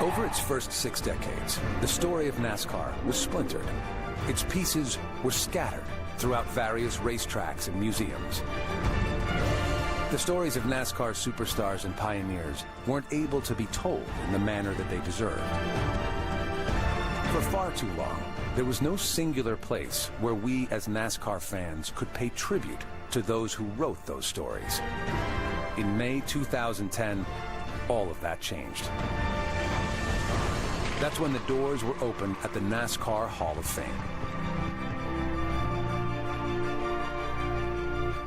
Over its first 6 decades, the story of NASCAR was splintered. Its pieces were scattered throughout various racetracks and museums. The stories of NASCAR superstars and pioneers weren't able to be told in the manner that they deserved. For far too long, there was no singular place where we as NASCAR fans could pay tribute to those who wrote those stories. In May 2010, all of that changed. That's when the doors were opened at the NASCAR Hall of Fame.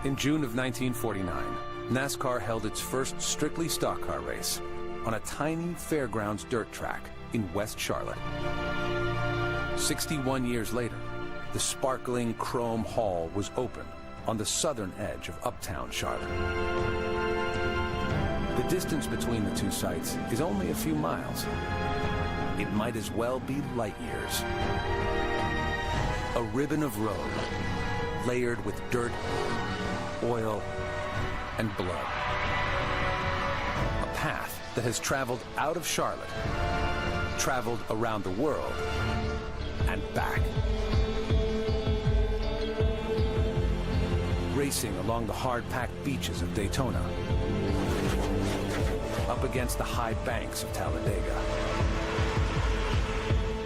In June of 1949, NASCAR held its first strictly stock car race on a tiny fairgrounds dirt track in West Charlotte. 61 years later, the sparkling chrome hall was open on the southern edge of uptown Charlotte. The distance between the two sites is only a few miles. It might as well be light years. A ribbon of road layered with dirt, oil, and blood. A path that has traveled out of Charlotte, traveled around the world, and back. Racing along the hard-packed beaches of Daytona, up against the high banks of Talladega.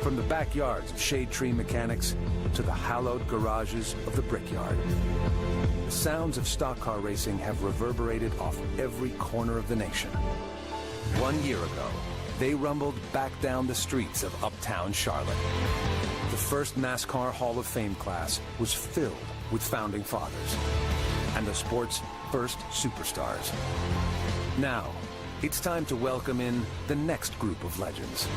From the backyards of shade tree mechanics to the hallowed garages of the Brickyard. The sounds of stock car racing have reverberated off every corner of the nation. 1 year ago, they rumbled back down the streets of uptown Charlotte. The first NASCAR Hall of Fame class was filled with founding fathers and the sport's first superstars. Now, it's time to welcome in the next group of legends.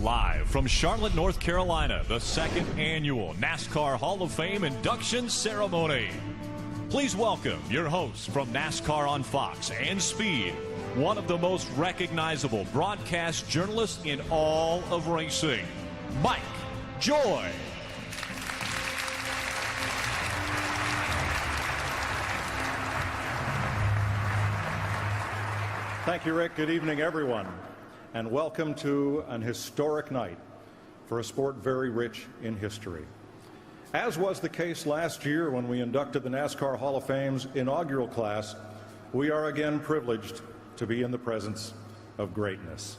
Live from Charlotte, North Carolina, the second annual NASCAR Hall of Fame induction ceremony. Please welcome your hosts from NASCAR on Fox and Speed, one of the most recognizable broadcast journalists in all of racing, Mike Joy. Thank you, Rick. Good evening, everyone, and welcome to an historic night for a sport very rich in history. As was the case last year when we inducted the NASCAR Hall of Fame's inaugural class, we are again privileged to be in the presence of greatness.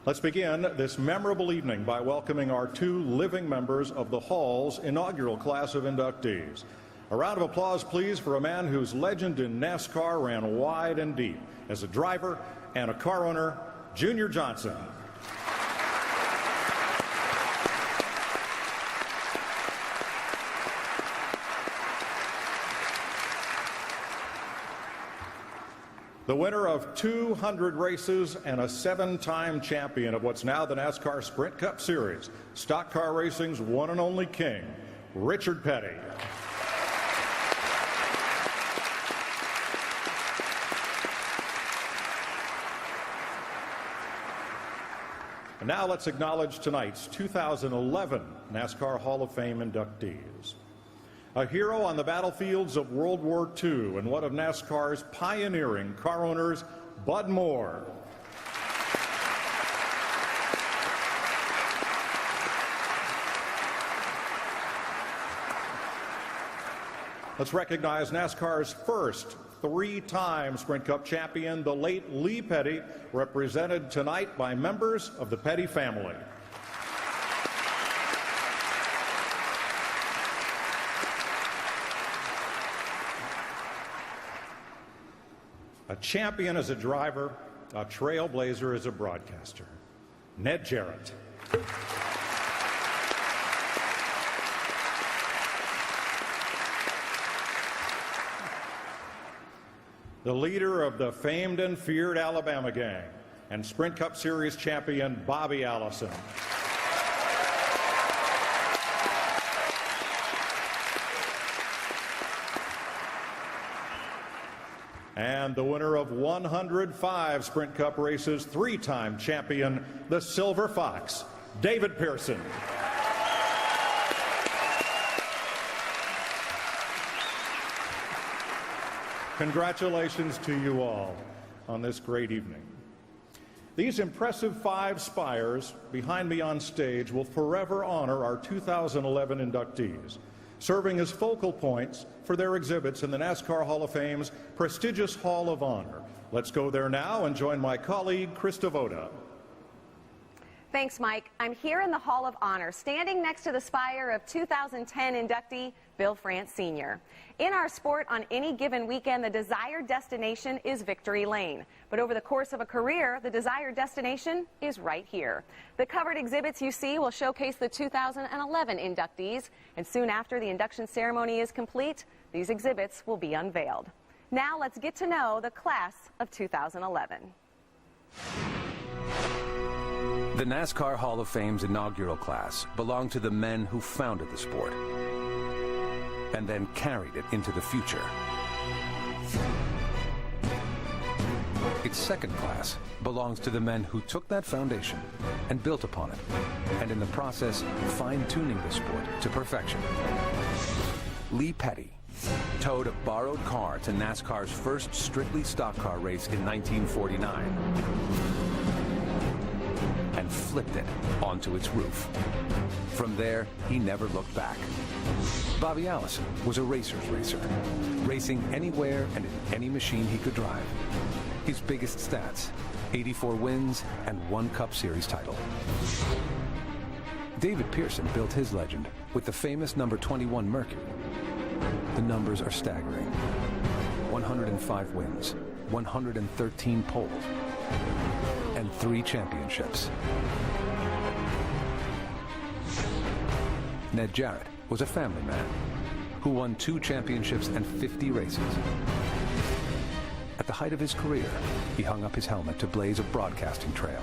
Let's begin this memorable evening by welcoming our two living members of the Hall's inaugural class of inductees. A round of applause, please, for a man whose legend in NASCAR ran wide and deep as a driver and a car owner, Junior Johnson. The winner of 200 races and a 7-time champion of what's now the NASCAR Sprint Cup Series, stock car racing's one and only king, Richard Petty. And now let's acknowledge tonight's 2011 NASCAR Hall of Fame inductees. A hero on the battlefields of World War II and one of NASCAR's pioneering car owners, Bud Moore. Let's recognize NASCAR's first 3-time Sprint Cup champion, the late Lee Petty, represented tonight by members of the Petty family. A champion as a driver, a trailblazer as a broadcaster, Ned Jarrett. The leader of the famed and feared Alabama gang, and Sprint Cup Series champion Bobby Allison. And the winner of 105 Sprint Cup races, 3-time champion, the Silver Fox, David Pearson. Congratulations to you all on this great evening. These impressive 5 spires behind me on stage will forever honor our 2011 inductees, serving as focal points for their exhibits in the NASCAR Hall of Fame's prestigious Hall of Honor. Let's go there now and join my colleague, Chris Devoda. Thanks, Mike. I'm here in the Hall of Honor, standing next to the spire of 2010 inductee Bill France Sr. In our sport, on any given weekend, the desired destination is Victory Lane. But over the course of a career, the desired destination is right here. The covered exhibits you see will showcase the 2011 inductees, and soon after the induction ceremony is complete, these exhibits will be unveiled. Now let's get to know the class of 2011. The NASCAR Hall of Fame's inaugural class belonged to the men who founded the sport and then carried it into the future. Its second class belongs to the men who took that foundation and built upon it, and in the process, fine-tuning the sport to perfection. Lee Petty towed a borrowed car to NASCAR's first strictly stock car race in 1949 and flipped it onto its roof. From there, he never looked back. Bobby Allison was a racer's racer, racing anywhere and in any machine he could drive. His biggest stats, 84 wins and 1 Cup Series title. David Pearson built his legend with the famous number 21 Mercury. The numbers are staggering. 105 wins, 113 poles, and 3 championships. Ned Jarrett was a family man who won 2 championships and 50 races. At the height of his career, he hung up his helmet to blaze a broadcasting trail.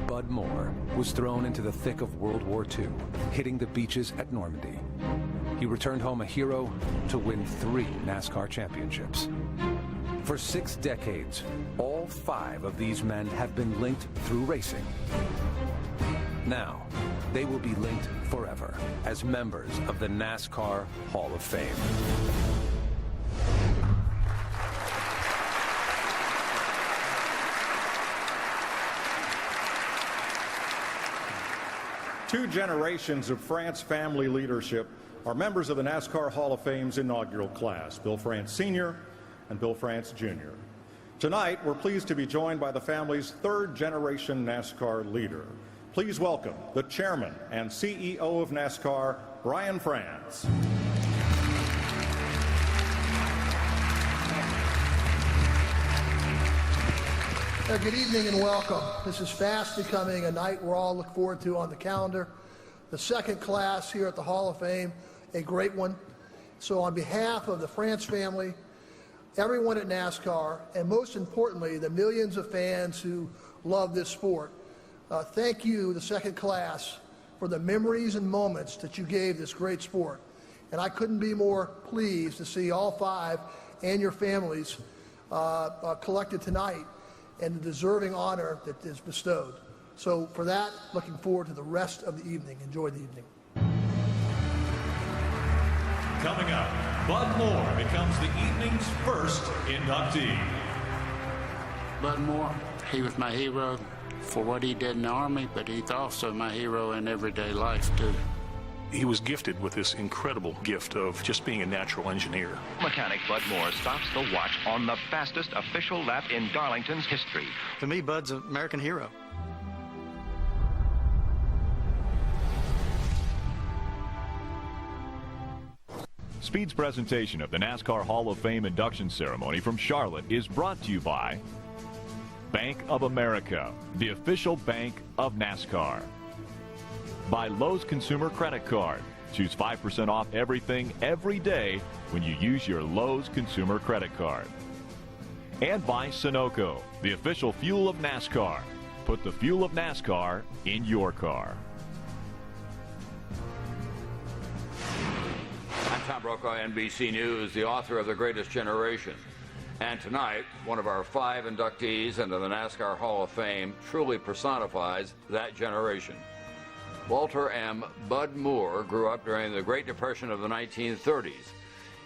Bud Moore was thrown into the thick of World War II, hitting the beaches at Normandy. He returned home a hero to win 3 NASCAR championships. For 6 decades, all 5 of these men have been linked through racing. Now, they will be linked forever as members of the NASCAR Hall of Fame. Two generations of France family leadership are members of the NASCAR Hall of Fame's inaugural class, Bill France Sr. and Bill France Jr. Tonight, we're pleased to be joined by the family's 3rd generation NASCAR leader. Please welcome the chairman and CEO of NASCAR, Brian France. Good evening and welcome. This is fast becoming a night we're all looking forward to on the calendar. The 2nd class here at the Hall of Fame, a great one. So on behalf of the France family, everyone at NASCAR, and most importantly, the millions of fans who love this sport, thank you, the 2nd class, for the memories and moments that you gave this great sport. And I couldn't be more pleased to see all 5 and your families collected tonight and the deserving honor that is bestowed. So for that, looking forward to the rest of the evening. Enjoy the evening. Coming up, Bud Moore becomes the evening's first inductee. Bud Moore, he was my hero for what he did in the Army, but he's also my hero in everyday life, too. He was gifted with this incredible gift of just being a natural engineer. Mechanic Bud Moore stops the watch on the fastest official lap in Darlington's history. To me, Bud's an American hero. Speed's presentation of the NASCAR Hall of Fame induction ceremony from Charlotte is brought to you by Bank of America, the official bank of NASCAR. By Lowe's Consumer Credit Card. Choose 5% off everything every day when you use your Lowe's Consumer Credit Card. And by Sunoco, the official fuel of NASCAR. Put the fuel of NASCAR in your car. I'm Tom Brokaw, NBC News, the author of The Greatest Generation. And tonight, one of our 5 inductees into the NASCAR Hall of Fame truly personifies that generation. Walter M. Bud Moore grew up during the Great Depression of the 1930s.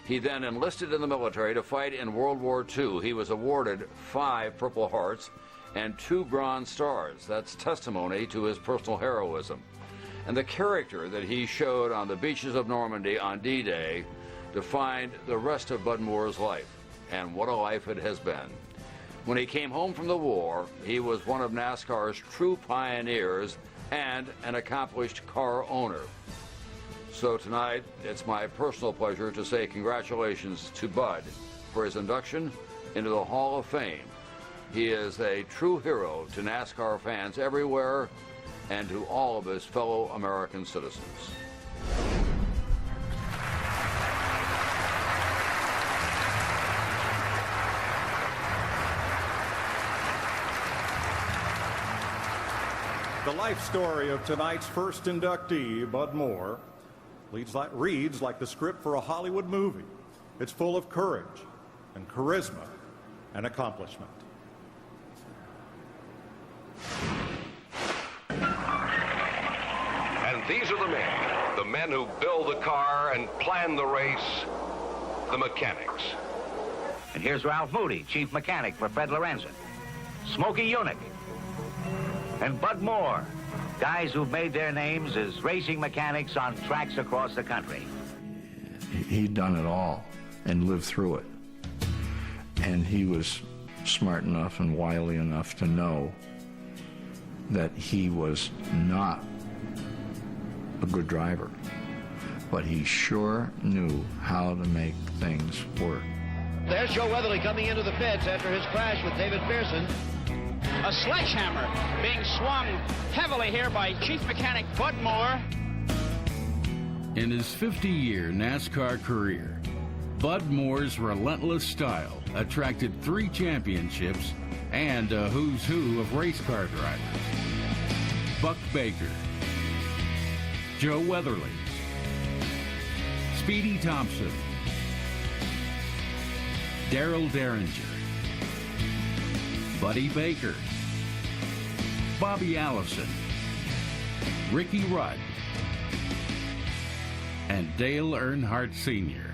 He then enlisted in the military to fight in World War II. He was awarded 5 Purple Hearts and 2 Bronze Stars. That's testimony to his personal heroism. And the character that he showed on the beaches of Normandy on D-Day defined the rest of Bud Moore's life. And what a life it has been. When he came home from the war, he was one of NASCAR's true pioneers and an accomplished car owner. So tonight, it's my personal pleasure to say congratulations to Bud for his induction into the Hall of Fame. He is a true hero to NASCAR fans everywhere and to all of his fellow American citizens. The life story of tonight's first inductee, Bud Moore, reads like the script for a Hollywood movie. It's full of courage and charisma and accomplishment. And these are the men who build the car and plan the race, the mechanics. And here's Ralph Moody, chief mechanic for Fred Lorenzen. Smokey Unick. And Bud Moore, guys who've made their names as racing mechanics on tracks across the country. He'd done it all and lived through it. And he was smart enough and wily enough to know that he was not a good driver, but he sure knew how to make things work. There's Joe Weatherly coming into the pits after his crash with David Pearson. A sledgehammer being swung heavily here by chief mechanic Bud Moore. In his 50-year NASCAR career, Bud Moore's relentless style attracted 3 championships and a who's who of race car drivers. Buck Baker, Joe Weatherly, Speedy Thompson, Darrell Derringer, Buddy Baker, Bobby Allison, Ricky Rudd, and Dale Earnhardt Sr.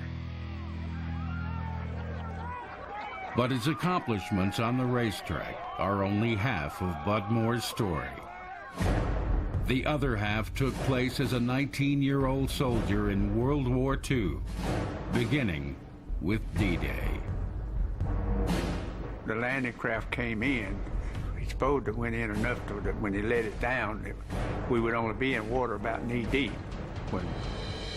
But his accomplishments on the racetrack are only half of Bud Moore's story. The other half took place as a 19-year-old soldier in World War II, beginning with D-Day. The landing craft came in. He supposed to went in enough so that when he let it down, we would only be in water about knee deep. When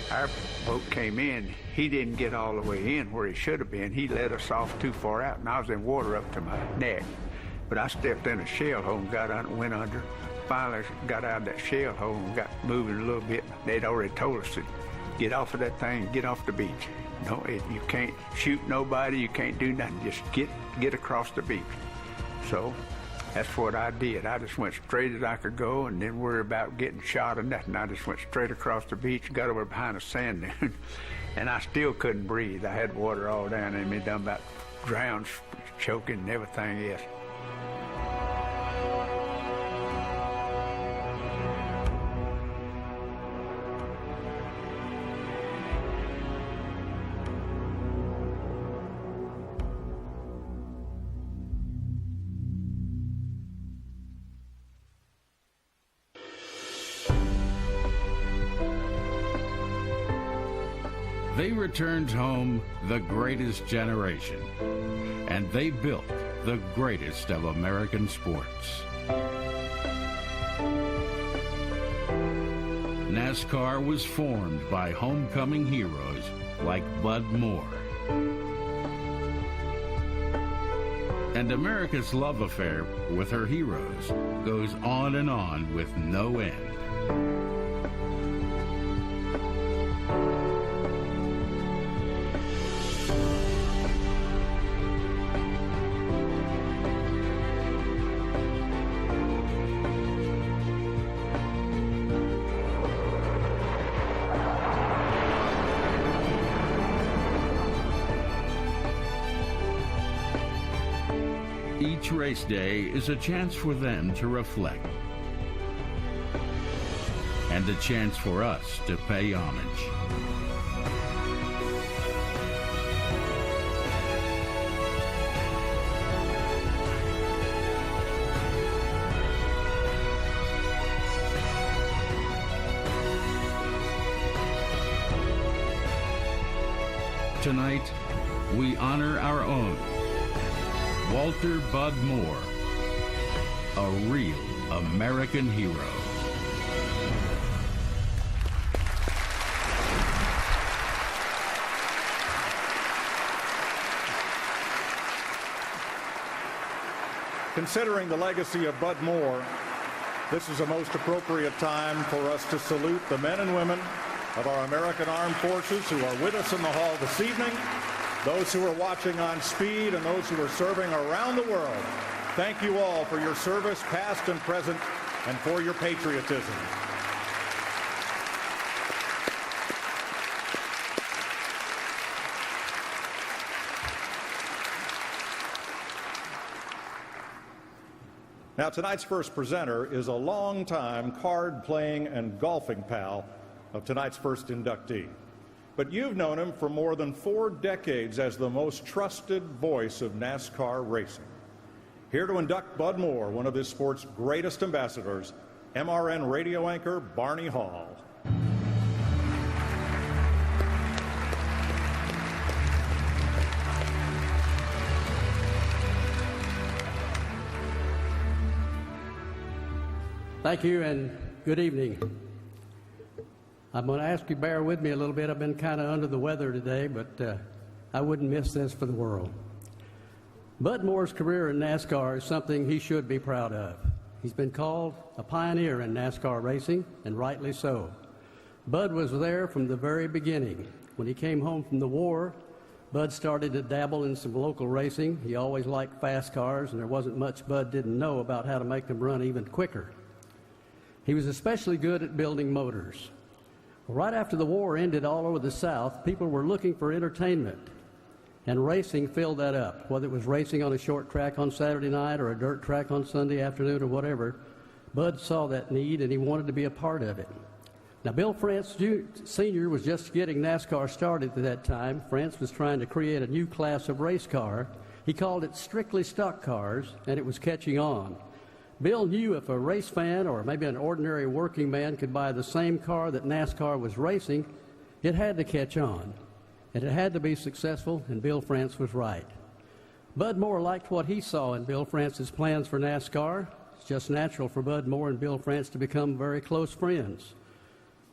our boat came in, he didn't get all the way in where he should have been. He let us off too far out, and I was in water up to my neck. But I stepped in a shell hole and got under, went under. Finally got out of that shell hole and got moving a little bit. They'd already told us to get off of that thing, get off the beach. No, you can't shoot nobody, you can't do nothing. Just get across the beach. So that's what I did. I just went straight as I could go and didn't worry about getting shot or nothing. I just went straight across the beach, got over behind a sand dune, and I still couldn't breathe. I had water all down in me, done about drowned, choking, and everything else. They returned home the greatest generation, and they built the greatest of American sports. NASCAR was formed by homecoming heroes like Bud Moore. And America's love affair with her heroes goes on and on with no end. Each race day is a chance for them to reflect, and a chance for us to pay homage. tonight, we honor our own, Walter Bud Moore, a real American hero. Considering the legacy of Bud Moore, this is a most appropriate time for us to salute the men and women of our American Armed Forces who are with us in the hall this evening, those who are watching on Speed, and those who are serving around the world. Thank you all for your service, past and present, and for your patriotism. Now, tonight's first presenter is a longtime card-playing and golfing pal of tonight's first inductee. But you've known him for more than 4 decades as the most trusted voice of NASCAR racing. Here to induct Bud Moore, one of this sport's greatest ambassadors, MRN radio anchor Barney Hall. Thank you and good evening. I'm going to ask you to bear with me a little bit. I've been kind of under the weather today, but I wouldn't miss this for the world. Bud Moore's career in NASCAR is something he should be proud of. He's been called a pioneer in NASCAR racing, and rightly so. Bud was there from the very beginning. When he came home from the war, Bud started to dabble in some local racing. He always liked fast cars, and there wasn't much Bud didn't know about how to make them run even quicker. He was especially good at building motors. Right after the war ended all over the South, people were looking for entertainment, and racing filled that up. Whether it was racing on a short track on Saturday night or a dirt track on Sunday afternoon or whatever, Bud saw that need and he wanted to be a part of it. Now, Bill France Sr. was just getting NASCAR started at that time. France was trying to create a new class of race car. He called it strictly stock cars, and it was catching on. Bill knew if a race fan or maybe an ordinary working man could buy the same car that NASCAR was racing, it had to catch on. And it had to be successful, and Bill France was right. Bud Moore liked what he saw in Bill France's plans for NASCAR. It's just natural for Bud Moore and Bill France to become very close friends.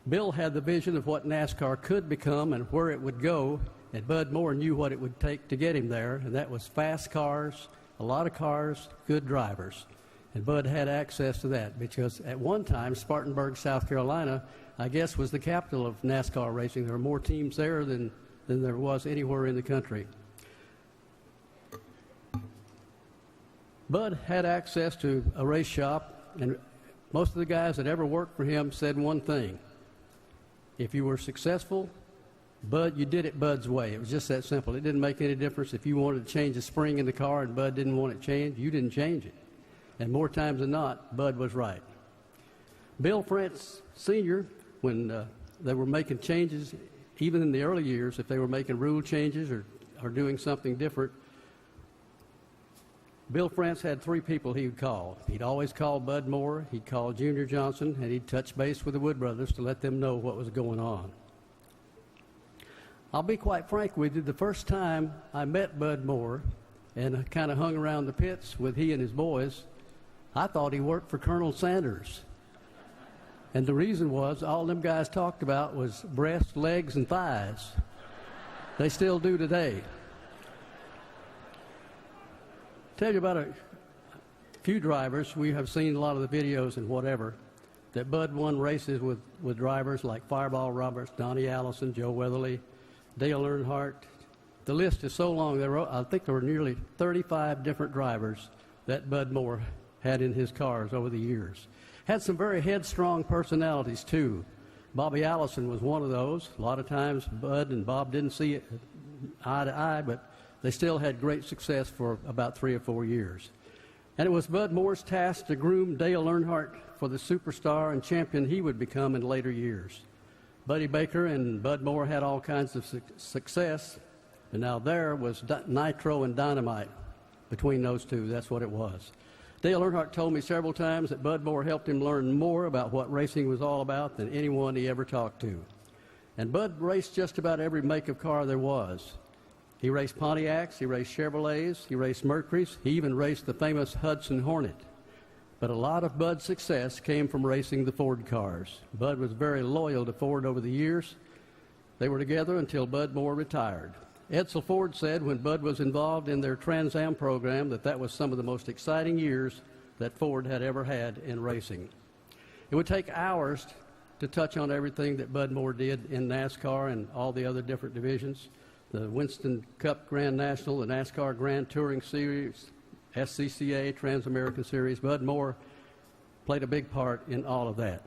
Bill had the vision of what NASCAR could become and where it would go, and Bud Moore knew what it would take to get him there, and that was fast cars, a lot of cars, good drivers. And Bud had access to that because at one time, Spartanburg, South Carolina, I guess was the capital of NASCAR racing. There were more teams there than there was anywhere in the country. Bud had access to a race shop, and most of the guys that ever worked for him said one thing. If you were successful, Bud, you did it Bud's way. It was just that simple. It didn't make any difference if you wanted to change a spring in the car and Bud didn't want it changed, you didn't change it. And more times than not, Bud was right. Bill France Sr., when they were making changes, even in the early years, if they were making rule changes or doing something different, Bill France had 3 people he would call. He'd always call Bud Moore, he'd call Junior Johnson, and he'd touch base with the Wood brothers to let them know what was going on. I'll be quite frank with you, the first time I met Bud Moore and kind of hung around the pits with he and his boys, I thought he worked for Colonel Sanders. And the reason was all them guys talked about was breasts, legs, and thighs. They still do today. Tell you about a few drivers. We have seen a lot of the videos and whatever that Bud won races with drivers like Fireball Roberts, Donnie Allison, Joe Weatherly, Dale Earnhardt. The list is so long, I think there were nearly 35 different drivers that Bud Moore had in his cars over the years. Had some very headstrong personalities, too. Bobby Allison was one of those. A lot of times, Bud and Bob didn't see it eye to eye, but they still had great success for about 3 or 4 years. And it was Bud Moore's task to groom Dale Earnhardt for the superstar and champion he would become in later years. Buddy Baker and Bud Moore had all kinds of success, and now there was nitro and dynamite between those two. That's what it was. Dale Earnhardt told me several times that Bud Moore helped him learn more about what racing was all about than anyone he ever talked to. And Bud raced just about every make of car there was. He raced Pontiacs, he raced Chevrolets, he raced Mercurys, he even raced the famous Hudson Hornet. But a lot of Bud's success came from racing the Ford cars. Bud was very loyal to Ford over the years. They were together until Bud Moore retired. Edsel Ford said when Bud was involved in their Trans Am program that was some of the most exciting years that Ford had ever had in racing. It would take hours to touch on everything that Bud Moore did in NASCAR and all the other different divisions. The Winston Cup Grand National, the NASCAR Grand Touring Series, SCCA, Trans-American Series. Bud Moore played a big part in all of that.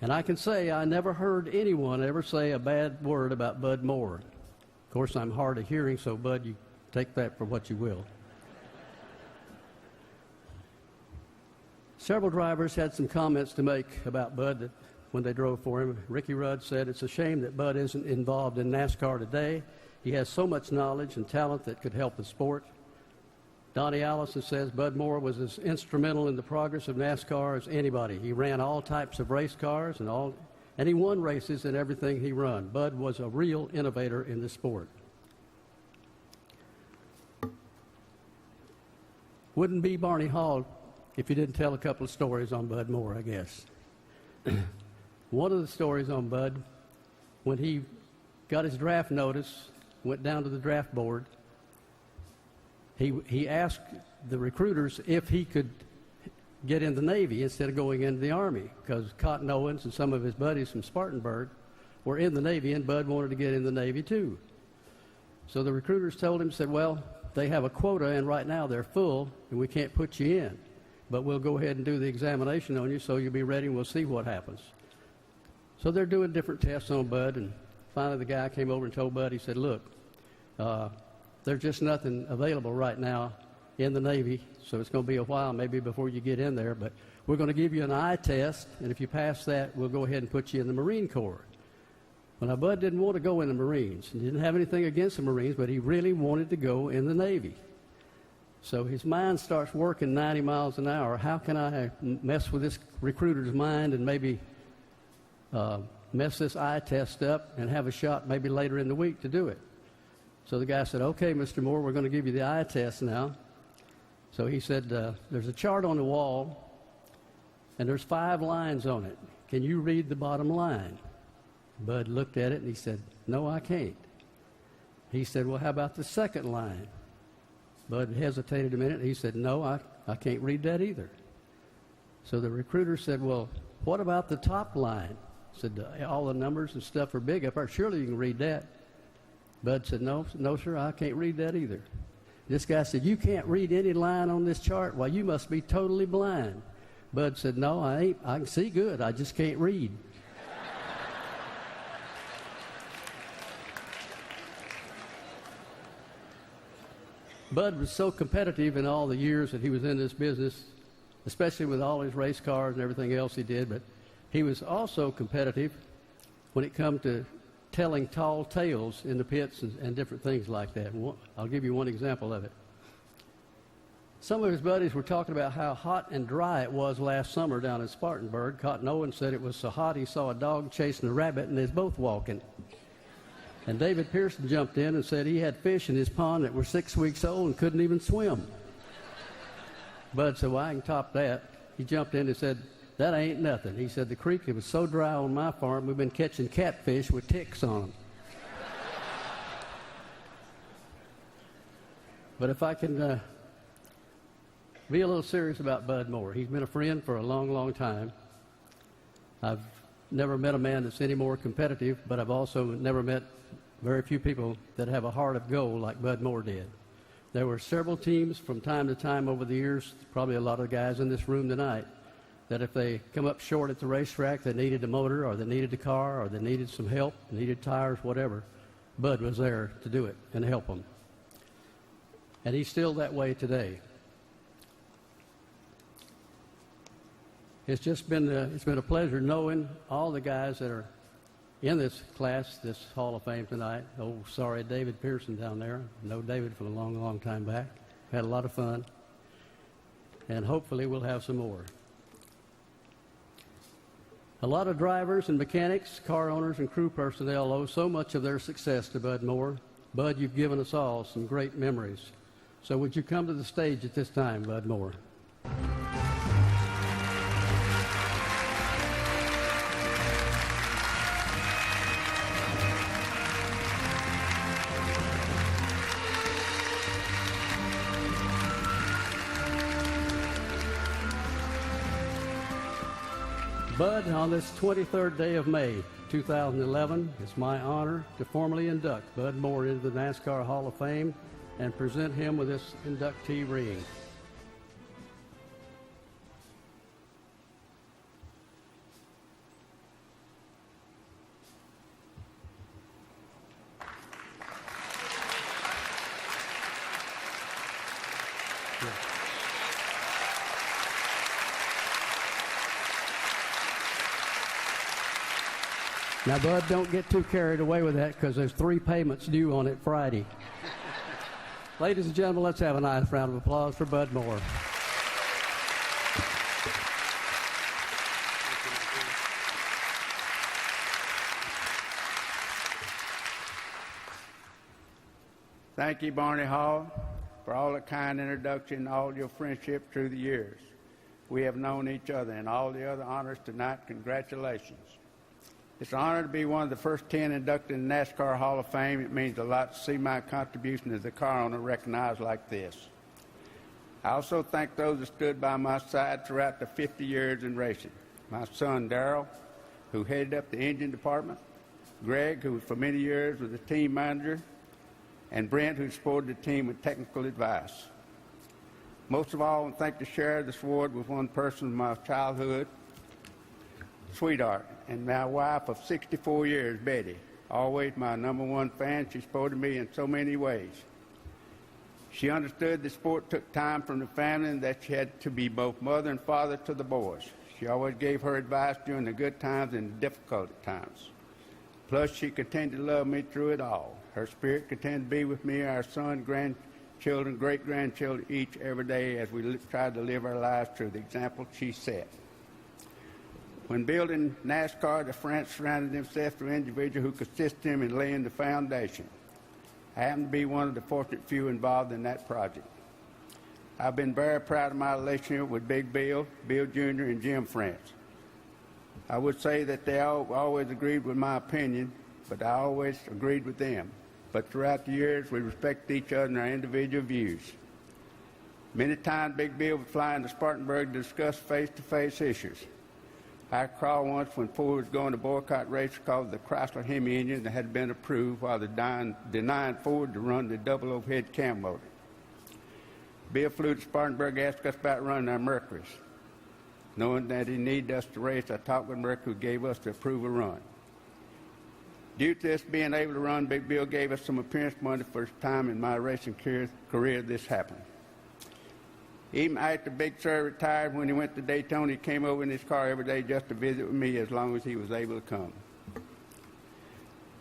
And I can say I never heard anyone ever say a bad word about Bud Moore. Of course, I'm hard of hearing, so Bud, you take that for what you will. Several drivers had some comments to make about Bud when they drove for him. Ricky Rudd said, "It's a shame that Bud isn't involved in NASCAR today. He has so much knowledge and talent that could help the sport." Donnie Allison says, "Bud Moore was as instrumental in the progress of NASCAR as anybody. He ran all types of race cars and he won races in everything he run. Bud was a real innovator in the sport." Wouldn't be Barney Hall if you didn't tell a couple of stories on Bud Moore, I guess. One of the stories on Bud, when he got his draft notice, went down to the draft board, he asked the recruiters if he could get in the Navy instead of going into the Army, because Cotton Owens and some of his buddies from Spartanburg were in the Navy, and Bud wanted to get in the Navy too. So the recruiters told him, said, "Well, they have a quota, and right now they're full, and we can't put you in. But we'll go ahead and do the examination on you so you'll be ready, and we'll see what happens." So they're doing different tests on Bud, and finally the guy came over and told Bud, he said, "Look, there's just nothing available right now in the Navy, so it's going to be a while maybe before you get in there, but we're going to give you an eye test, and if you pass that, we'll go ahead and put you in the Marine Corps." Well, now, Bud didn't want to go in the Marines. He didn't have anything against the Marines, but he really wanted to go in the Navy. So his mind starts working 90 miles an hour. How can I mess with this recruiter's mind and maybe mess this eye test up and have a shot maybe later in the week to do it? So the guy said, "Okay, Mr. Moore, we're going to give you the eye test now." So he said, "There's a chart on the wall, and there's 5 lines on it. Can you read the bottom line?" Bud looked at it, and he said, "No, I can't." He said, "Well, how about the second line?" Bud hesitated a minute, and he said, "No, I can't read that either." So the recruiter said, "Well, what about the top line?" Said, "All the numbers and stuff are big up there. Surely you can read that." Bud said, no, sir, I can't read that either." This guy said, "You can't read any line on this chart? Why, you must be totally blind." Bud said, "No, I ain't. I can see good. I just can't read." Bud was so competitive in all the years that he was in this business, especially with all his race cars and everything else he did, but he was also competitive when it come to telling tall tales in the pits and different things like that. I'll give you one example of it. Some of his buddies were talking about how hot and dry it was last summer down in Spartanburg. Cotton Owens said it was so hot he saw a dog chasing a rabbit and they was both walking. And David Pearson jumped in and said he had fish in his pond that were 6 weeks old and couldn't even swim. Bud said, "Well, I can top that." He jumped in and said, "That ain't nothing." He said, "The creek, it was so dry on my farm, we've been catching catfish with ticks on them." But if I can be a little serious about Bud Moore, he's been a friend for a long, long time. I've never met a man that's any more competitive, but I've also never met very few people that have a heart of gold like Bud Moore did. There were several teams from time to time over the years, probably a lot of guys in this room tonight, that if they come up short at the racetrack, they needed a motor or they needed a car or they needed some help, needed tires, whatever, Bud was there to do it and help them. And he's still that way today. It's just been a pleasure knowing all the guys that are in this class, this Hall of Fame tonight. Oh, sorry, David Pearson down there. I know David from a long, long time back. Had a lot of fun. And hopefully we'll have some more. A lot of drivers and mechanics, car owners, and crew personnel owe so much of their success to Bud Moore. Bud, you've given us all some great memories. So would you come to the stage at this time, Bud Moore? Bud, on this 23rd day of May, 2011, it's my honor to formally induct Bud Moore into the NASCAR Hall of Fame and present him with this inductee ring. Now, Bud, don't get too carried away with that because there's 3 payments due on it Friday. Ladies and gentlemen, let's have a nice round of applause for Bud Moore. Thank you, Barney Hall, for all the kind introduction and all your friendship through the years. We have known each other and all the other honors tonight. Congratulations. It's an honor to be one of the first 10 inducted in the NASCAR Hall of Fame. It means a lot to see my contribution as a car owner recognized like this. I also thank those that stood by my side throughout the 50 years in racing. My son, Darrell, who headed up the engine department, Greg, who for many years was the team manager, and Brent, who supported the team with technical advice. Most of all, I thank the share of this award with one person of my childhood, sweetheart, and my wife of 64 years, Betty. Always my #1 fan. She supported me in so many ways. She understood the sport took time from the family and that she had to be both mother and father to the boys. She always gave her advice during the good times and the difficult times. Plus, she continued to love me through it all. Her spirit continued to be with me, our son, grandchildren, great-grandchildren, each every day as we tried to live our lives through the example she set. When building NASCAR, the France surrounded himself with individuals who could assist him in laying the foundation. I happen to be one of the fortunate few involved in that project. I've been very proud of my relationship with Big Bill, Bill Jr., and Jim France. I would say that they always agreed with my opinion, but I always agreed with them. But throughout the years, we respected each other and our individual views. Many times, Big Bill would fly into Spartanburg to discuss face-to-face issues. I recall once when Ford was going to boycott race because the Chrysler Hemi engine that had been approved while denying Ford to run the double overhead cam motor. Bill flew to Spartanburg, asked us about running our Mercuries. Knowing that he needed us to race, I talked with Mercury, who gave us the approval run. Due to us being able to run, Big Bill gave us some appearance money for his time in my racing career. This happened. Even after Big Sir retired, when he went to Daytona, he came over in his car every day just to visit with me as long as he was able to come.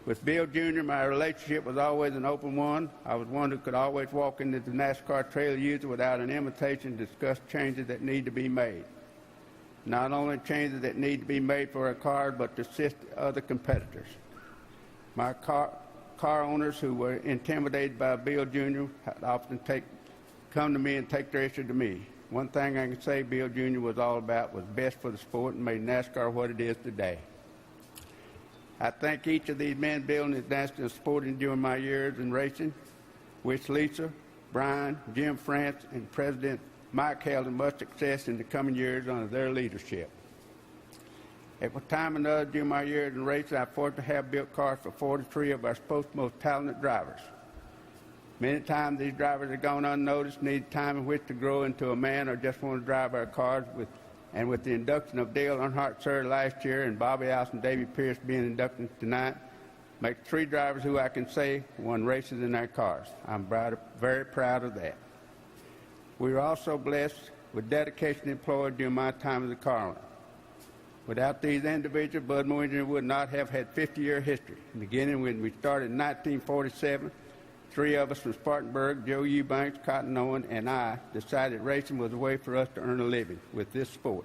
With Bill Jr., my relationship was always an open one. I was one who could always walk into the NASCAR trailer user without an invitation to discuss changes that need to be made. Not only changes that need to be made for our cars, but to assist other competitors. My car owners who were intimidated by Bill Jr. often come to me and take their issue to me. One thing I can say Bill Jr. was all about was best for the sport and made NASCAR what it is today. I thank each of these men building this national supporting during my years in racing. Wish Lisa, Brian, Jim France, and President Mike Heldon much success in the coming years under their leadership. At one time or another during my years in racing, I was fortunate to have built cars for 43 of our most talented drivers. Many times these drivers have gone unnoticed, need time in which to grow into a man, or just want to drive our cars. With the induction of Dale Earnhardt Sr. last year and Bobby Allison and Davey Pierce being inducted tonight, make 3 drivers who I can say won races in their cars. I'm very proud of that. We were also blessed with dedication employed during my time as a car owner. Without these individuals, Bud Moore Engineering would not have had 50-year history. Beginning when we started in 1947, 3 of us from Spartanburg, Joe Eubanks, Cotton Owen, and I, decided racing was a way for us to earn a living with this sport.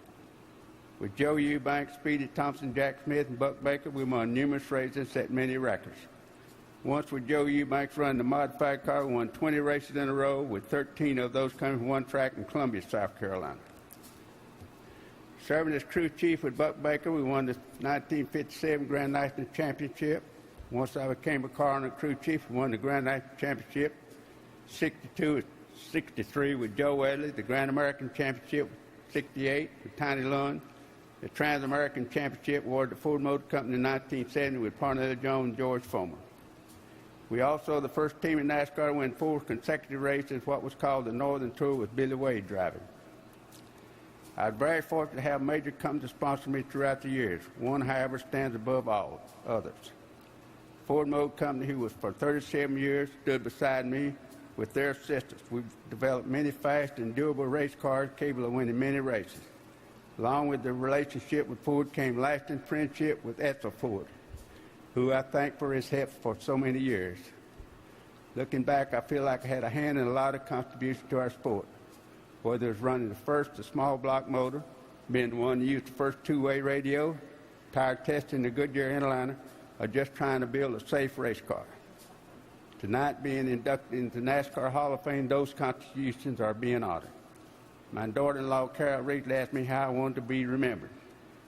With Joe Eubanks, Speedy Thompson, Jack Smith, and Buck Baker, we won numerous races and set many records. Once with Joe Eubanks running the modified car, we won 20 races in a row, with 13 of those coming from one track in Columbia, South Carolina. Serving as crew chief with Buck Baker, we won the 1957 Grand National Championship. Once I became a car owner crew chief, we won the Grand National Championship. 62 and 63 with Joe Wedley, the Grand American Championship 68 with Tiny Lund, the Trans-American Championship awarded to Ford Motor Company in 1970 with Parnell Jones and George Foreman. We also the first team in NASCAR to win 4 consecutive races, what was called the Northern Tour with Billy Wade driving. I was very fortunate to have major companies sponsor me throughout the years. One, however, stands above all others. Ford Motor Company, who was for 37 years, stood beside me with their assistance. We've developed many fast and durable race cars capable of winning many races. Along with the relationship with Ford came lasting friendship with Edsel Ford, who I thank for his help for so many years. Looking back, I feel like I had a hand in a lot of contributions to our sport, whether it's running the first the small block motor, being the one to use the first two-way radio, tire testing the Goodyear inliner, or just trying to build a safe race car. Tonight, being inducted into NASCAR Hall of Fame, those contributions are being honored. My daughter-in-law, Carol, recently asked me how I wanted to be remembered.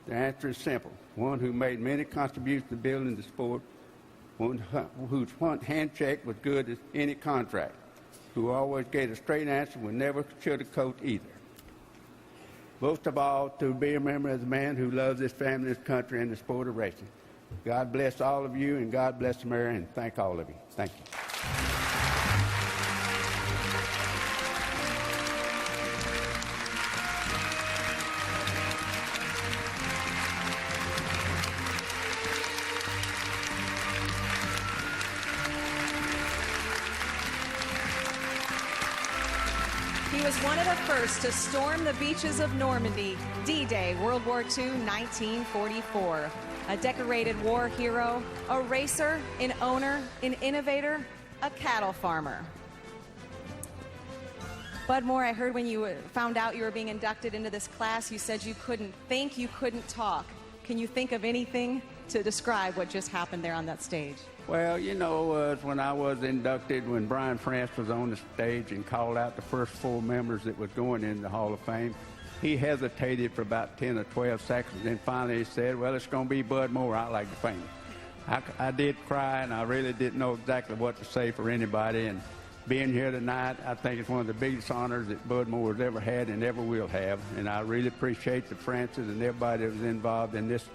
The answer is simple. One who made many contributions to building the sport, one whose handshake was good as any contract, who always gave a straight answer and never sugarcoat either. Most of all, to be remembered as a man who loves his family, his country, and the sport of racing. God bless all of you, and God bless America, and thank all of you. Thank you. He was one of the first to storm the beaches of Normandy, D-Day, World War II, 1944. A decorated war hero, a racer, an owner, an innovator, a cattle farmer. Bud Moore, I heard when you found out you were being inducted into this class, you said you couldn't think, you couldn't talk. Can you think of anything to describe what just happened there on that stage? Well, you know, when I was inducted, when Brian France was on the stage and called out the first 4 members that was going in the Hall of Fame, he hesitated for about 10 or 12 seconds, and then finally he said, well, it's going to be Bud Moore. I like the fame. I did cry, and I really didn't know exactly what to say for anybody, and being here tonight, I think it's one of the biggest honors that Bud Moore has ever had and ever will have, and I really appreciate the Francis and everybody that was involved in this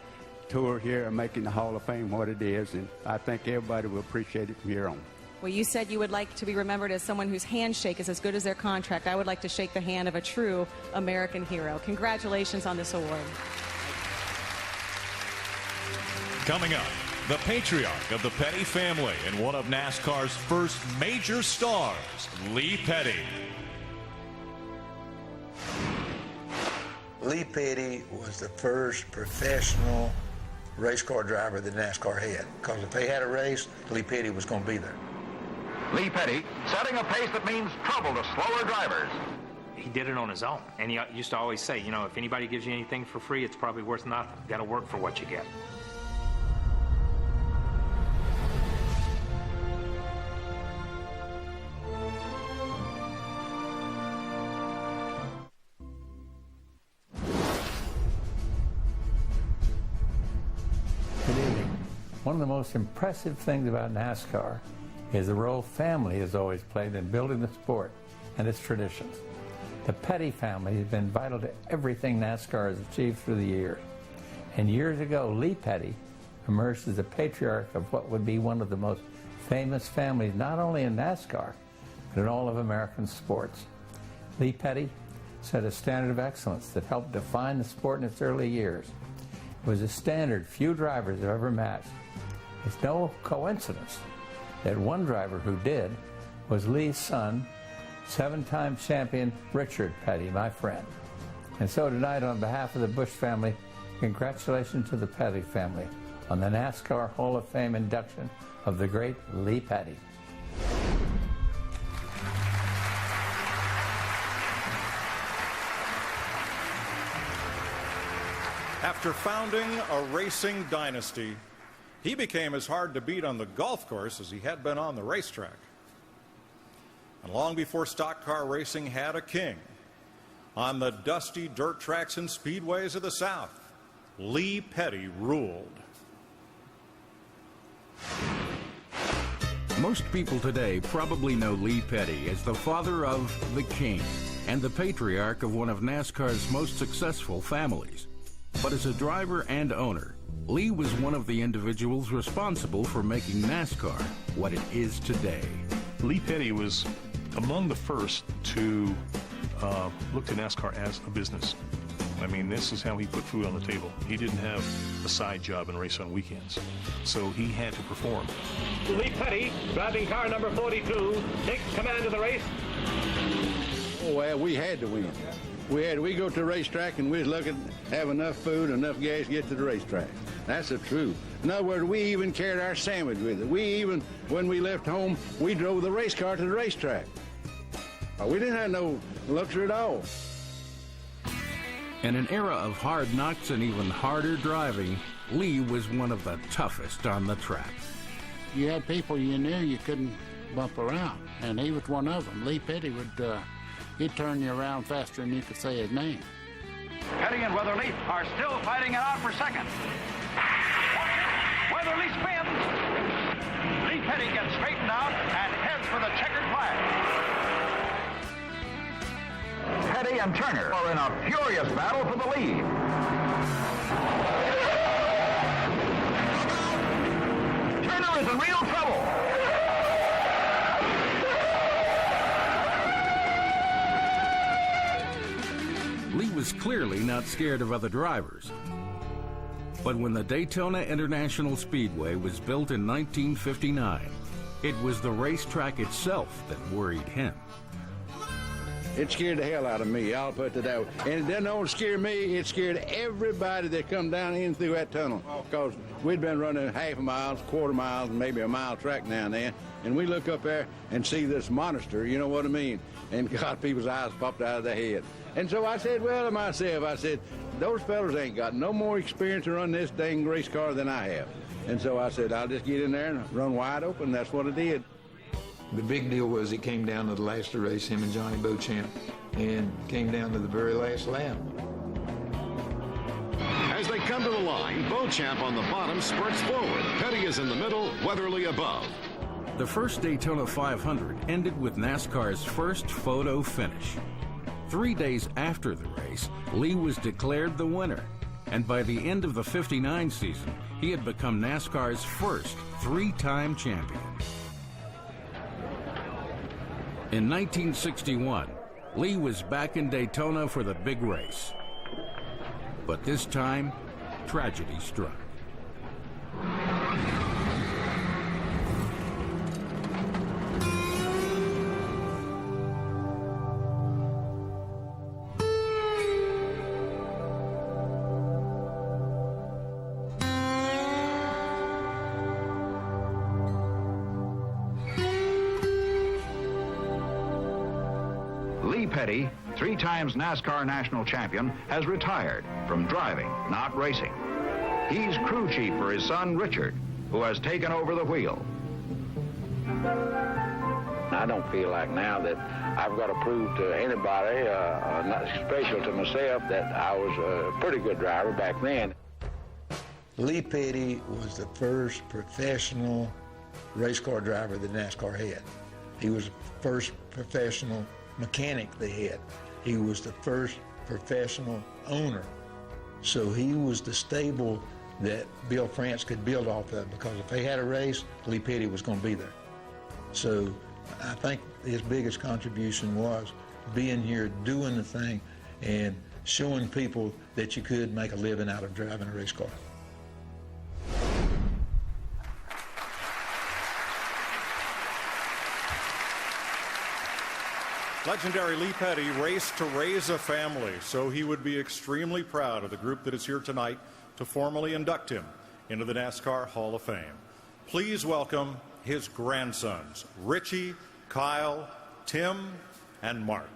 tour here and making the Hall of Fame what it is, and I think everybody will appreciate it from here on. Well, you said you would like to be remembered as someone whose handshake is as good as their contract. I would like to shake the hand of a true American hero. Congratulations on this award. Coming up, the patriarch of the Petty family and one of NASCAR's first major stars, Lee Petty. Lee Petty was the first professional race car driver that NASCAR had, because if they had a race, Lee Petty was going to be there. Lee Petty setting a pace that means trouble to slower drivers. He did it on his own, and he used to always say, you know, if anybody gives you anything for free, it's probably worth nothing. You got to work for what you get. Good evening. One of the most impressive things about NASCAR is the role family has always played in building the sport and its traditions. The Petty family has been vital to everything NASCAR has achieved through the years. And years ago, Lee Petty emerged as the patriarch of what would be one of the most famous families, not only in NASCAR, but in all of American sports. Lee Petty set a standard of excellence that helped define the sport in its early years. It was a standard few drivers have ever matched. It's no coincidence that one driver who did was Lee's son, 7-time champion Richard Petty, my friend. And so tonight, on behalf of the Bush family, congratulations to the Petty family on the NASCAR Hall of Fame induction of the great Lee Petty. After founding a racing dynasty, He became as hard to beat on the golf course as he had been on the racetrack. And long before stock car racing had a king, on the dusty dirt tracks and speedways of the South, Lee Petty ruled. Most people today probably know Lee Petty as the father of the King and the patriarch of one of NASCAR's most successful families. But as a driver and owner, Lee was one of the individuals responsible for making NASCAR what it is today. Lee Petty was among the first to look to NASCAR as a business. I mean, this is how he put food on the table. He didn't have a side job and race on weekends, so he had to perform. Lee Petty, driving car number 42, takes command of the race. Oh, well, we had to win. We go to the racetrack and we'd look at have enough food, enough gas to get to the racetrack. That's the truth. In other words, we even carried our sandwich with it. We even, when we left home, we drove the race car to the racetrack. We didn't have no luxury at all. In an era of hard knocks and even harder driving, Lee was one of the toughest on the track. You had people you knew you couldn't bump around, and he was one of them. Lee Petty would, he'd turn you around faster than you could say his name. Petty and Weatherly are still fighting it out for second. Weatherly spins. Lee Petty gets straightened out and heads for the checkered flag. Petty and Turner are in a furious battle for the lead. Turner is in real trouble. Lee was clearly not scared of other drivers. But when the Daytona International Speedway was built in 1959, it was the racetrack itself that worried him. It scared the hell out of me, I'll put it that way. And it didn't only scare me, it scared everybody that come down in through that tunnel. Because we'd been running half a mile, quarter miles, maybe a mile track now and then. And we look up there and see this monster, you know what I mean? And God, people's eyes popped out of their head. And so I said, well, to myself, I said, those fellas ain't got no more experience to run this dang race car than I have. And so I said, I'll just get in there and run wide open. That's what I did. The big deal was it came down to the last race, him and Johnny Beauchamp, and came down to the very last lap. As they come to the line, Beauchamp on the bottom spurts forward. Petty is in the middle, Weatherly above. The first Daytona 500 ended with NASCAR's first photo finish. 3 days after the race, Lee was declared the winner, and by the end of the '59 season, he had become NASCAR's first three-time champion. In 1961, Lee was back in Daytona for the big race. But this time, tragedy struck. Lee Petty, 3 times NASCAR national champion, has retired from driving, not racing. He's crew chief for his son, Richard, who has taken over the wheel. I don't feel like now that I've got to prove to anybody, not special to myself, that I was a pretty good driver back then. Lee Petty was the first professional race car driver that NASCAR had. He was the first professional mechanic they had. He was the first professional owner. So he was the stable that Bill France could build off of, because if they had a race, Lee Petty was going to be there. So I think his biggest contribution was being here, doing the thing, and showing people that you could make a living out of driving a race car. Legendary Lee Petty raced to raise a family, so he would be extremely proud of the group that is here tonight to formally induct him into the NASCAR Hall of Fame. Please welcome his grandsons, Richie, Kyle, Tim, and Mark.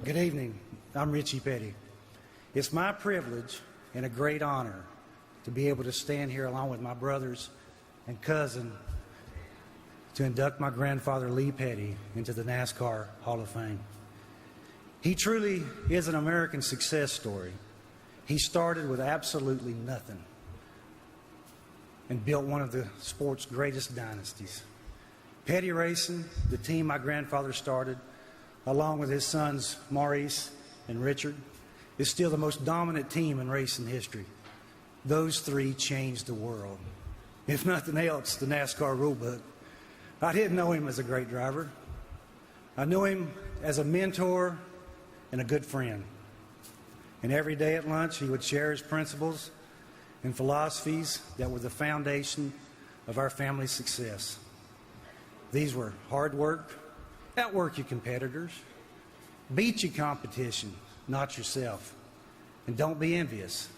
Good evening. I'm Richie Petty. It's my privilege and a great honor to be able to stand here along with my brothers and cousin to induct my grandfather Lee Petty into the NASCAR Hall of Fame. He truly is an American success story. He started with absolutely nothing and built one of the sport's greatest dynasties. Petty Racing, the team my grandfather started, along with his sons Maurice and Richard, is still the most dominant team in racing history. Those three changed the world. If nothing else, the NASCAR rulebook. I didn't know him as a great driver. I knew him as a mentor and a good friend. And every day at lunch, he would share his principles and philosophies that were the foundation of our family's success. These were hard work, outwork your competitors, beat your competition, not yourself, and don't be envious.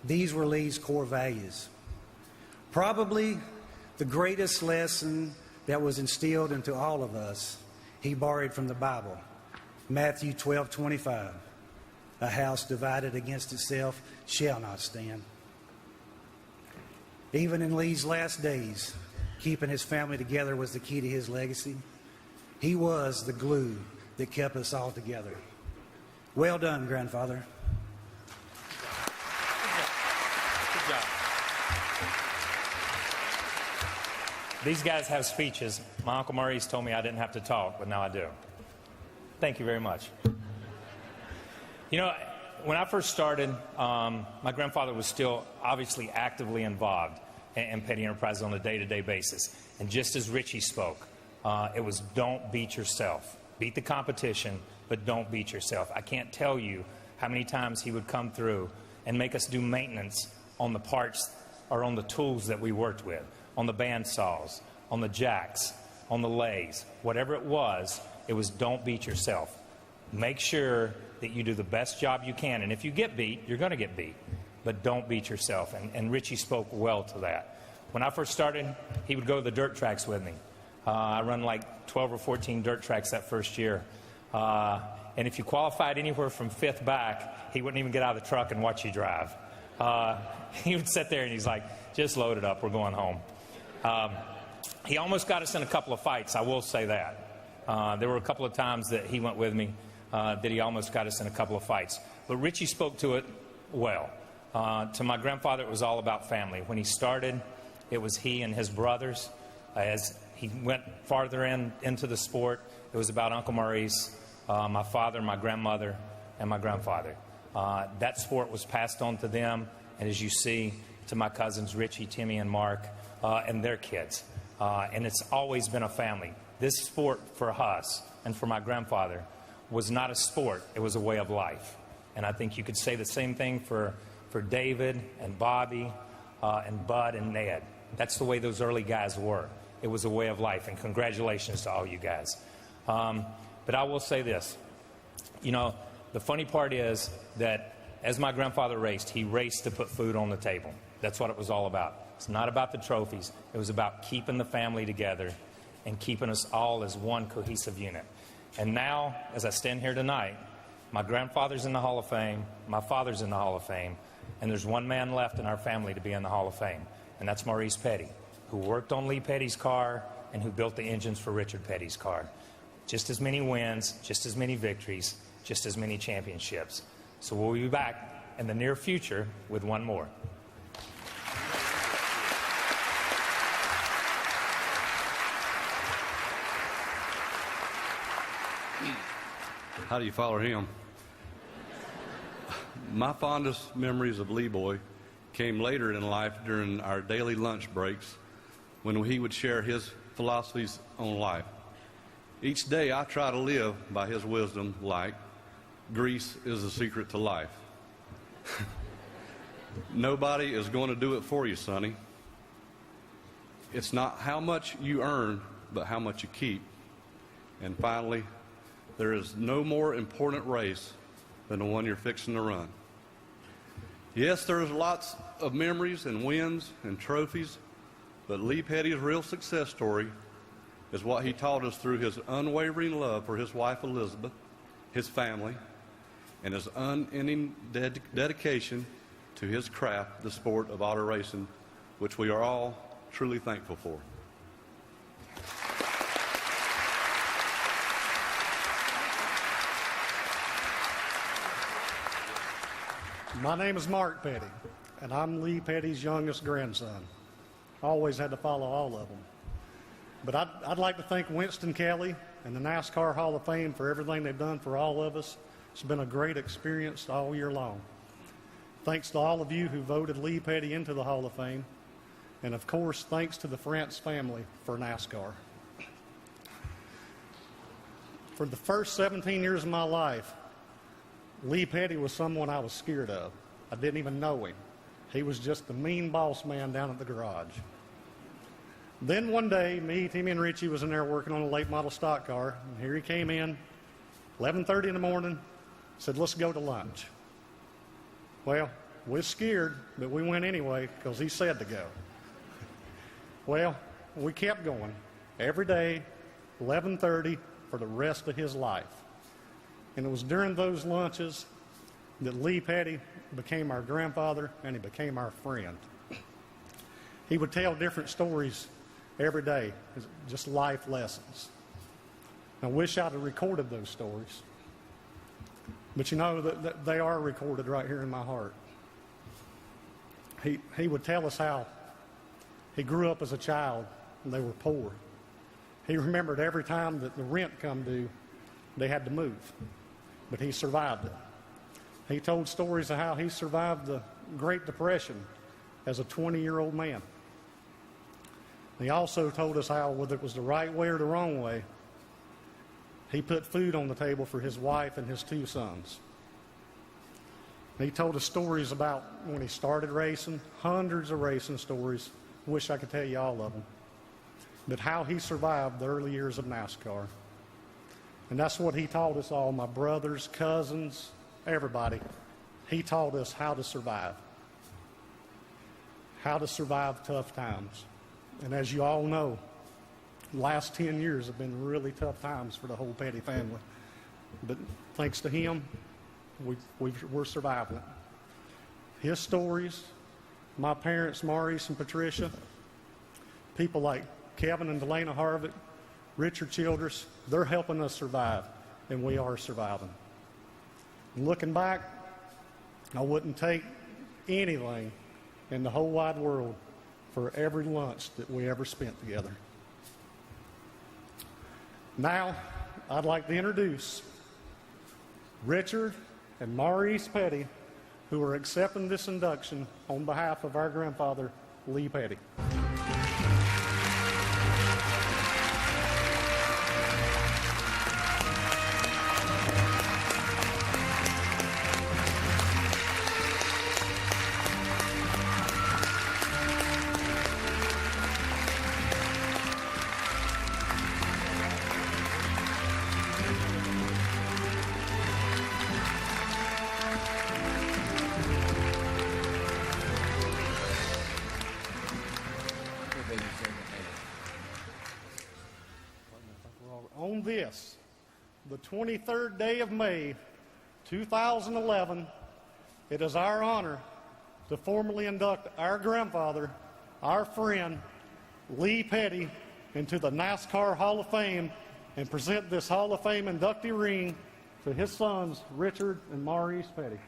These were Lee's core values. Probably the greatest lesson that was instilled into all of us, he borrowed from the Bible. Matthew 12:25. A house divided against itself shall not stand. Even in Lee's last days, keeping his family together was the key to his legacy. He was the glue that kept us all together. Well done, grandfather. Good job. These guys have speeches. My Uncle Maurice told me I didn't have to talk, but now I do. Thank you very much. You know, when I first started, my grandfather was still obviously actively involved in Petty Enterprises on a day-to-day basis. And just as Richie spoke, it was don't beat yourself. Beat the competition, but don't beat yourself. I can't tell you how many times he would come through and make us do maintenance on the parts or on the tools that we worked with, on the bandsaws, on the jacks, on the lathes, whatever it was don't beat yourself. Make sure that you do the best job you can. And if you get beat, you're going to get beat. But don't beat yourself. And Richie spoke well to that. When I first started, he would go to the dirt tracks with me. I run like 12 or 14 dirt tracks that first year. And if you qualified anywhere from fifth back, he wouldn't even get out of the truck and watch you drive. He would sit there and he's like, just load it up, we're going home. He almost got us in a couple of fights, I will say that. There were a couple of times that he went with me that he almost got us in a couple of fights. But Richie spoke to it well. To my grandfather, it was all about family. When he started, it was he and his brothers. As he went farther into the sport, it was about Uncle Maurice, my father, my grandmother, and my grandfather. That sport was passed on to them, and as you see, to my cousins Richie, Timmy, and Mark, and their kids. And it's always been a family. This sport for us and for my grandfather was not a sport, it was a way of life. And I think you could say the same thing for David and Bobby and Bud and Ned. That's the way those early guys were. It was a way of life, and congratulations to all you guys. But I will say this. You know, the funny part is that as my grandfather raced, he raced to put food on the table. That's what it was all about. It's not about the trophies. It was about keeping the family together and keeping us all as one cohesive unit. And now, as I stand here tonight, my grandfather's in the Hall of Fame, my father's in the Hall of Fame, and there's one man left in our family to be in the Hall of Fame, and that's Maurice Petty, who worked on Lee Petty's car and who built the engines for Richard Petty's car. Just as many wins, just as many victories, just as many championships. So we'll be back in the near future with one more. How do you follow him? My fondest memories of Lee Boy came later in life during our daily lunch breaks when he would share his philosophies on life. Each day I try to live by his wisdom like grease is the secret to life. Nobody is going to do it for you, Sonny. It's not how much you earn, but how much you keep. And finally, there is no more important race than the one you're fixing to run. Yes, there's lots of memories and wins and trophies, but Lee Petty's real success story is what he taught us through his unwavering love for his wife Elizabeth, his family, and his unending dedication to his craft, the sport of auto racing, which we are all truly thankful for. My name is Mark Petty, and I'm Lee Petty's youngest grandson. I always had to follow all of them. But I'd like to thank Winston Kelly and the NASCAR Hall of Fame for everything they've done for all of us. It's been a great experience all year long. Thanks to all of you who voted Lee Petty into the Hall of Fame. And of course, thanks to the France family for NASCAR. For the first 17 years of my life, Lee Petty was someone I was scared of. I didn't even know him. He was just the mean boss man down at the garage. Then one day, me, Timmy, and Richie was in there working on a late model stock car, and here he came in, 11:30 in the morning, said, let's go to lunch. Well, we're scared, but we went anyway because he said to go. Well, we kept going every day, 11:30 for the rest of his life. And it was during those lunches that Lee Petty became our grandfather and he became our friend. He would tell different stories every day, just life lessons. I wish I'd have recorded those stories. But you know, that they are recorded right here in my heart. He would tell us how he grew up as a child and they were poor. He remembered every time that the rent come due, they had to move. But he survived it. He told stories of how he survived the Great Depression as a 20-year-old man. He also told us how, whether it was the right way or the wrong way, he put food on the table for his wife and his 2 sons. He told us stories about when he started racing, hundreds of racing stories. Wish I could tell you all of them. But how he survived the early years of NASCAR. And that's what he taught us all, my brothers, cousins, everybody. He taught us how to survive. How to survive tough times. And as you all know, the last 10 years have been really tough times for the whole Petty family. But thanks to him, we're surviving it. His stories, my parents, Maurice and Patricia, people like Kevin and Delana Harvick, Richard Childress, they're helping us survive, and we are surviving. And looking back, I wouldn't take anything in the whole wide world for every lunch that we ever spent together. Now, I'd like to introduce Richard and Maurice Petty, who are accepting this induction on behalf of our grandfather, Lee Petty. On this, the 23rd day of May, 2011, it is our honor to formally induct our grandfather, our friend, Lee Petty, into the NASCAR Hall of Fame and present this Hall of Fame inductee ring to his sons, Richard and Maurice Petty.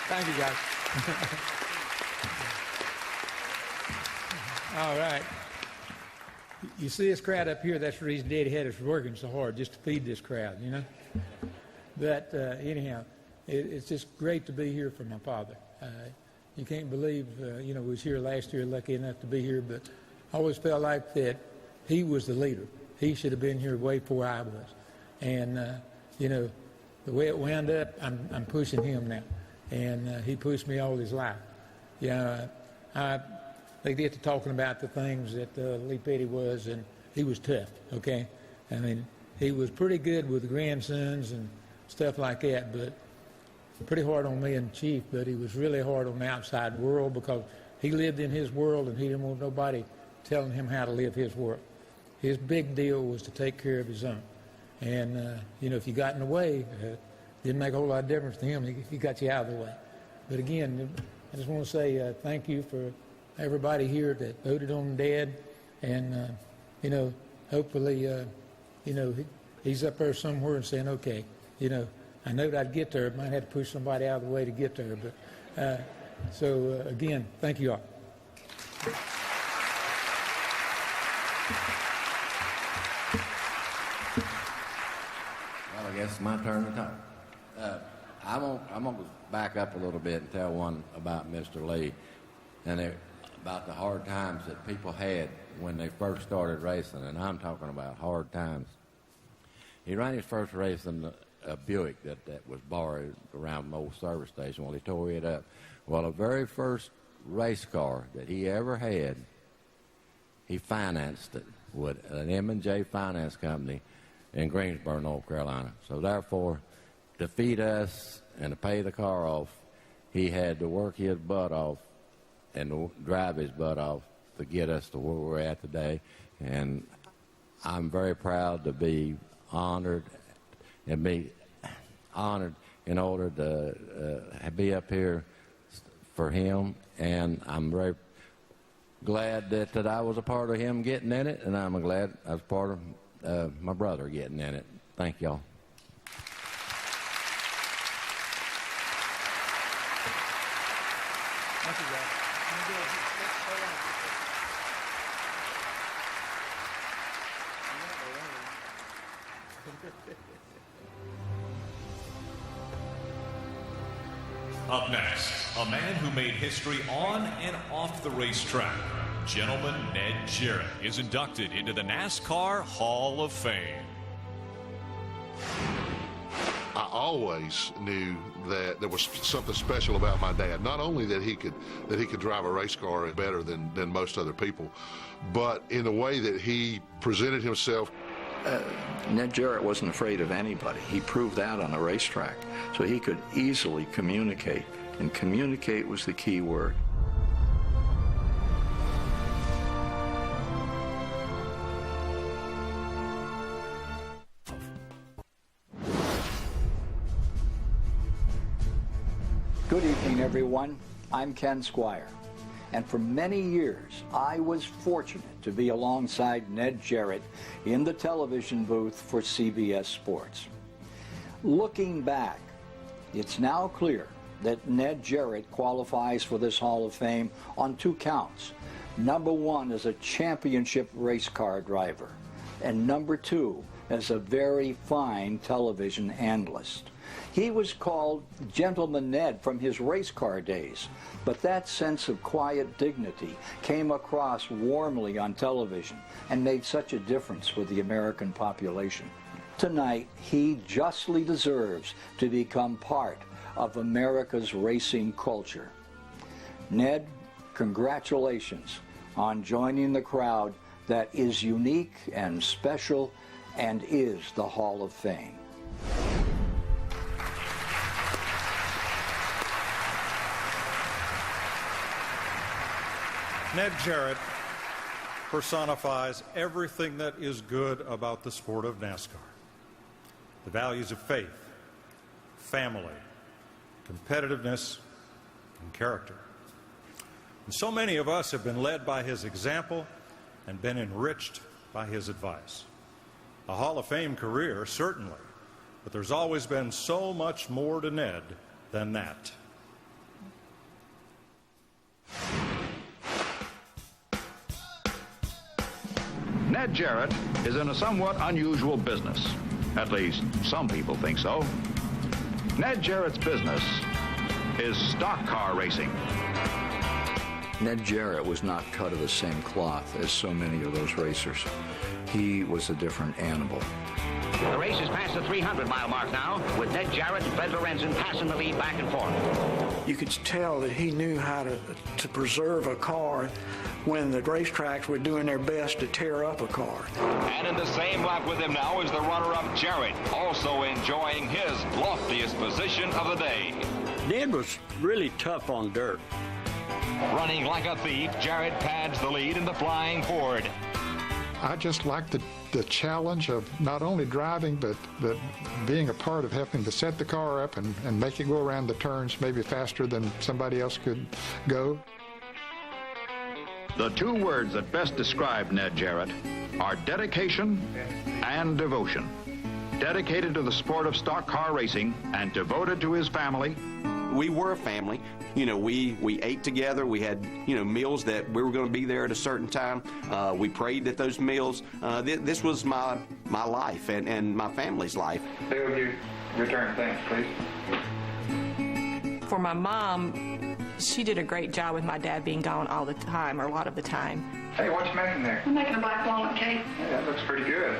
Thank you, guys. All right. You see this crowd up here, that's the reason Daddy had us working so hard, just to feed this crowd, you know? But anyhow, it's just great to be here for my father. You can't believe, we was here last year, lucky enough to be here, but I always felt like that he was the leader. He should have been here way before I was. And, the way it wound up, I'm pushing him now. And he pushed me all his life. They get to talking about the things that Lee Petty was, and he was tough, okay? I mean, he was pretty good with the grandsons and stuff like that, but pretty hard on me and Chief, but he was really hard on the outside world because he lived in his world and he didn't want nobody telling him how to live his work. His big deal was to take care of his own. And, if you got in the way, didn't make a whole lot of difference to him. He got you out of the way. But again, I just want to say thank you for everybody here that voted on Dad. And, hopefully, he's up there somewhere and saying, okay, I know that I'd get there. Might have to push somebody out of the way to get there. But again, thank you all. Well, I guess it's my turn to talk. I'm going to back up a little bit and tell one about Mr. Lee and about the hard times that people had when they first started racing, and I'm talking about hard times. He ran his first race in a Buick that was borrowed around an old service station. Well, he tore it up. Well, the very first race car that he ever had, he financed it with an M&J finance company in Greensboro, North Carolina. So therefore, to feed us and to pay the car off, he had to work his butt off and to drive his butt off to get us to where we're at today. And I'm very proud to be honored and be honored in order to be up here for him. And I'm very glad that I was a part of him getting in it, and I'm glad I was part of my brother getting in it. Thank y'all. Thank you, guys. Up next, a man who made history on and off the racetrack. Gentleman Ned Jarrett is inducted into the NASCAR Hall of Fame. I always knew that there was something special about my dad. Not only that he could drive a race car better than most other people, but in the way that he presented himself. Ned Jarrett wasn't afraid of anybody. He proved that on a racetrack. So he could easily communicate, and communicate was the key word. Good evening, everyone. I'm Ken Squire. And for many years, I was fortunate to be alongside Ned Jarrett in the television booth for CBS Sports. Looking back, it's now clear that Ned Jarrett qualifies for this Hall of Fame on two counts. Number one, as a championship race car driver, and number two, as a very fine television analyst. He was called Gentleman Ned from his race car days, but that sense of quiet dignity came across warmly on television and made such a difference with the American population. Tonight, he justly deserves to become part of America's racing culture. Ned, congratulations on joining the crowd that is unique and special and is the Hall of Fame. Ned Jarrett personifies everything that is good about the sport of NASCAR. The values of faith, family, competitiveness, and character. And so many of us have been led by his example and been enriched by his advice. A Hall of Fame career, certainly, but there's always been so much more to Ned than that. Ned Jarrett is in a somewhat unusual business. At least, some people think so. Ned Jarrett's business is stock car racing. Ned Jarrett was not cut of the same cloth as so many of those racers. He was a different animal. The race is past the 300-mile mark now, with Ned Jarrett and Fred Lorenzen passing the lead back and forth. You could tell that he knew how to preserve a car when the racetracks were doing their best to tear up a car. And in the same lap with him now is the runner-up Jarrett, also enjoying his loftiest position of the day. Ned was really tough on dirt. Running like a thief, Jarrett pads the lead in the flying Ford. I just like the challenge of not only driving, but being a part of helping to set the car up and make it go around the turns maybe faster than somebody else could go. The two words that best describe Ned Jarrett are dedication and devotion. Dedicated to the sport of stock car racing and devoted to his family. We were a family. You know, we ate together. We had, meals that we were going to be there at a certain time. We prayed at those meals. This was my life and my family's life. Stay with you. Return. Thanks, please. For my mom, she did a great job with my dad being gone all the time, or a lot of the time. Hey, what you making there? I'm making a black walnut cake. Hey, that looks pretty good.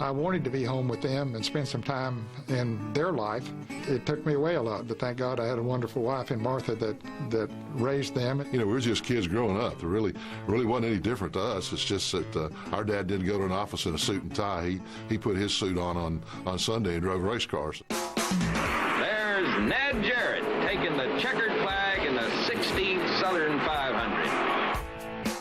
I wanted to be home with them and spend some time in their life. It took me away a lot, but thank God I had a wonderful wife in Martha that raised them. We were just kids growing up. There really wasn't any different to us. It's just that our dad didn't go to an office in a suit and tie. He put his suit on Sunday and drove race cars. There's Ned Jarrett taking the checkered flag in the 16th Southern 500.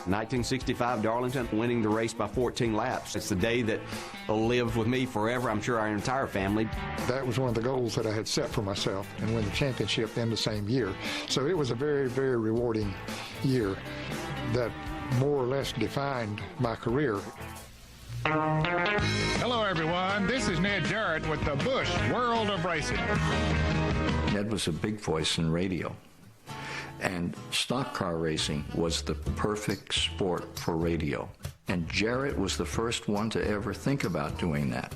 1965 Darlington, winning the race by 14 laps. It's the day that will live with me forever. I'm sure our entire family. That was one of the goals that I had set for myself, and win the championship in the same year. So it was a very, very rewarding year that more or less defined my career. Hello, everyone. This is Ned Jarrett with the Busch World of Racing. Ned was a big voice in radio. And stock car racing was the perfect sport for radio. And Jarrett was the first one to ever think about doing that.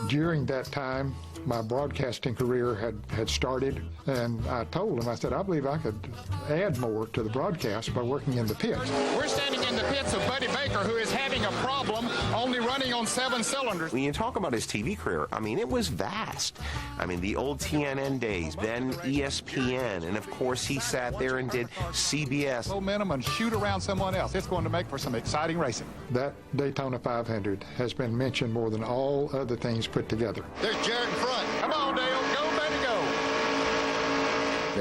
During that time, my broadcasting career had started, and I told him, I said, I believe I could add more to the broadcast by working in the pits. We're standing in the pits of Buddy Baker, who is having a problem only running on 7 cylinders. When you talk about his TV career, it was vast. The old TNN days, then ESPN, and of course he sat there and did CBS. Momentum and shoot around someone else. It's going to make for some exciting racing. That Daytona 500 has been mentioned more than all other things put together. There's Jarrett in front. Come on, Dale. Go, baby, go.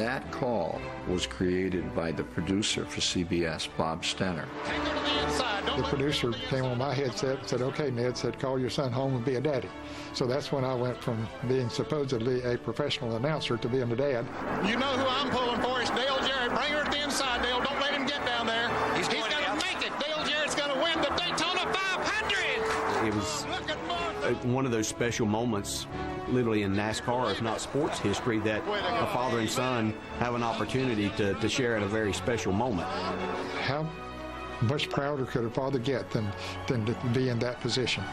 That call was created by the producer for CBS, Bob Stenner. The producer came on my headset and said, okay, Ned, call your son home and be a daddy. So that's when I went from being supposedly a professional announcer to being a dad. You know who I'm pulling for? It's Dale Jarrett. Bring her to the inside, Dale. Don't let him get down there. He's going to make it. Dale Jarrett's going to win the Daytona 500. It was one of those special moments, literally in NASCAR, if not sports history, that a father and son have an opportunity to share at a very special moment. How much prouder could a father get than to be in that position?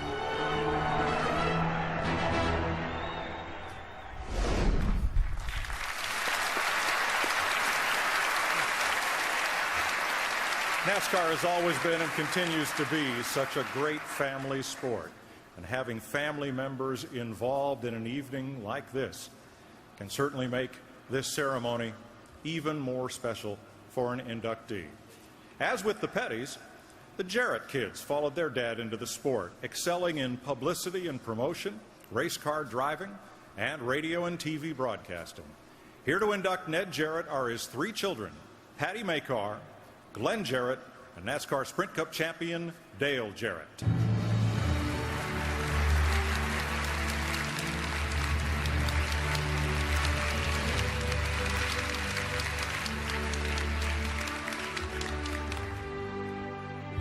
NASCAR has always been and continues to be such a great family sport. And having family members involved in an evening like this can certainly make this ceremony even more special for an inductee. As with the Pettys, the Jarrett kids followed their dad into the sport, excelling in publicity and promotion, race car driving, and radio and TV broadcasting. Here to induct Ned Jarrett are his 3 children, Patty Makar, Glenn Jarrett, and NASCAR Sprint Cup champion Dale Jarrett.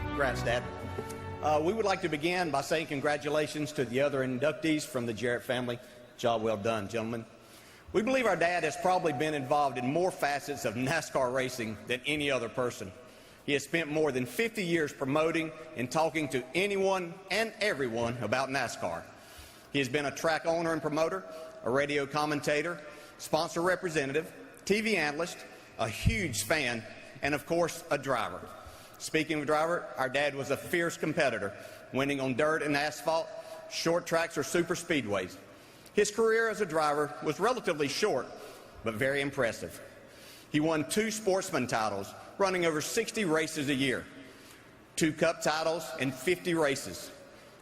Congrats, Dad. We would like to begin by saying congratulations to the other inductees from the Jarrett family. Job well done, gentlemen. We believe our dad has probably been involved in more facets of NASCAR racing than any other person. He has spent more than 50 years promoting and talking to anyone and everyone about NASCAR. He has been a track owner and promoter, a radio commentator, sponsor representative, TV analyst, a huge fan, and of course, a driver. Speaking of driver, our dad was a fierce competitor, winning on dirt and asphalt, short tracks or super speedways. His career as a driver was relatively short, but very impressive. He won 2 sportsman titles, running over 60 races a year, 2 cup titles, and 50 races.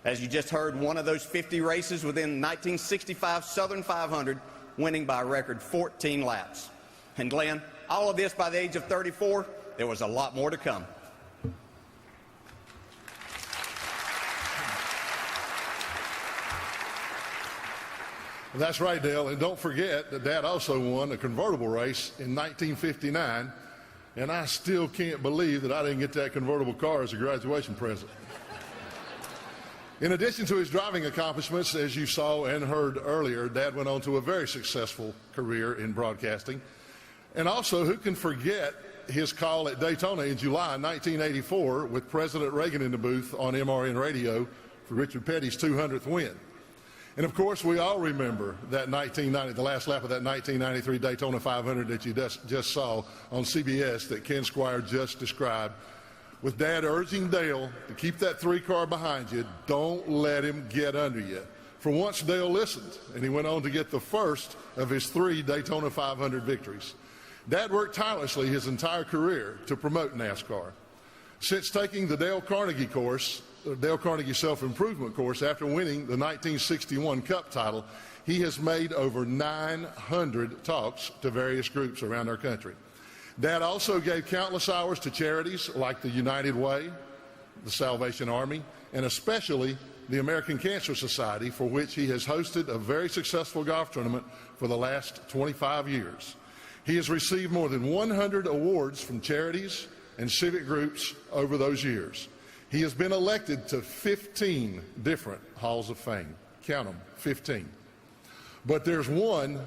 As you just heard, one of those 50 races within 1965 Southern 500, winning by a record 14 laps. And Glenn, all of this by the age of 34, there was a lot more to come. That's right, Dale. And don't forget that Dad also won a convertible race in 1959, and I still can't believe that I didn't get that convertible car as a graduation present. In addition to his driving accomplishments, as you saw and heard earlier, Dad went on to a very successful career in broadcasting. And also, who can forget his call at Daytona in July 1984 with President Reagan in the booth on MRN radio for Richard Petty's 200th win. And of course, we all remember that the last lap of that 1993 Daytona 500 that you just saw on CBS that Ken Squire just described, with Dad urging Dale to keep that 3-car behind you. Don't let him get under you. For once, Dale listened, and he went on to get the first of his 3 Daytona 500 victories. Dad worked tirelessly his entire career to promote NASCAR. Since taking the Dale Carnegie Self-Improvement course after winning the 1961 Cup title, he has made over 900 talks to various groups around our country. Dad also gave countless hours to charities like the United Way, the Salvation Army, and especially the American Cancer Society, for which he has hosted a very successful golf tournament for the last 25 years. He has received more than 100 awards from charities and civic groups over those years. He has been elected to 15 different halls of fame. Count them, 15. But there's one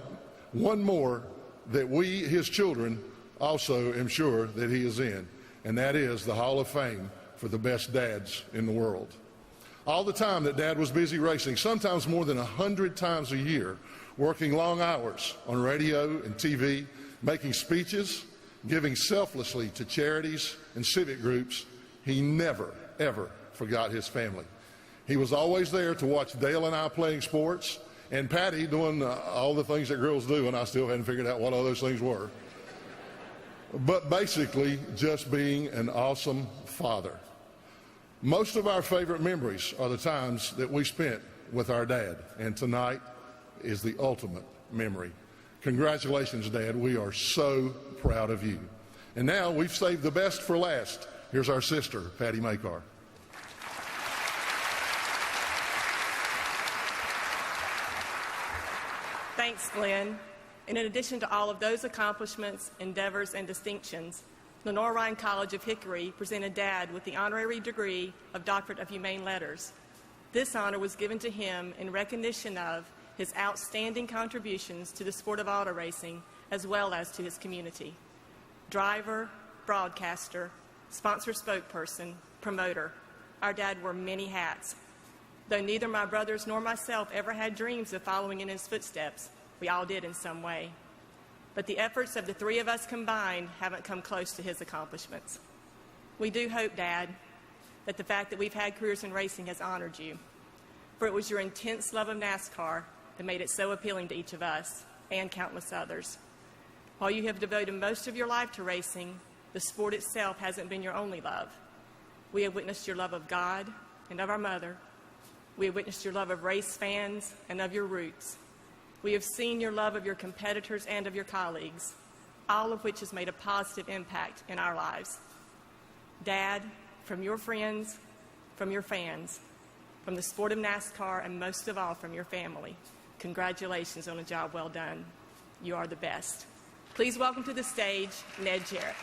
more that we, his children, also am sure that he is in, and that is the Hall of Fame for the best dads in the world. All the time that Dad was busy racing, sometimes more than 100 times a year, working long hours on radio and TV, making speeches, giving selflessly to charities and civic groups, he never, ever forgot his family. He was always there to watch Dale and I playing sports, and Patty doing all the things that girls do, and I still hadn't figured out what all those things were. But basically, just being an awesome father. Most of our favorite memories are the times that we spent with our dad, and tonight is the ultimate memory. Congratulations, Dad. We are so proud of you. And now we've saved the best for last. Here's our sister, Patty Makar. Thanks, Glenn. And in addition to all of those accomplishments, endeavors, and distinctions, Lenore Ryan College of Hickory presented Dad with the honorary degree of Doctorate of Humane Letters. This honor was given to him in recognition of his outstanding contributions to the sport of auto racing, as well as to his community. Driver, broadcaster, sponsor spokesperson, promoter. Our Dad wore many hats. Though neither my brothers nor myself ever had dreams of following in his footsteps, we all did in some way. But the efforts of the 3 of us combined haven't come close to his accomplishments. We do hope, Dad, that the fact that we've had careers in racing has honored you, for it was your intense love of NASCAR that made it so appealing to each of us and countless others. While you have devoted most of your life to racing, the sport itself hasn't been your only love. We have witnessed your love of God and of our mother. We have witnessed your love of race fans and of your roots. We have seen your love of your competitors and of your colleagues, all of which has made a positive impact in our lives. Dad, from your friends, from your fans, from the sport of NASCAR, and most of all from your family, congratulations on a job well done. You are the best. Please welcome to the stage, Ned Jarrett.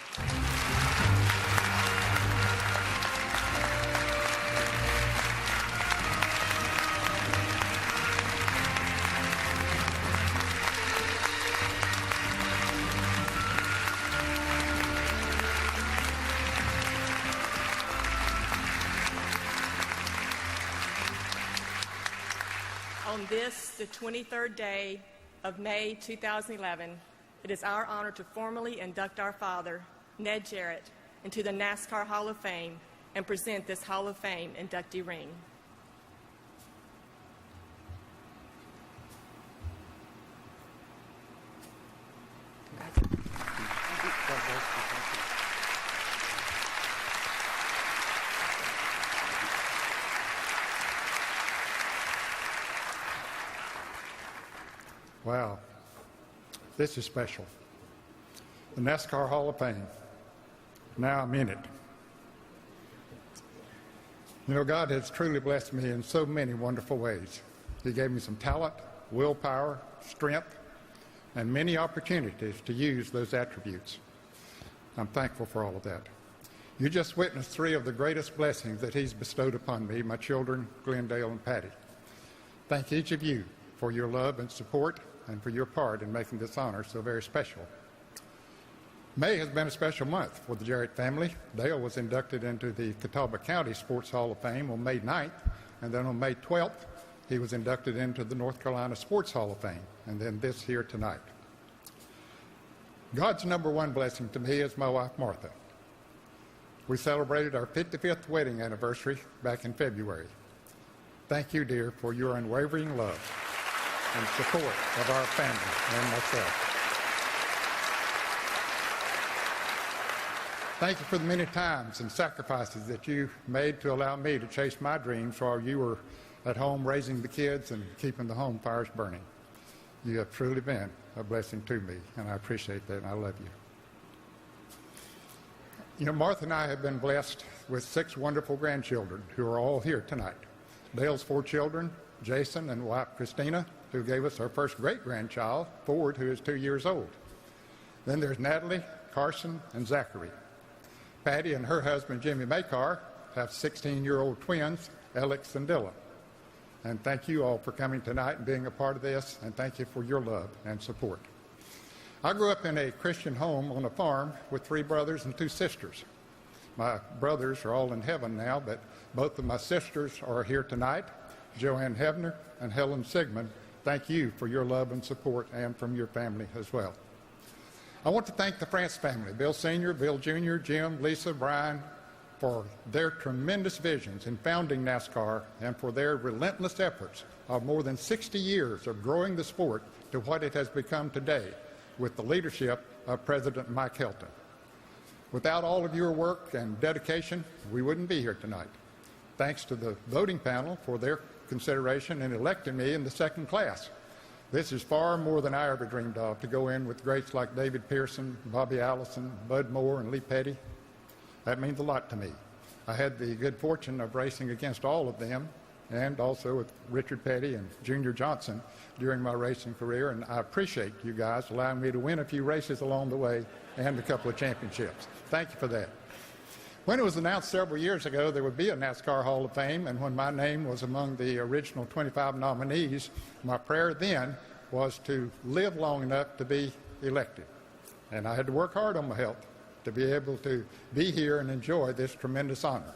On this, the 23rd day of May 2011, it is our honor to formally induct our father, Ned Jarrett, into the NASCAR Hall of Fame and present this Hall of Fame inductee ring. Wow, this is special. the NASCAR Hall of Fame. Now I'm in it. You know, God has truly blessed me in so many wonderful ways. He gave me some talent, willpower, strength, and many opportunities to use those attributes. I'm thankful for all of that. You just witnessed three of the greatest blessings that He's bestowed upon me, my children, Glendale and Patty. Thank each of you for your love and support and for your part in making this honor so very special. May has been a special month for the Jarrett family. Dale was inducted into the Catawba County Sports Hall of Fame on May 9th, and then on May 12th, he was inducted into the North Carolina Sports Hall of Fame, and then this here tonight. God's number one blessing to me is my wife, Martha. We celebrated our 55th wedding anniversary back in February. Thank you, dear, for your unwavering love and support of our family and myself. Thank you for the many times and sacrifices that you made to allow me to chase my dreams while you were at home raising the kids and keeping the home fires burning. You have truly been a blessing to me, and I appreciate that, and I love you. You know, Martha and I have been blessed with 6 wonderful grandchildren who are all here tonight. Dale's 4 children, Jason and wife Christina, who gave us our first great-grandchild, Ford, who is 2 years old. Then there's Natalie, Carson, and Zachary. Patty and her husband, Jimmy Makar, have 16-year-old twins, Alex and Dylan. And thank you all for coming tonight and being a part of this, and thank you for your love and support. I grew up in a Christian home on a farm with 3 brothers and 2 sisters. My brothers are all in heaven now, but both of my sisters are here tonight, Joanne Hebner and Helen Sigmund. Thank you for your love and support, and from your family as well. I want to thank the France family, Bill Sr., Bill Jr., Jim, Lisa, Brian, for their tremendous visions in founding NASCAR and for their relentless efforts of more than 60 years of growing the sport to what it has become today with the leadership of President Mike Helton. Without all of your work and dedication, we wouldn't be here tonight. Thanks to the voting panel for their consideration in electing me in the 2nd class. This is far more than I ever dreamed of, to go in with greats like David Pearson, Bobby Allison, Bud Moore, and Lee Petty. That means a lot to me. I had the good fortune of racing against all of them, and also with Richard Petty and Junior Johnson during my racing career, and I appreciate you guys allowing me to win a few races along the way and a couple of championships. Thank you for that. When it was announced several years ago there would be a NASCAR Hall of Fame, and when my name was among the original 25 nominees, my prayer then was to live long enough to be elected. And I had to work hard on my health to be able to be here and enjoy this tremendous honor.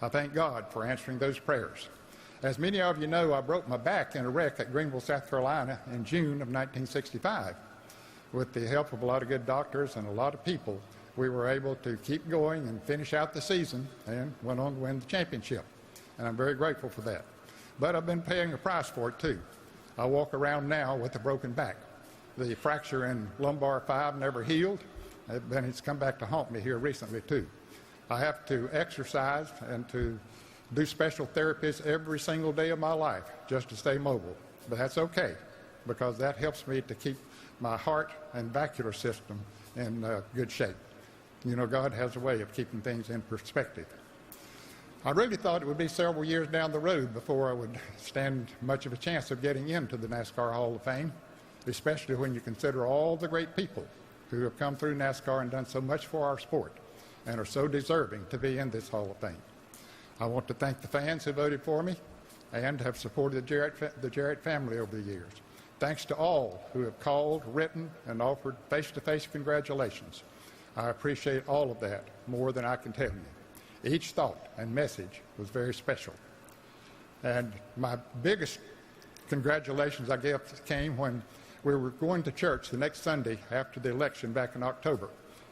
I thank God for answering those prayers. As many of you know, I broke my back in a wreck at Greenville, South Carolina in June of 1965. With the help of a lot of good doctors and a lot of people, we were able to keep going and finish out the season and went on to win the championship. And I'm very grateful for that. But I've been paying a price for it too. I walk around now with a broken back. The fracture in lumbar 5 never healed, and it's come back to haunt me here recently too. I have to exercise and to do special therapies every single day of my life just to stay mobile. But that's okay, because that helps me to keep my heart and vascular system in good shape. You know, God has a way of keeping things in perspective. I really thought it would be several years down the road before I would stand much of a chance of getting into the NASCAR Hall of Fame, especially when you consider all the great people who have come through NASCAR and done so much for our sport and are so deserving to be in this Hall of Fame. I want to thank the fans who voted for me and have supported the Jarrett family over the years. Thanks to all who have called, written, and offered face-to-face congratulations. I appreciate all of that more than I can tell you. Each thought and message was very special. And my biggest congratulations, I guess, came when we were going to church the next Sunday after the election back in October.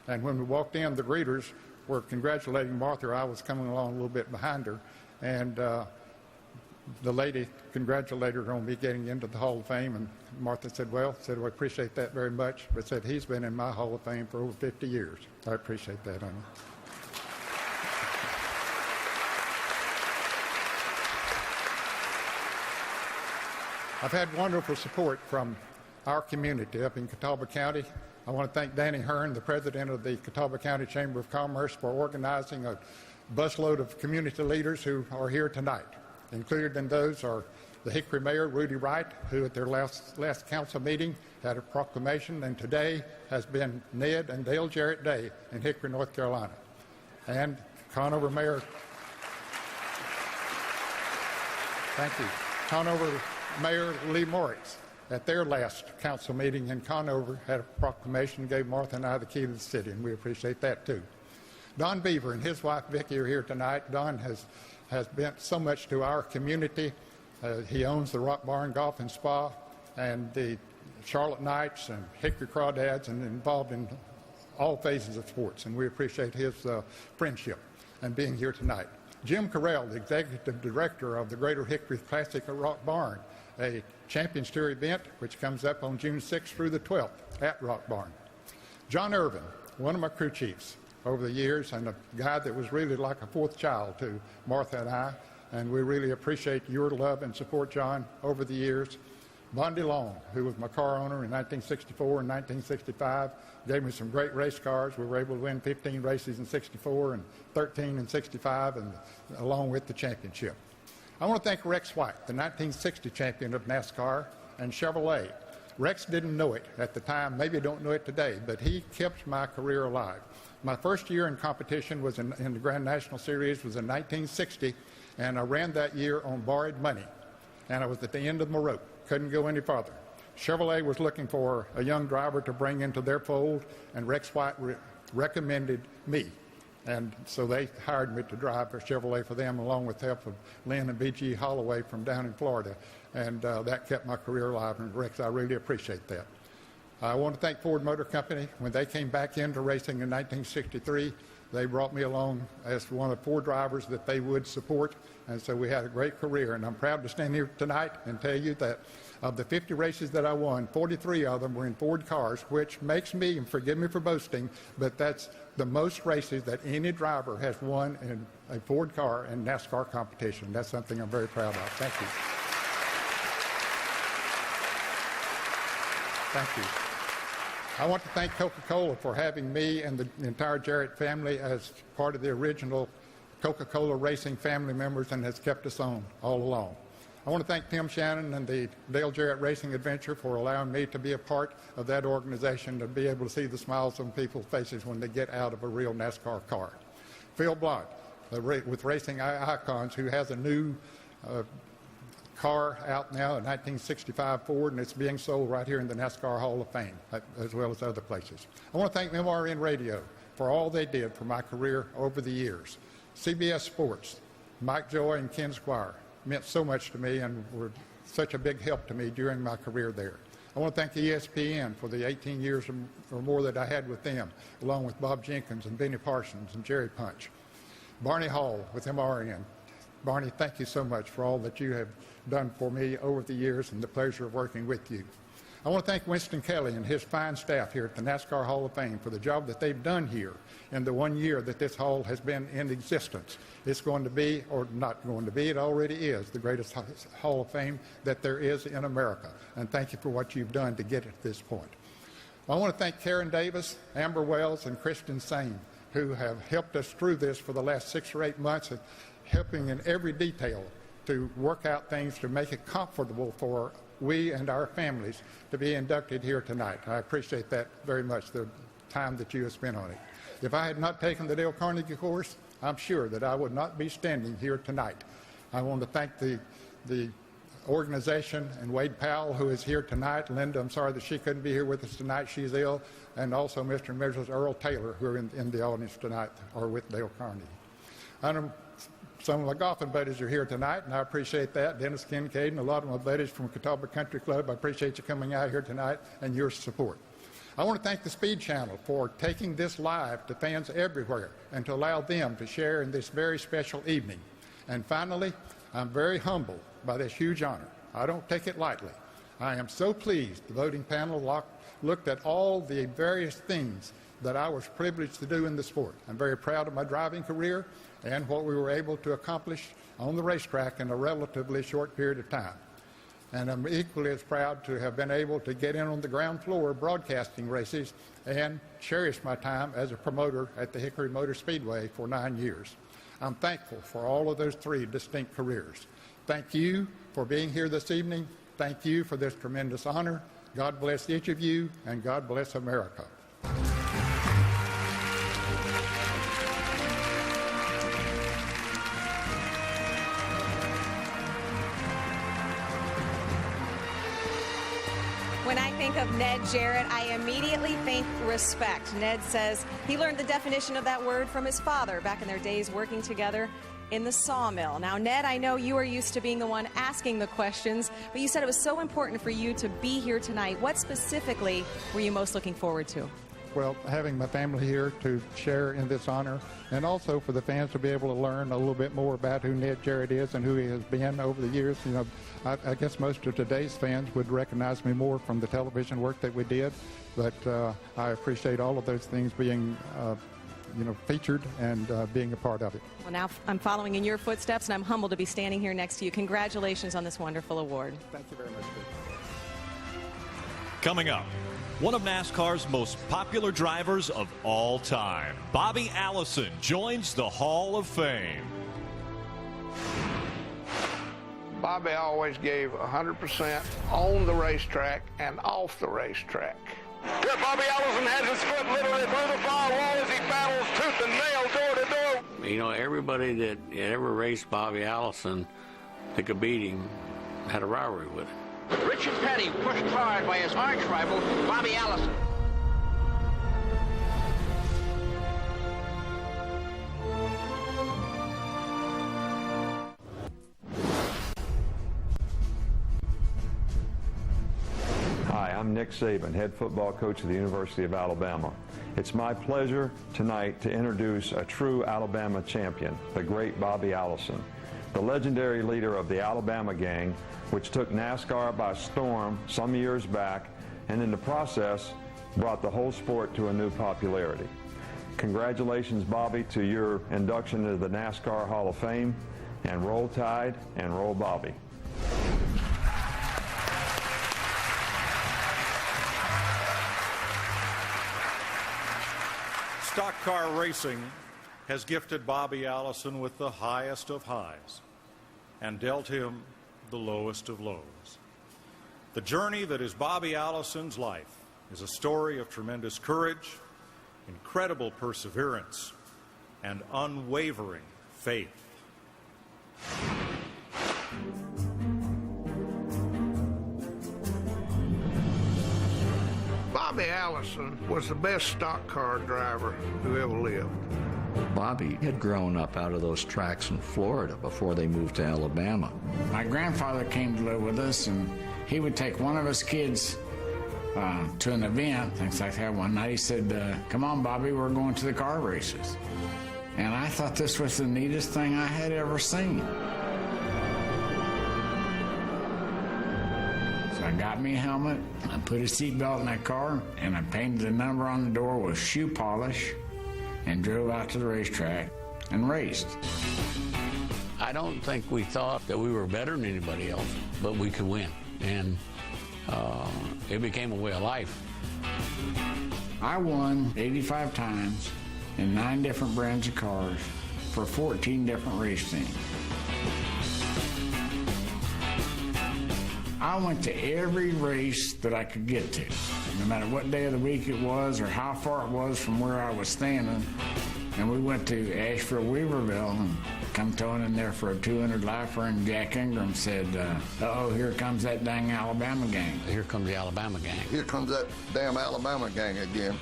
And when we walked in, the greeters were congratulating Martha. I was coming along a little bit behind her. And the lady congratulated her on me getting into the Hall of Fame. And Martha said, well, I appreciate that very much. But said, he's been in my Hall of Fame for over 50 years. I appreciate that, honey. I've had wonderful support from our community up in Catawba County I want to thank Danny Hearn, the president of the Catawba County Chamber of Commerce, for organizing a busload of community leaders who are here tonight. Included in those are the Hickory Mayor, Rudy Wright, who at their last council meeting had a proclamation, and today has been Ned and Dale Jarrett Day in Hickory, North Carolina. And Conover Mayor, thank you, Conover Mayor Lee Moritz, at their last council meeting in Conover, had a proclamation and gave Martha and I the key to the city, and we appreciate that too. Don Beaver and his wife Vicki are here tonight. Don has meant so much to our community. He owns the Rock Barn Golf and Spa and the Charlotte Knights and Hickory Crawdads, and involved in all phases of sports, and we appreciate his friendship and being here tonight. Jim Carell, the executive director of the Greater Hickory Classic at Rock Barn, a Champions Tour event which comes up on June 6th through the 12th at Rock Barn. John Irvin, one of my crew chiefs over the years, and a guy that was really like a fourth child to Martha and I, and we really appreciate your love and support, John, over the years. Bondi Long, who was my car owner in 1964 and 1965, gave me some great race cars. We were able to win 15 races in 64 and 13 in 65, and along with the championship. I want to thank Rex White, the 1960 champion of NASCAR and Chevrolet. Rex didn't know it at the time, maybe don't know it today, but he kept my career alive. My first year in competition was in the Grand National Series was in 1960, and I ran that year on borrowed money, and I was at the end of my rope. Couldn't go any farther. Chevrolet was looking for a young driver to bring into their fold, and Rex White recommended me. And so they hired me to drive a Chevrolet for them, along with the help of Lynn and B.G. Holloway from down in Florida. And that kept my career alive. And Rex, I really appreciate that. I want to thank Ford Motor Company. When they came back into racing in 1963, they brought me along as one of 4 drivers that they would support. And so we had a great career. And I'm proud to stand here tonight and tell you that of the 50 races that I won, 43 of them were in Ford cars, which makes me, and forgive me for boasting, but that's the most races that any driver has won in a Ford car in NASCAR competition. That's something I'm very proud of. Thank you. Thank you. I want to thank Coca-Cola for having me and the entire Jarrett family as part of the original Coca-Cola racing family members, and has kept us on all along. I want to thank Tim Shannon and the Dale Jarrett Racing Adventure for allowing me to be a part of that organization, to be able to see the smiles on people's faces when they get out of a real NASCAR car. Phil Blunt, with Racing Icons, who has a new car out now, a 1965 Ford, and it's being sold right here in the NASCAR Hall of Fame, as well as other places. I want to thank MRN Radio for all they did for my career over the years. CBS Sports, Mike Joy and Ken Squire meant so much to me and were such a big help to me during my career there. I want to thank ESPN for the 18 years or more that I had with them, along with Bob Jenkins and Benny Parsons and Jerry Punch. Barney Hall with MRN. Barney, thank you so much for all that you have done for me over the years and the pleasure of working with you. I want to thank Winston Kelly and his fine staff here at the NASCAR Hall of Fame for the job that they've done here in the 1 year that this hall has been in existence. It's going to be, or not going to be, it already is, the greatest Hall of Fame that there is in America. And thank you for what you've done to get it to this point. I want to thank Karen Davis, Amber Wells, and Kristen Sane, who have helped us through this for the last 6 or 8 months, and helping in every detail to work out things to make it comfortable for we and our families to be inducted here tonight. I appreciate that very much, the time that you have spent on it. If I had not taken the Dale Carnegie course, I'm sure that I would not be standing here tonight. I want to thank the organization and Wade Powell, who is here tonight. Linda, I'm sorry that she couldn't be here with us tonight. She's ill. And also Mr. and Mrs. Earl Taylor, who are in the audience tonight, are with Dale Carnegie. I know some of my golfing buddies are here tonight, and I appreciate that. Dennis Kincaid and a lot of my buddies from Catawba Country Club, I appreciate you coming out here tonight and your support. I want to thank the Speed Channel for taking this live to fans everywhere and to allow them to share in this very special evening. And finally, I'm very humbled by this huge honor. I don't take it lightly. I am so pleased the voting panel looked at all the various things that I was privileged to do in the sport. I'm very proud of my driving career and what we were able to accomplish on the racetrack in a relatively short period of time. And I'm equally as proud to have been able to get in on the ground floor broadcasting races and cherish my time as a promoter at the Hickory Motor Speedway for 9 years. I'm thankful for all of those 3 distinct careers. Thank you for being here this evening. Thank you for this tremendous honor. God bless each of you, and God bless America. When I think of Ned Jarrett, I immediately think respect. Ned says he learned the definition of that word from his father back in their days working together in the sawmill. Now, Ned, I know you are used to being the one asking the questions, but you said it was so important for you to be here tonight. What specifically were you most looking forward to? Well, having my family here to share in this honor, and also for the fans to be able to learn a little bit more about who Ned Jarrett is and who he has been over the years. You know, I guess most of today's fans would recognize me more from the television work that we did, but I appreciate all of those things being featured and being a part of it. Well, now I'm following in your footsteps, and I'm humbled to be standing here next to you. Congratulations on this wonderful award. Thank you very much. Coming up, one of NASCAR's most popular drivers of all time, Bobby Allison, joins the Hall of Fame. Bobby always gave 100% on the racetrack and off the racetrack. Here, Bobby Allison has his foot literally through the firewall as he battles tooth and nail door to door. You know, everybody that ever raced Bobby Allison that could beat him had a rivalry with him. Richard Petty pushed hard by his arch rival, Bobby Allison. Hi, I'm Nick Saban, head football coach of the University of Alabama. It's my pleasure tonight to introduce a true Alabama champion, the great Bobby Allison, the legendary leader of the Alabama gang, which took NASCAR by storm some years back, and in the process brought the whole sport to a new popularity. Congratulations, Bobby, to your induction into the NASCAR Hall of Fame, and roll Tide and roll Bobby. Stock car racing has gifted Bobby Allison with the highest of highs and dealt him the lowest of lows. The journey that is Bobby Allison's life is a story of tremendous courage, incredible perseverance, and unwavering faith. Bobby Allison was the best stock car driver who ever lived. Bobby had grown up out of those tracks in Florida before they moved to Alabama. My grandfather came to live with us, and he would take one of his kids to an event, things like that. One night he said, come on, Bobby, we're going to the car races. And I thought this was the neatest thing I had ever seen. So I got me a helmet, I put a seatbelt in that car, and I painted the number on the door with shoe polish, and drove out to the racetrack and raced. I don't think we thought that we were better than anybody else, but we could win. And it became a way of life. I won 85 times in 9 different brands of cars for 14 different race teams. I went to every race that I could get to, no matter what day of the week it was or how far it was from where I was standing. And we went to Asheville-Weaverville and come towing in there for a 200 lifer, and Jack Ingram said, uh-oh, here comes that dang Alabama gang. Here comes the Alabama gang. Here comes that damn Alabama gang again.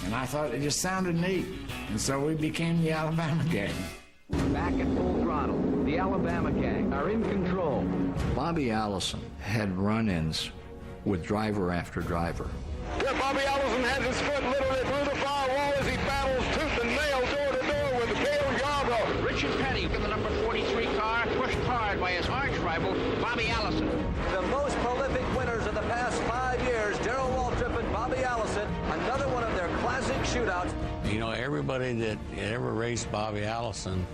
And I thought it just sounded neat, and so we became the Alabama gang. Back at full throttle, the Alabama gang are in control. Bobby Allison had run-ins with driver after driver. Here, Bobby Allison has his foot literally through the firewall as he battles tooth and nail door to door with Dale Yarborough. Richard Petty in the number 43 car, pushed hard by his arch rival, Bobby Allison. The most prolific winners of the past 5 years, Darrell Waltrip and Bobby Allison, another one of their classic shootouts. You know, everybody that ever raced Bobby Allison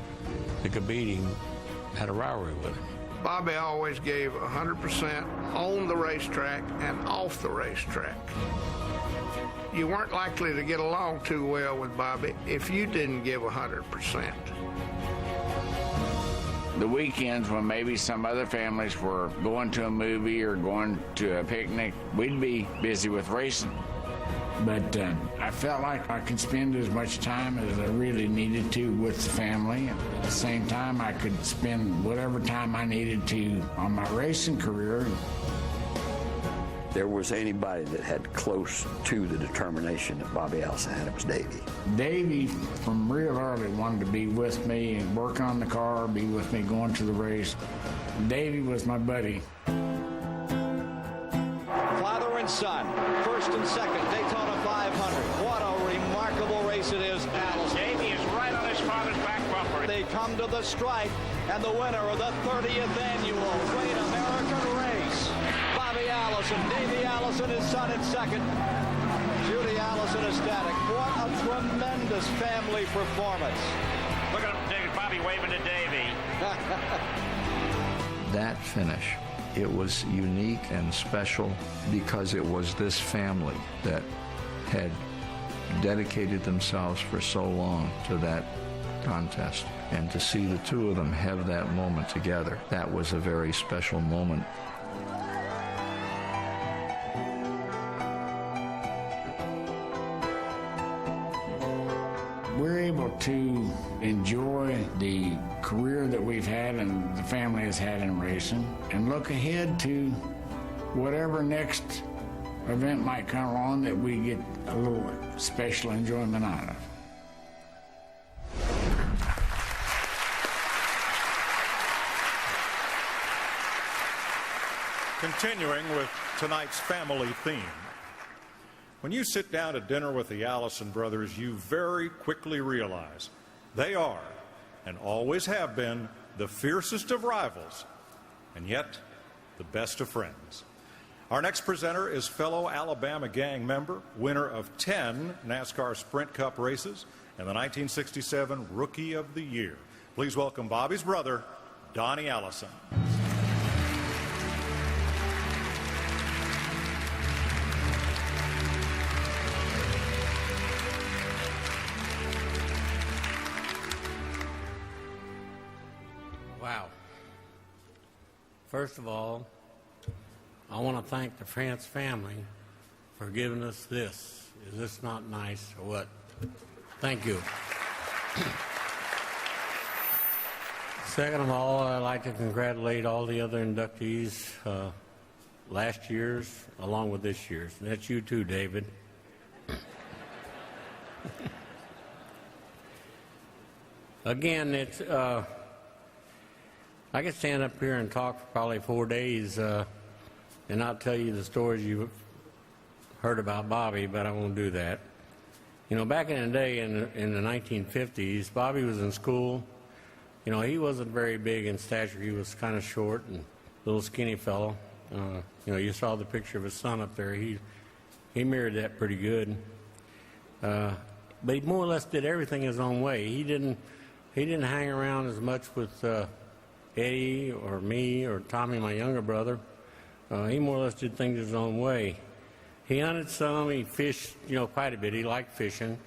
that could beat him had a rivalry with him. Bobby always gave 100% on the racetrack and off the racetrack. You weren't likely to get along too well with Bobby if you didn't give 100%. The weekends when maybe some other families were going to a movie or going to a picnic, we'd be busy with racing. But I felt like I could spend as much time as I really needed to with the family. At the same time, I could spend whatever time I needed to on my racing career. There was anybody that had close to the determination that Bobby Allison had, it was Davey. Davey, from real early, wanted to be with me and work on the car, be with me going to the race. Davey was my buddy. Father and son, first and second, Daytona 500. What a remarkable race it is, Allison. Davey is right on his father's back bumper. They come to the stripe, and the winner of the 30th annual Great American Race, Bobby Allison. Davey Allison, his son in second. Judy Allison ecstatic. What a tremendous family performance. Look at him, Bobby waving to Davey. That finish, it was unique and special because it was this family that had dedicated themselves for so long to that contest. And to see the two of them have that moment together, that was a very special moment. We're able to enjoy the career that we've had and the family has had in racing and look ahead to whatever next event might come along that we get a little special enjoyment out of. Continuing with tonight's family theme. When you sit down to dinner with the Allison brothers, you very quickly realize they are, and always have been, the fiercest of rivals, and yet the best of friends. Our next presenter is fellow Alabama gang member, winner of 10 NASCAR Sprint Cup races, and the 1967 Rookie of the Year. Please welcome Bobby's brother, Donnie Allison. Wow. First of all, I want to thank the France family for giving us this. Is this not nice or what? Thank you. Second of all, I'd like to congratulate all the other inductees last year's along with this year's. And that's you too, David. Again, it's I could stand up here and talk for probably 4 days and I'll tell you the stories you've heard about Bobby, but I won't do that. You know, back in the day, in the 1950s, Bobby was in school. You know, he wasn't very big in stature. He was kind of short and little skinny fellow. You know, you saw the picture of his son up there. He mirrored that pretty good. But he more or less did everything his own way. He didn't hang around as much with Eddie or me or Tommy, my younger brother. He more or less did things his own way. He hunted some, he fished, you know, quite a bit. He liked fishing.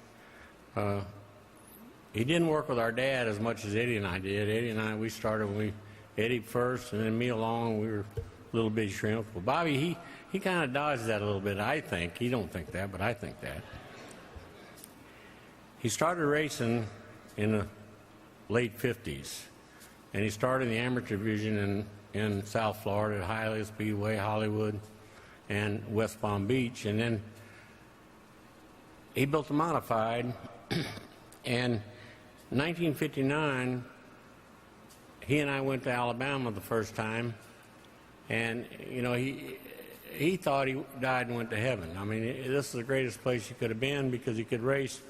He didn't work with our dad as much as Eddie and I did. Eddie and I, we started when Eddie first and then me along. We were little bitty shrimp. Well, Bobby, he kind of dodged that a little bit, I think. He don't think that, but I think that. He started racing in the late 50s. And he started in the amateur division in South Florida at Hialeah Speedway, Hollywood, and West Palm Beach. And then he built a modified. And in 1959, he and I went to Alabama the first time. And, you know, he thought he died and went to heaven. I mean, this is the greatest place he could have been because he could race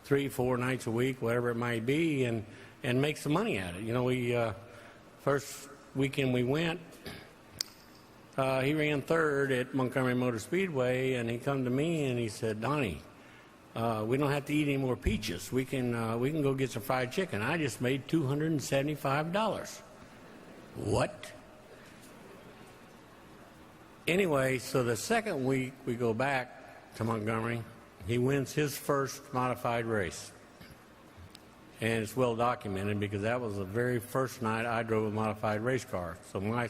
3-4 nights a week, whatever it might be, and make some money at it. You know, we first weekend we went, he ran third at Montgomery Motor Speedway, and he come to me and he said, "Donnie, we don't have to eat any more peaches. We can go get some fried chicken." I just made $275. What? Anyway, so the second week we go back to Montgomery, he wins his first modified race. And it's well documented because that was the very first night I drove a modified race car. So my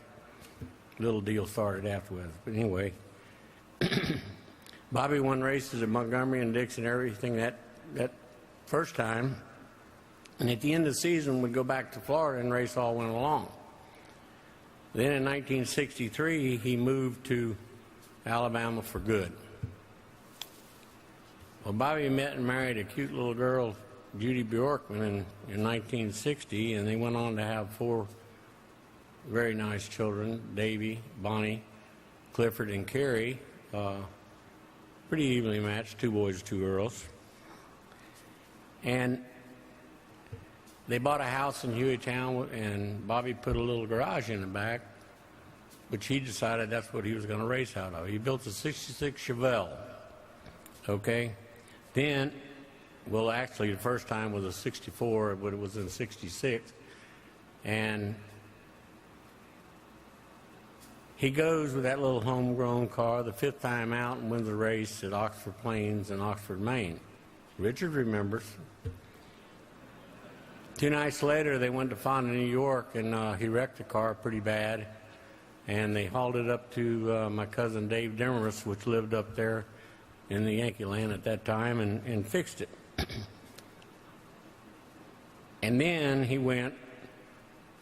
little deal started afterwards. But anyway, Bobby won races at Montgomery and Dixon, everything that first time. And at the end of the season, we'd go back to Florida and race all went along. Then in 1963, he moved to Alabama for good. Well, Bobby met and married a cute little girl, Judy Bjorkman, in 1960, and they went on to have 4 very nice children, Davy, Bonnie, Clifford, and Carrie. Pretty evenly matched, 2 boys, 2 girls. And they bought a house in Hueytown, and Bobby put a little garage in the back, which he decided that's what he was going to race out of. He built a 66 Chevelle, okay? Then, well, actually, the first time was a 64, but it was in 66. And he goes with that little homegrown car the 5th time out and wins a race at Oxford Plains in Oxford, Maine. Richard remembers. 2 nights later, they went to Fonda, New York, and he wrecked the car pretty bad. And they hauled it up to my cousin Dave Demarest, which lived up there in the Yankee land at that time, and fixed it. And then he went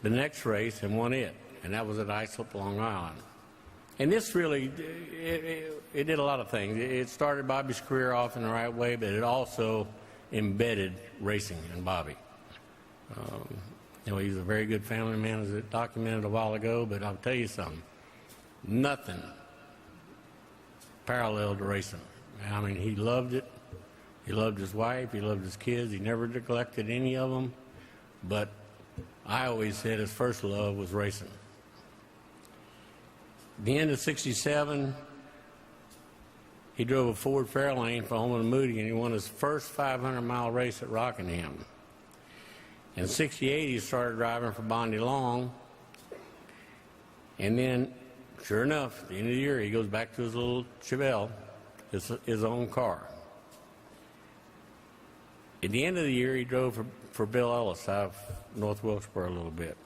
the next race and won it, and that was at Islip, Long Island. And this really, it did a lot of things. It started Bobby's career off in the right way, but it also embedded racing in Bobby. You know, he's a very good family man, as it documented a while ago, but I'll tell you something. Nothing paralleled to racing. I mean, he loved it. He loved his wife. He loved his kids. He never neglected any of them. But I always said his first love was racing. At the end of 67, he drove a Ford Fairlane for Holman & Moody, and he won his first 500-mile race at Rockingham. In 68, he started driving for Bondi Long. And then, sure enough, at the end of the year, he goes back to his little Chevelle, his own car. At the end of the year, he drove for Bill Ellis out of North Wilkesboro a little bit.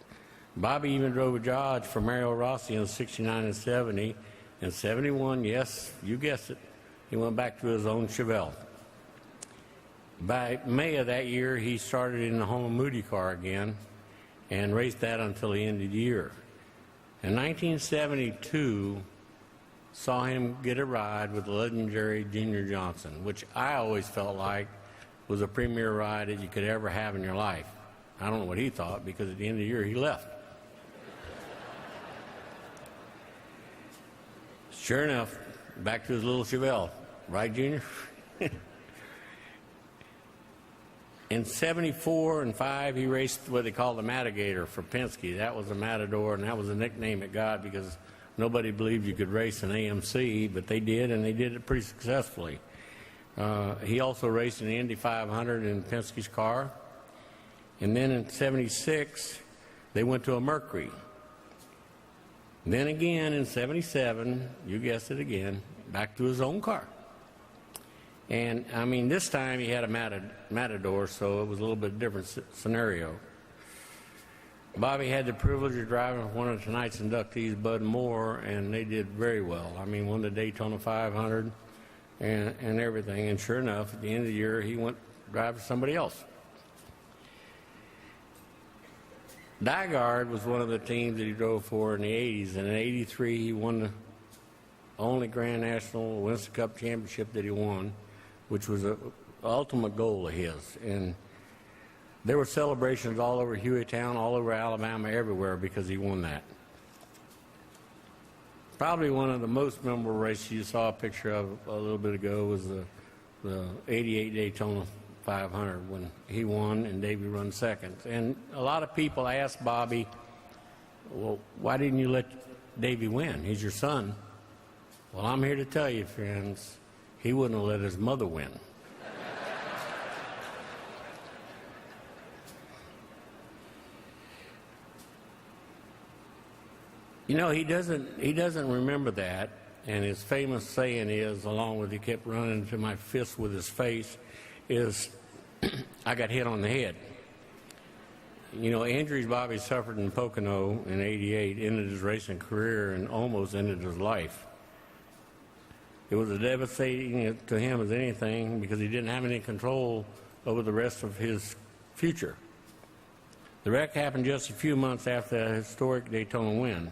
Bobby even drove a Dodge for Mario Rossi in 69 and 70. In 71, yes, you guessed it, he went back to his own Chevelle. By May of that year, he started in the Holman Moody car again and raced that until the end of the year. In 1972, saw him get a ride with the legendary Junior Johnson, which I always felt like was a premier ride that you could ever have in your life. I don't know what he thought, because at the end of the year, he left. Sure enough, back to his little Chevelle. Right, Junior? In 74 and 5, he raced what they call the Matigator for Penske. That was a Matador, and that was a nickname it got because nobody believed you could race an AMC, but they did, and they did it pretty successfully. He also raced in the Indy 500 in Penske's car. And then in 76, they went to a Mercury. Then again in 77, you guessed it again, back to his own car. And, I mean, this time he had a Matador, so it was a little bit different scenario. Bobby had the privilege of driving with one of tonight's inductees, Bud Moore, and they did very well. I mean, won the Daytona 500 and everything. And sure enough, at the end of the year, he went to drive for somebody else. Dygard was one of the teams that he drove for in the 80s, and in 83 he won the only Grand National Winston Cup championship that he won, which was an ultimate goal of his. And there were celebrations all over Hueytown, all over Alabama, everywhere, because he won that. Probably one of the most memorable races you saw a picture of a little bit ago was the 88 Daytona 500 when he won and Davey run second. And a lot of people asked Bobby, well, why didn't you let Davey win? He's your son. Well, I'm here to tell you, friends, he wouldn't have let his mother win. You know, he doesn't remember that, and his famous saying is, along with he kept running to my fist with his face, is, I got hit on the head. You know, injuries Bobby suffered in Pocono in '88 ended his racing career and almost ended his life. It was as devastating to him as anything because he didn't have any control over the rest of his future. The wreck happened just a few months after the historic Daytona win.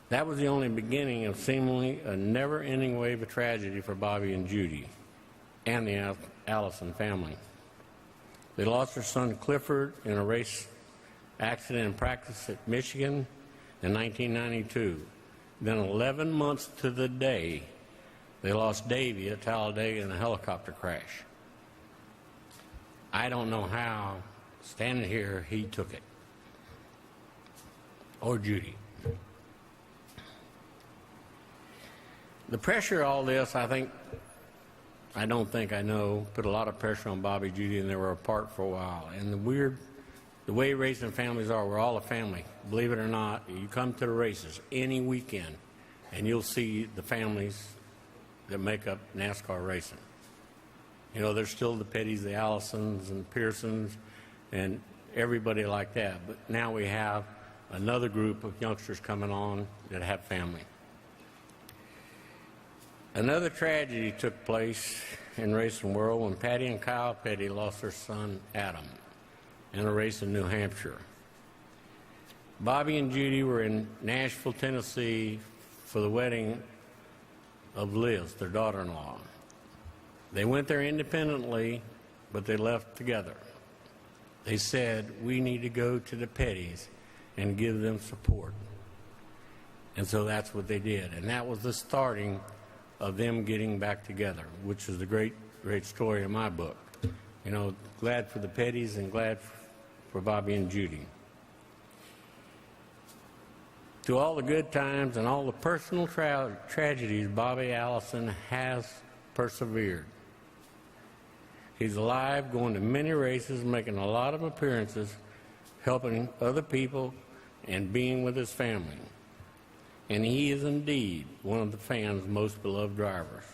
That was the only beginning of seemingly a never-ending wave of tragedy for Bobby and Judy and the Allison family. They lost their son Clifford in a race accident in practice at Michigan in 1992. Then 11 months to the day, they lost Davy at Talladega in a helicopter crash. I don't know how, standing here, he took it. Or Judy. The pressure of all this, I don't think I know, put a lot of pressure on Bobby, Judy, and they were apart for a while. And the way racing families are, we're all a family. Believe it or not, you come to the races any weekend, and you'll see the families that make up NASCAR racing. You know, there's still the Pettys, the Allisons, and Pearsons, and everybody like that. But now we have another group of youngsters coming on that have family. Another tragedy took place in racing world when Patty and Kyle Petty lost their son Adam in a race in New Hampshire. Bobby and Judy were in Nashville, Tennessee for the wedding of Liz, their daughter-in-law. They went there independently, but they left together. They said, we need to go to the Pettys and give them support. And so that's what they did. And that was the starting of them getting back together, which is the great story in my book. You know, glad for the Pettys and glad for Bobby and Judy. To all the good times and all the personal tragedies, Bobby Allison has persevered. He's alive, going to many races, making a lot of appearances, helping other people, and being with his family. And he is indeed one of the fans' most beloved drivers.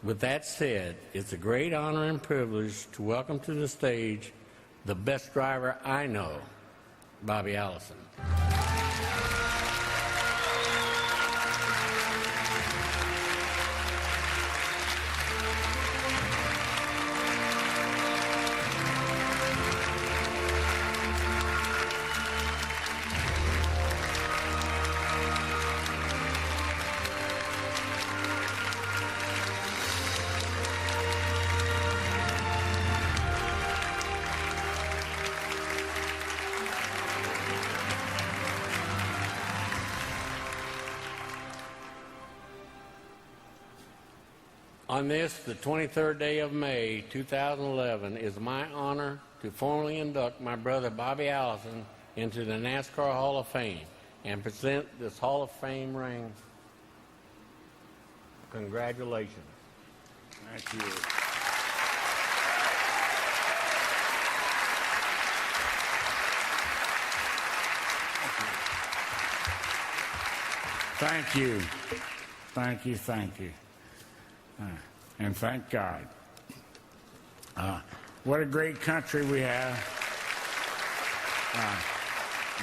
With that said, it's a great honor and privilege to welcome to the stage the best driver I know, Bobby Allison. On this, the 23rd day of May, 2011, is my honor to formally induct my brother Bobby Allison into the NASCAR Hall of Fame and present this Hall of Fame ring. Congratulations. Thank you. Thank you. Thank you, thank you. And thank God. What a great country we have.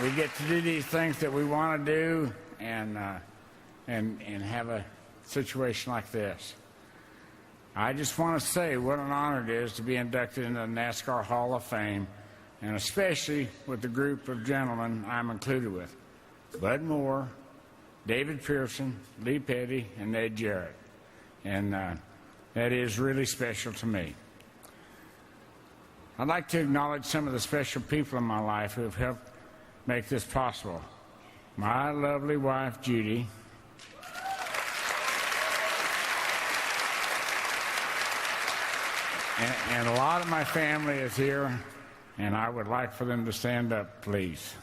We get to do these things that we want to do and have a situation like this. I just want to say what an honor it is to be inducted into the NASCAR Hall of Fame, and especially with the group of gentlemen I'm included with. Bud Moore, David Pearson, Lee Petty, and Ned Jarrett. And that is really special to me. I'd like to acknowledge some of the special people in my life who have helped make this possible. My lovely wife, Judy. And a lot of my family is here, and I would like for them to stand up, please.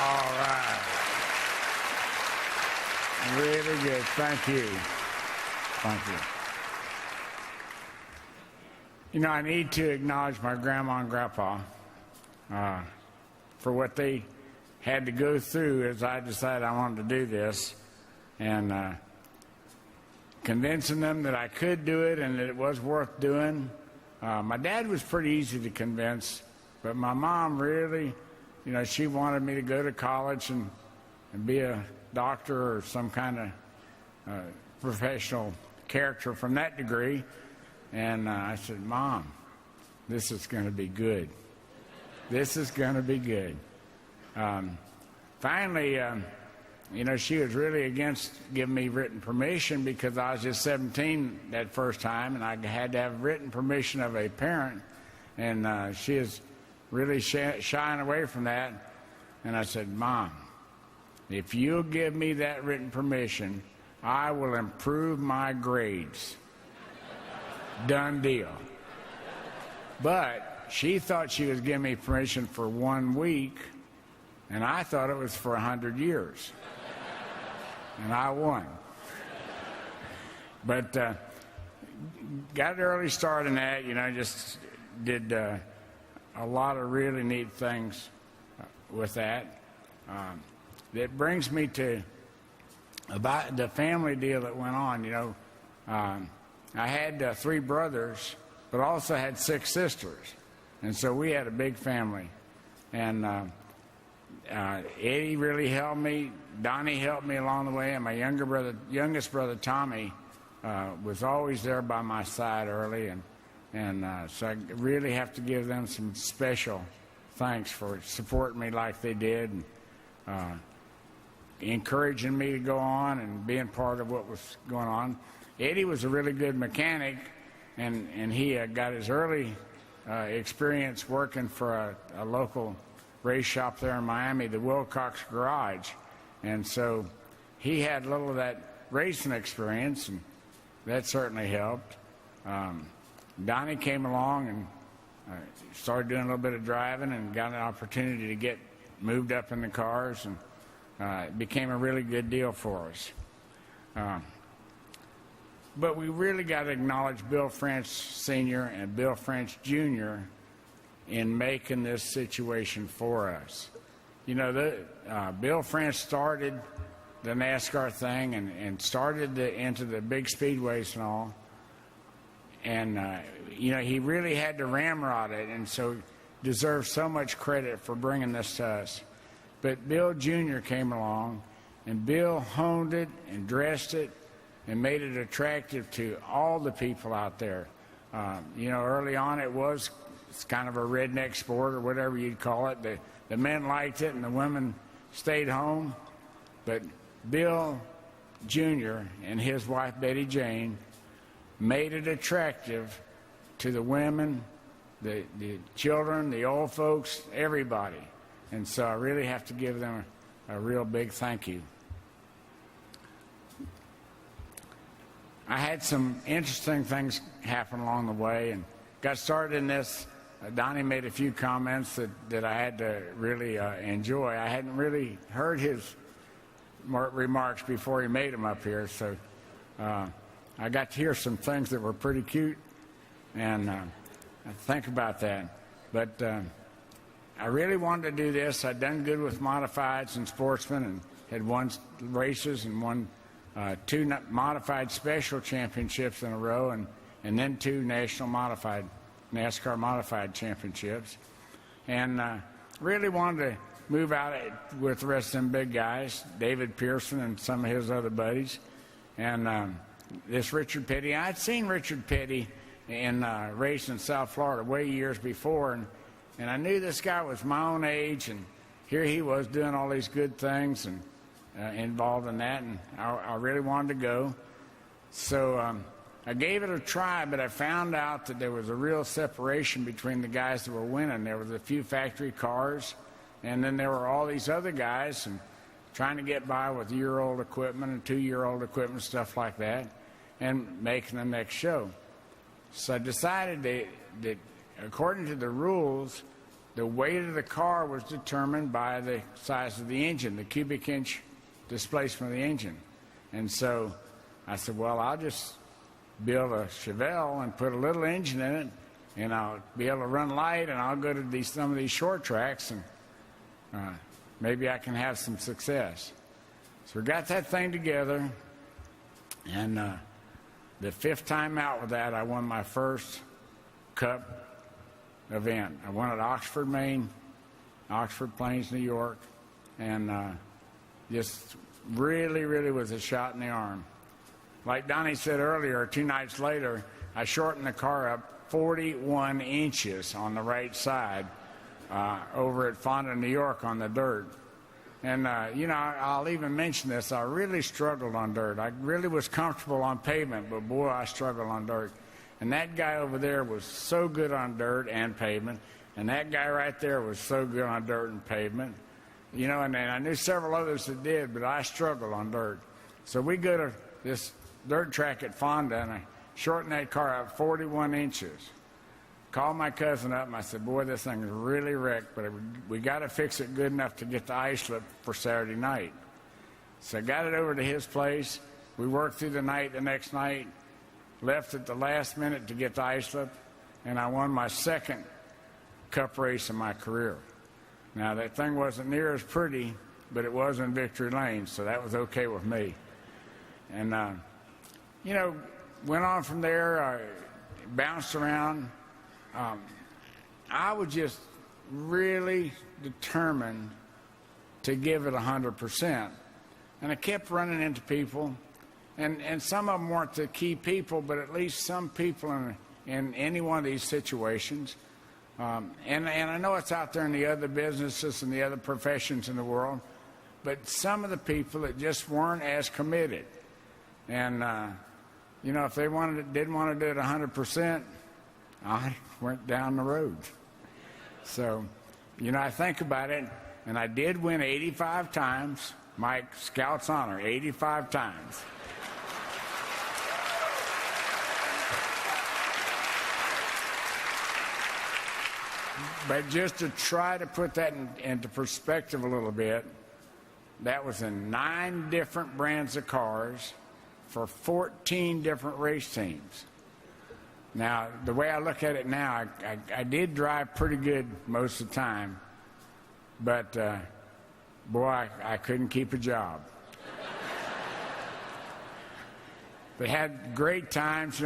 All right. Really good. Thank you. Thank you. You know, I need to acknowledge my grandma and grandpa, for what they had to go through as I decided I wanted to do this, and convincing them that I could do it and that it was worth doing. My dad was pretty easy to convince, but my mom really, she wanted me to go to college and be a doctor or some kind of professional character from that degree. And I said, Mom, this is going to be good. This is going to be good. Finally, she was really against giving me written permission because I was just 17 that first time, and I had to have written permission of a parent. And she is really shying away from that. And I said, Mom, if you'll give me that written permission, I will improve my grades. Done deal. But she thought she was giving me permission for 1 week, and I thought it was for 100 years. And I won. But got an early start in that, just did a lot of really neat things with that. That brings me to about the family deal that went on. I had 3 brothers, but also had 6 sisters. And so we had a big family. And Eddie really helped me. Donnie helped me along the way. And my youngest brother, Tommy, was always there by my side early. And so I really have to give them some special thanks for supporting me like they did. And, encouraging me to go on and being part of what was going on. Eddie was a really good mechanic, and he got his early experience working for a local race shop there in Miami, the Wilcox Garage. And so he had a little of that racing experience, and that certainly helped. Donnie came along and started doing a little bit of driving and got an opportunity to get moved up in the cars, and it became a really good deal for us. But we really got to acknowledge Bill French Sr. and Bill French Jr. in making this situation for us. Bill French started the NASCAR thing and started into the big speedways and all. And, he really had to ramrod it, and so deserves so much credit for bringing this to us. But Bill Jr. came along, and Bill honed it and dressed it and made it attractive to all the people out there. Early on it's kind of a redneck sport or whatever you'd call it. The men liked it and the women stayed home. But Bill Jr. and his wife Betty Jane made it attractive to the women, the children, the old folks, everybody. And so I really have to give them a real big thank you. I had some interesting things happen along the way and got started in this. Donnie made a few comments that I had to really enjoy. I hadn't really heard his remarks before he made them up here, so I got to hear some things that were pretty cute, and I think about that. But I really wanted to do this. I'd done good with modifieds and sportsmen and had won races and won 2 modified special championships in a row and then 2 national NASCAR modified championships. And really wanted to move out with the rest of them big guys, David Pearson and some of his other buddies. And this Richard Petty, I'd seen Richard Petty in race in South Florida way years before, and I knew this guy was my own age, and here he was doing all these good things and involved in that, and I really wanted to go. So I gave it a try, but I found out that there was a real separation between the guys that were winning. There was a few factory cars, and then there were all these other guys and trying to get by with year-old equipment and 2-year-old equipment, stuff like that, and making the next show. So I decided that according to the rules, the weight of the car was determined by the size of the engine, the cubic inch displacement of the engine. And so I said, well, I'll just build a Chevelle and put a little engine in it and I'll be able to run light, and I'll go to some of these short tracks, and maybe I can have some success. So we got that thing together, and the 5th time out with that, I won my first Cup event. I won at Oxford, Maine, Oxford Plains, New York, and just really, really was a shot in the arm. Like Donnie said earlier, 2 nights later, I shortened the car up 41 inches on the right side over at Fonda, New York on the dirt. And, I'll even mention this. I really struggled on dirt. I really was comfortable on pavement, but, boy, I struggled on dirt. And that guy over there was so good on dirt and pavement, and that guy right there was so good on dirt and pavement. And I knew several others that did, but I struggled on dirt. So we go to this dirt track at Fonda, and I shortened that car up 41 inches. Called my cousin up, and I said, boy, this thing is really wrecked, but we got to fix it good enough to get the ice slip for Saturday night. So I got it over to his place. We worked through the night the next night, left at the last minute to get the ice slip, and I won my 2nd Cup race in my career. Now, that thing wasn't near as pretty, but it was in victory lane, so that was okay with me. And, went on from there, I bounced around. I was just really determined to give it 100%. And I kept running into people, and some of them weren't the key people, but at least some people in any one of these situations. And I know it's out there in the other businesses and the other professions in the world, but some of the people that just weren't as committed. And, if they didn't want to do it 100%, I went down the road. So, I think about it, and I did win 85 times. My Scout's honor, 85 times. But just to try to put that into perspective a little bit, that was in 9 different brands of cars for 14 different race teams. Now, the way I look at it now, I did drive pretty good most of the time, but, boy, I couldn't keep a job. But had great times,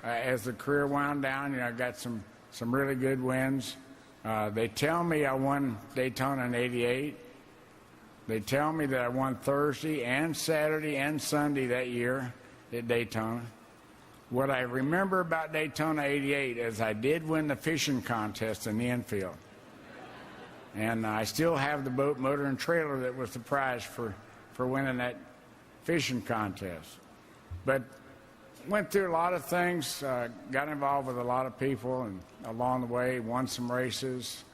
as the career wound down. I got some really good wins. They tell me I won Daytona in '88. They tell me that I won Thursday and Saturday and Sunday that year at Daytona. What I remember about Daytona '88 is I did win the fishing contest in the infield. And I still have the boat, motor, and trailer that was the prize for winning that fishing contest. But went through a lot of things, got involved with a lot of people, and along the way won some races,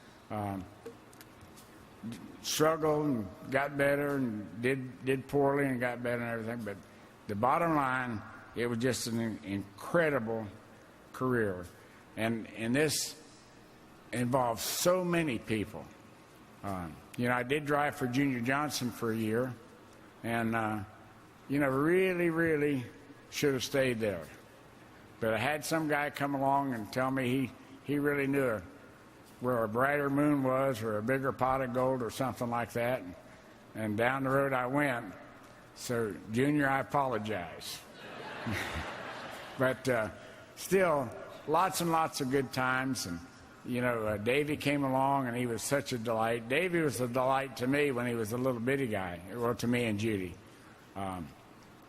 struggled and got better, and did poorly and got better and everything. But the bottom line, it was just an incredible career. And this involved so many people. I did drive for Junior Johnson for a year, and, really, really should have stayed there. But I had some guy come along and tell me he really knew where a brighter moon was or a bigger pot of gold or something like that. And down the road I went. So, Junior, I apologize. But still, lots and lots of good times. And, Davey came along, and he was such a delight. Davey was a delight to me when he was a little bitty guy, well, to me and Judy.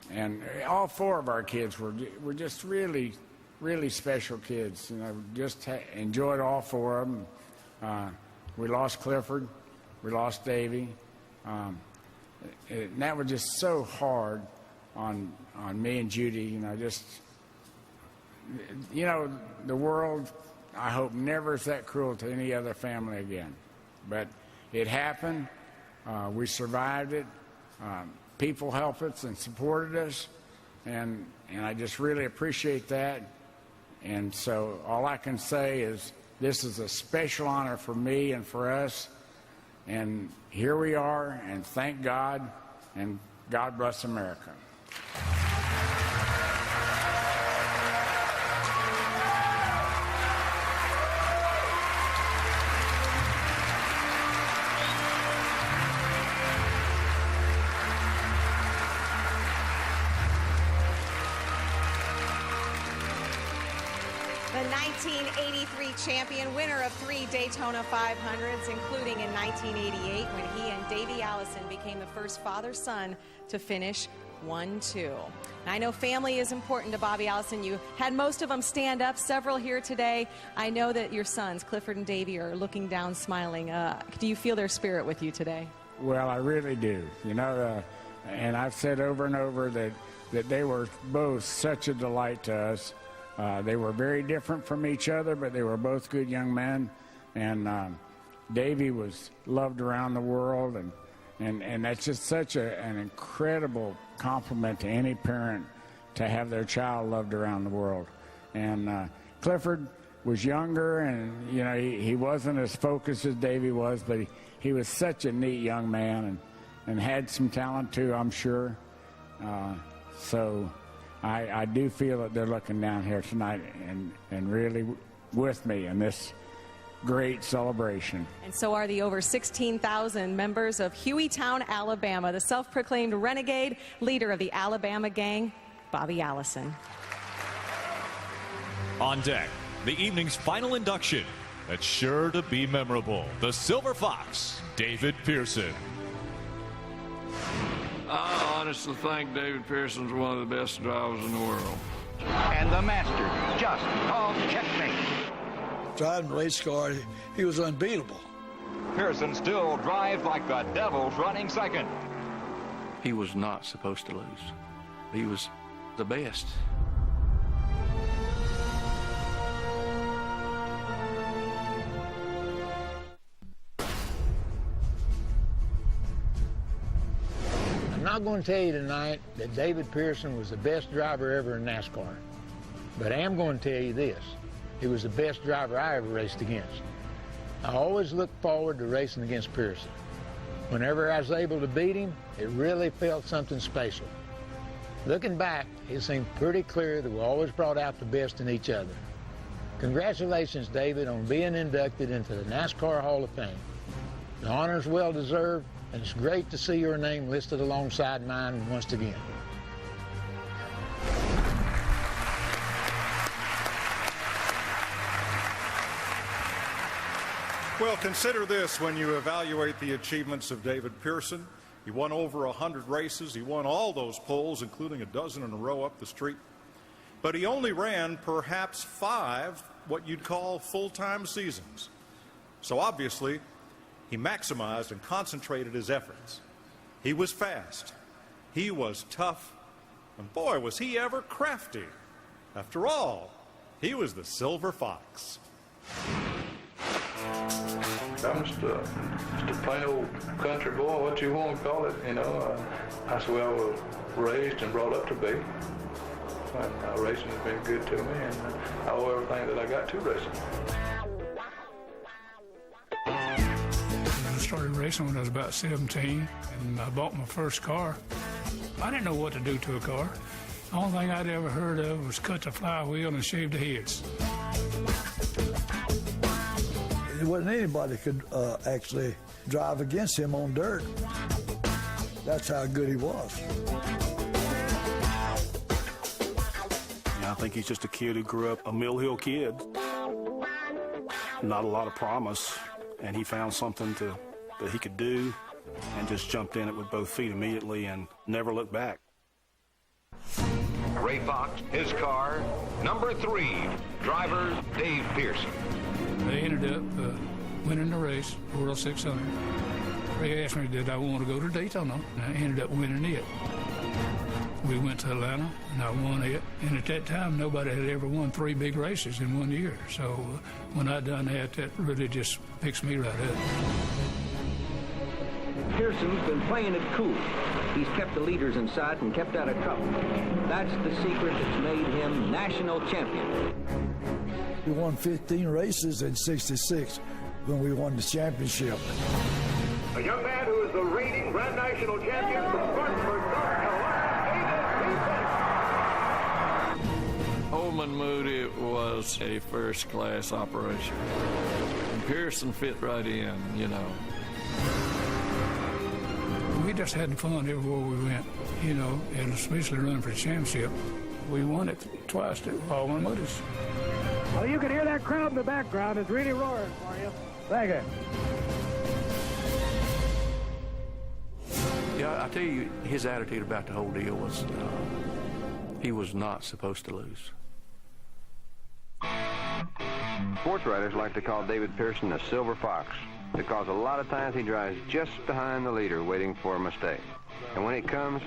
And all 4 of our kids were just really, really special kids. Just enjoyed all 4 of them. We lost Clifford. We lost Davey. And that was just so hard on me and Judy. The world, I hope, never is that cruel to any other family again. But it happened. We survived it. People helped us and supported us, and I just really appreciate that. And so all I can say is this is a special honor for me and for us, and here we are, and thank God, and God bless America. The 1983 champion, winner of 3 Daytona 500s, including in 1988 when he and Davey Allison became the first father-son to finish 1-2. I know family is important to Bobby Allison. You had most of them stand up, several here today. I know that your sons, Clifford and Davey, are looking down, smiling. Do you feel their spirit with you today? Well, I really do. You know, and I've said over and over that they were both such a delight to us. They were very different from each other, but they were both good young men. And Davey was loved around the world, and that's just such an incredible compliment to any parent to have their child loved around the world. And Clifford was younger, and you know he wasn't as focused as Davey was, but he was such a neat young man and had some talent too, I'm sure. So I do feel that they're looking down here tonight and really with me in this great celebration. And so are the over 16,000 members of Hueytown, Alabama, the self-proclaimed renegade leader of the Alabama gang, Bobby Allison. On deck, the evening's final induction. That's sure to be memorable. The Silver Fox, David Pearson. I honestly think David Pearson's one of the best drivers in the world. And the master just called checkmate. Driving the race car, he was unbeatable. Pearson still drives like the devil's running second. He was not supposed to lose. He was the best. I'm not going to tell you tonight that David Pearson was the best driver ever in NASCAR, but I am going to tell you this. He was the best driver I ever raced against. I always looked forward to racing against Pearson. Whenever I was able to beat him, it really felt something special. Looking back, it seemed pretty clear that we always brought out the best in each other. Congratulations, David, on being inducted into the NASCAR Hall of Fame. The honor is well deserved, and it's great to see your name listed alongside mine once again. Well, consider this when you evaluate the achievements of David Pearson. He won over 100 races. He won all those poles, including a dozen in a row up the street. But he only ran perhaps 5 what you'd call full-time seasons. So obviously, he maximized and concentrated his efforts. He was fast. He was tough. And boy, was he ever crafty. After all, he was the Silver Fox. I'm just a plain old country boy, what you want to call it, you know. That's the way I was raised and brought up to be. And racing has been good to me, and I owe everything that I got to racing. I started racing when I was about 17, and I bought my first car. I didn't know what to do to a car. The only thing I'd ever heard of was cut the flywheel and shave the heads. There wasn't anybody could actually drive against him on dirt. That's how good he was. I think he's just a kid who grew up a Mill Hill kid. Not a lot of promise, and he found something that he could do and just jumped in it with both feet immediately and never looked back. Ray Fox, his car, number 3, driver Dave Pearson. They ended up winning the race, World 600. Ray asked me, did I want to go to Daytona? And I ended up winning it. We went to Atlanta, and I won it. And at that time, nobody had ever won 3 big races in 1 year. So when I done that, that really just picks me right up. Pearson's been playing it cool. He's kept the leaders in sight and kept out of trouble. That's the secret that's made him national champion. We won 15 races in '66 when we won the championship. A young man who is the reigning Grand National champion from Spartanburg, North Carolina, Holman Moody was a first-class operation. And Pearson fit right in, you know. We just had fun everywhere we went, you know, and especially running for the championship. We won it twice to Holman Moody's. Well, you can hear that crowd in the background. It's really roaring for you. Thank you. Yeah, I tell you, his attitude about the whole deal was he was not supposed to lose. Sports writers like to call David Pearson a silver fox because a lot of times he drives just behind the leader waiting for a mistake. And when it comes,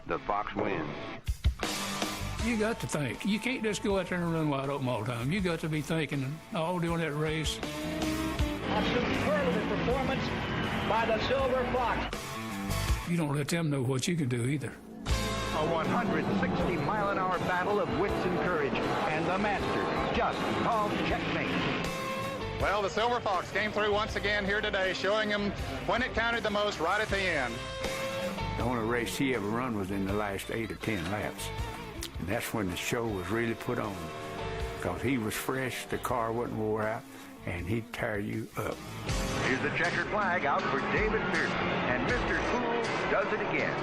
the fox wins. You got to think. You can't just go out there and run wide open all the time. You got to be thinking all during that race. A superlative performance by the Silver Fox. You don't let them know what you can do either. A 160-mile-an-hour battle of wits and courage, and the master just called checkmate. Well, the Silver Fox came through once again here today, showing him when it counted the most right at the end. The only race he ever run was in the last 8 or 10 laps. And that's when the show was really put on. Because he was fresh, the car wasn't wore out, and he'd tear you up. Here's the checkered flag out for David Pearson, and Mr. Cool does it again.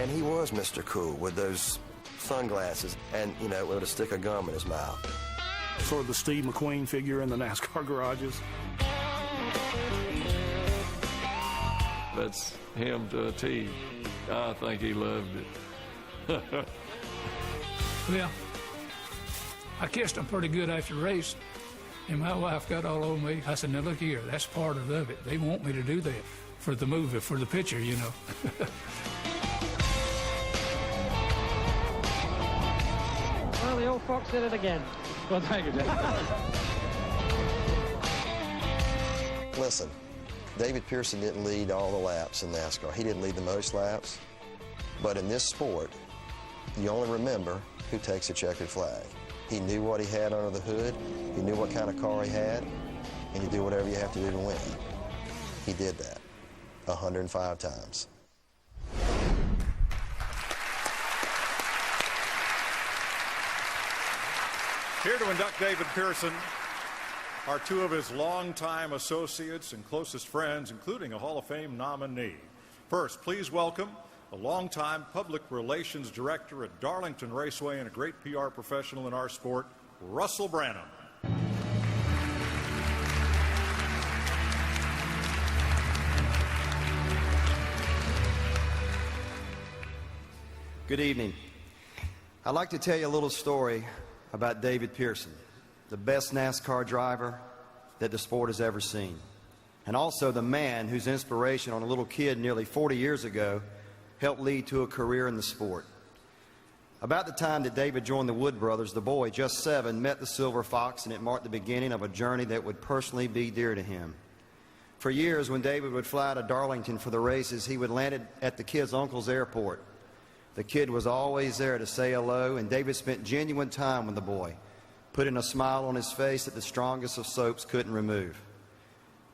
And he was Mr. Cool with those sunglasses and, you know, with a stick of gum in his mouth. Sort of the Steve McQueen figure in the NASCAR garages. That's him to a T. I think he loved it. Well, I kissed him pretty good after the race, and my wife got all over me. I said, now look here, that's part of it. They want me to do that for the movie, for the picture, you know. Well, the old fox did it again. Well, thank you, Dave. Listen, David Pearson didn't lead all the laps in NASCAR. He didn't lead the most laps. But in this sport, you only remember who takes a checkered flag. He knew what he had under the hood. He knew what kind of car he had. And you do whatever you have to do to win. He did that 105 times. Here to induct David Pearson are two of his longtime associates and closest friends, including a Hall of Fame nominee. First, please welcome a longtime public relations director at Darlington Raceway and a great PR professional in our sport, Russell Branham. Good evening. I'd like to tell you a little story about David Pearson, the best NASCAR driver that the sport has ever seen, and also the man whose inspiration on a little kid nearly 40 years ago helped lead to a career in the sport. About the time that David joined the Wood brothers, the boy, just 7, met the Silver Fox, and it marked the beginning of a journey that would personally be dear to him. For years, when David would fly to Darlington for the races, he would land at the kid's uncle's airport. The kid was always there to say hello, and David spent genuine time with the boy, putting a smile on his face that the strongest of soaps couldn't remove.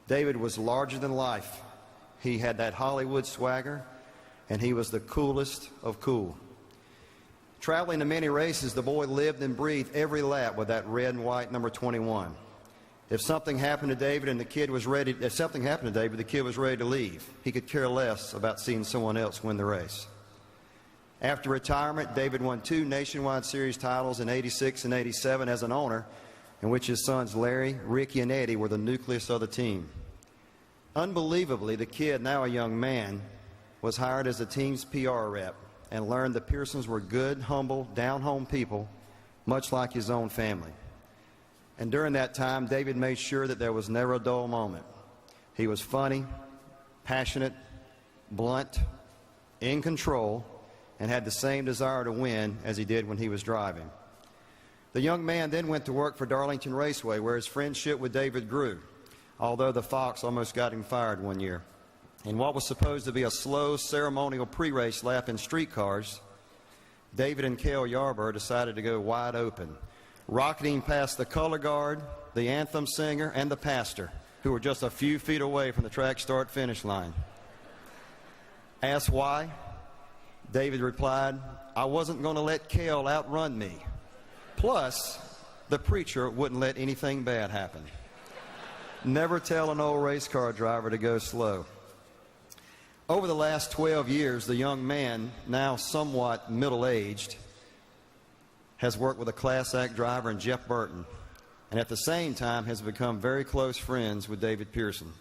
David was larger than life. He had that Hollywood swagger, and he was the coolest of cool. Traveling to many races, the boy lived and breathed every lap with that red and white number 21. If something happened to David the kid was ready to leave. He could care less about seeing someone else win the race. After retirement, David won 2 Nationwide Series titles in '86 and '87 as an owner, in which his sons Larry, Ricky, and Eddie were the nucleus of the team. Unbelievably, the kid, now a young man, was hired as the team's PR rep and learned the Pearsons were good, humble, down-home people, much like his own family. And during that time, David made sure that there was never a dull moment. He was funny, passionate, blunt, in control, and had the same desire to win as he did when he was driving. The young man then went to work for Darlington Raceway, where his friendship with David grew, although the Fox almost got him fired one year. In what was supposed to be a slow ceremonial pre-race lap in streetcars, David and Cale Yarborough decided to go wide open, rocketing past the color guard, the anthem singer, and the pastor, who were just a few feet away from the track start-finish line. Asked why, David replied, "I wasn't going to let Cale outrun me. Plus, the preacher wouldn't let anything bad happen." Never tell an old race car driver to go slow. Over the last 12 years, the young man, now somewhat middle-aged, has worked with a Class Act driver in Jeff Burton, and at the same time has become very close friends with David Pearson.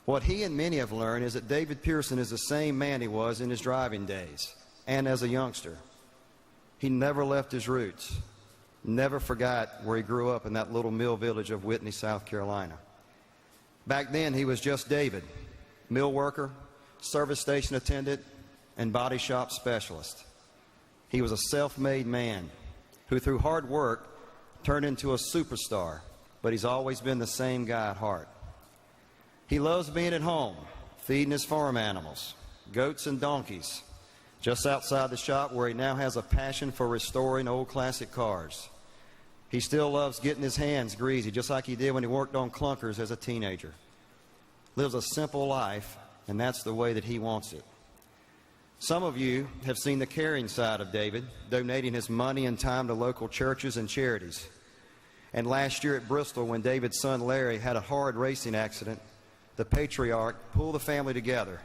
What he and many have learned is that David Pearson is the same man he was in his driving days and as a youngster. He never left his roots, never forgot where he grew up in that little mill village of Whitney, South Carolina. Back then, he was just David, mill worker, service station attendant, and body shop specialist. He was a self-made man who, through hard work, turned into a superstar, but he's always been the same guy at heart. He loves being at home, feeding his farm animals, goats and donkeys, just outside the shop where he now has a passion for restoring old classic cars. He still loves getting his hands greasy, just like he did when he worked on clunkers as a teenager. Lives a simple life, and that's the way that he wants it. Some of you have seen the caring side of David, donating his money and time to local churches and charities. And last year at Bristol, when David's son Larry had a hard racing accident, the patriarch pulled the family together,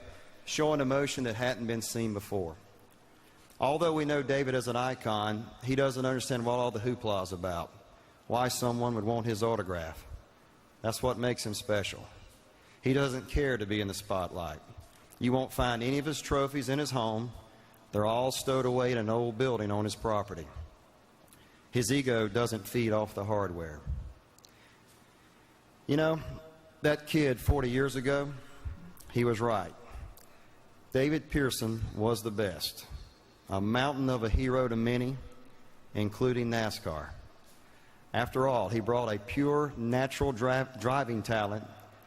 showing emotion that hadn't been seen before. Although we know David as an icon, he doesn't understand what all the hoopla is about, why someone would want his autograph. That's what makes him special. He doesn't care to be in the spotlight. You won't find any of his trophies in his home. They're all stowed away in an old building on his property. His ego doesn't feed off the hardware. You know, that kid 40 years ago, he was right. David Pearson was the best. A mountain of a hero to many, including NASCAR. After all, he brought a pure, natural driving talent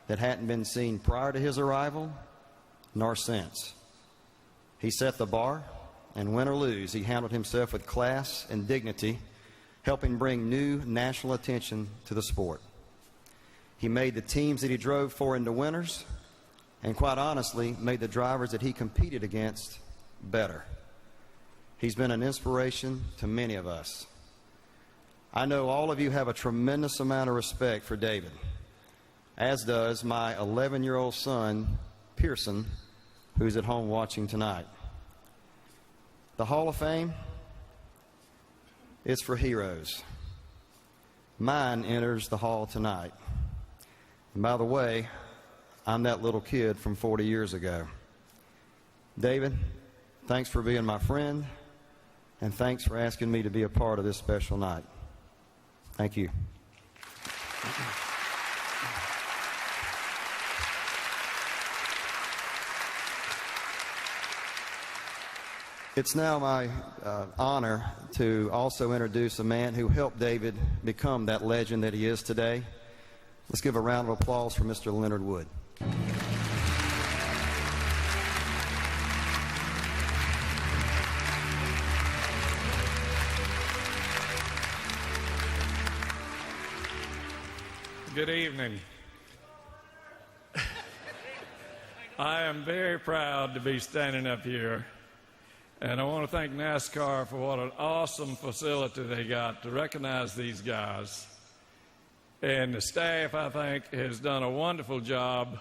that hadn't been seen prior to his arrival, nor since. He set the bar, and win or lose, he handled himself with class and dignity, helping bring new national attention to the sport. He made the teams that he drove for into winners, and quite honestly, made the drivers that he competed against better. He's been an inspiration to many of us. I know all of you have a tremendous amount of respect for David, as does my 11-year-old son, Pearson, who's at home watching tonight. The Hall of Fame is for heroes. Mine enters the hall tonight. And by the way, I'm that little kid from 40 years ago. David, thanks for being my friend, and thanks for asking me to be a part of this special night. Thank you. It's now my honor to also introduce a man who helped David become that legend that he is today. Let's give a round of applause for Mr. Leonard Wood. Good evening. I am very proud to be standing up here, and I want to thank NASCAR for what an awesome facility they got to recognize these guys. And the staff, I think, has done a wonderful job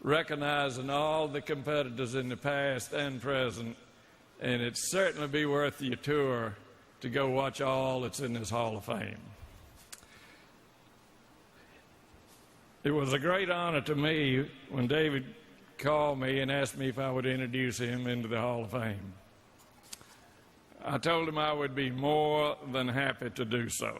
recognizing all the competitors in the past and present, and it'd certainly be worth your tour to go watch all that's in this Hall of Fame. It was a great honor to me when David called me and asked me if I would introduce him into the Hall of Fame. I told him I would be more than happy to do so.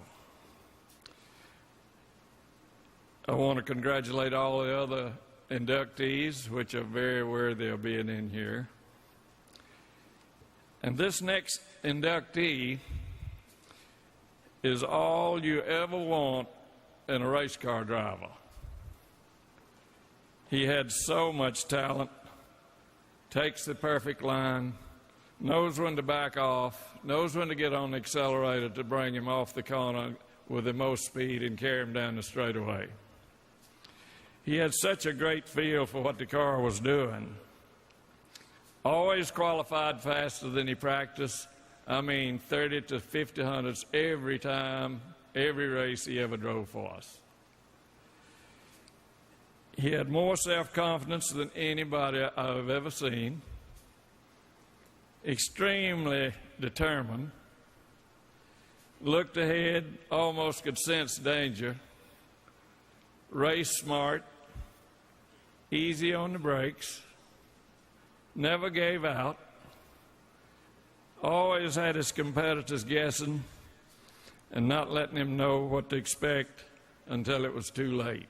I want to congratulate all the other inductees, which are very worthy of being in here. And this next inductee is all you ever want in a race car driver. He had so much talent, takes the perfect line, knows when to back off, knows when to get on the accelerator to bring him off the corner with the most speed and carry him down the straightaway. He had such a great feel for what the car was doing. Always qualified faster than he practiced. I mean, 30 to 50 hundredths every time, every race he ever drove for us. He had more self-confidence than anybody I've ever seen, extremely determined, looked ahead, almost could sense danger, raced smart, easy on the brakes, never gave out, always had his competitors guessing and not letting him know what to expect until it was too late.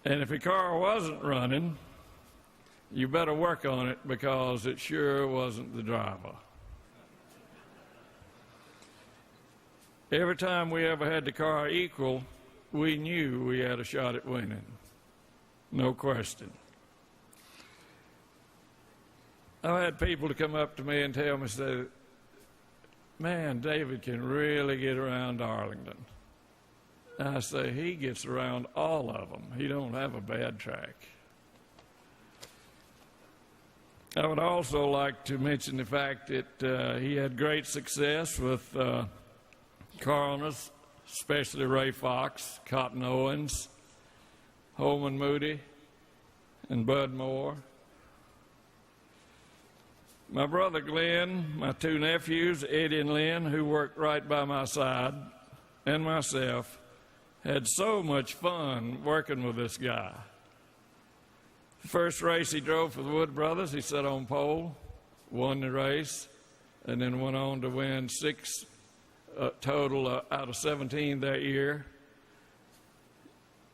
And if your car wasn't running, you better work on it because it sure wasn't the driver. Every time we ever had the car equal, we knew we had a shot at winning. No question. I've had people to come up to me and tell me, say, man, David can really get around Arlington. I say, he gets around all of them. He don't have a bad track. I would also like to mention the fact that he had great success with car owners, especially Ray Fox, Cotton Owens, Holman Moody, and Bud Moore. My brother Glenn, my two nephews, Eddie and Lynn, who worked right by my side, and myself, had so much fun working with this guy. The first race he drove for the Wood Brothers, he sat on pole, won the race, and then went on to win 6 total out of 17 that year.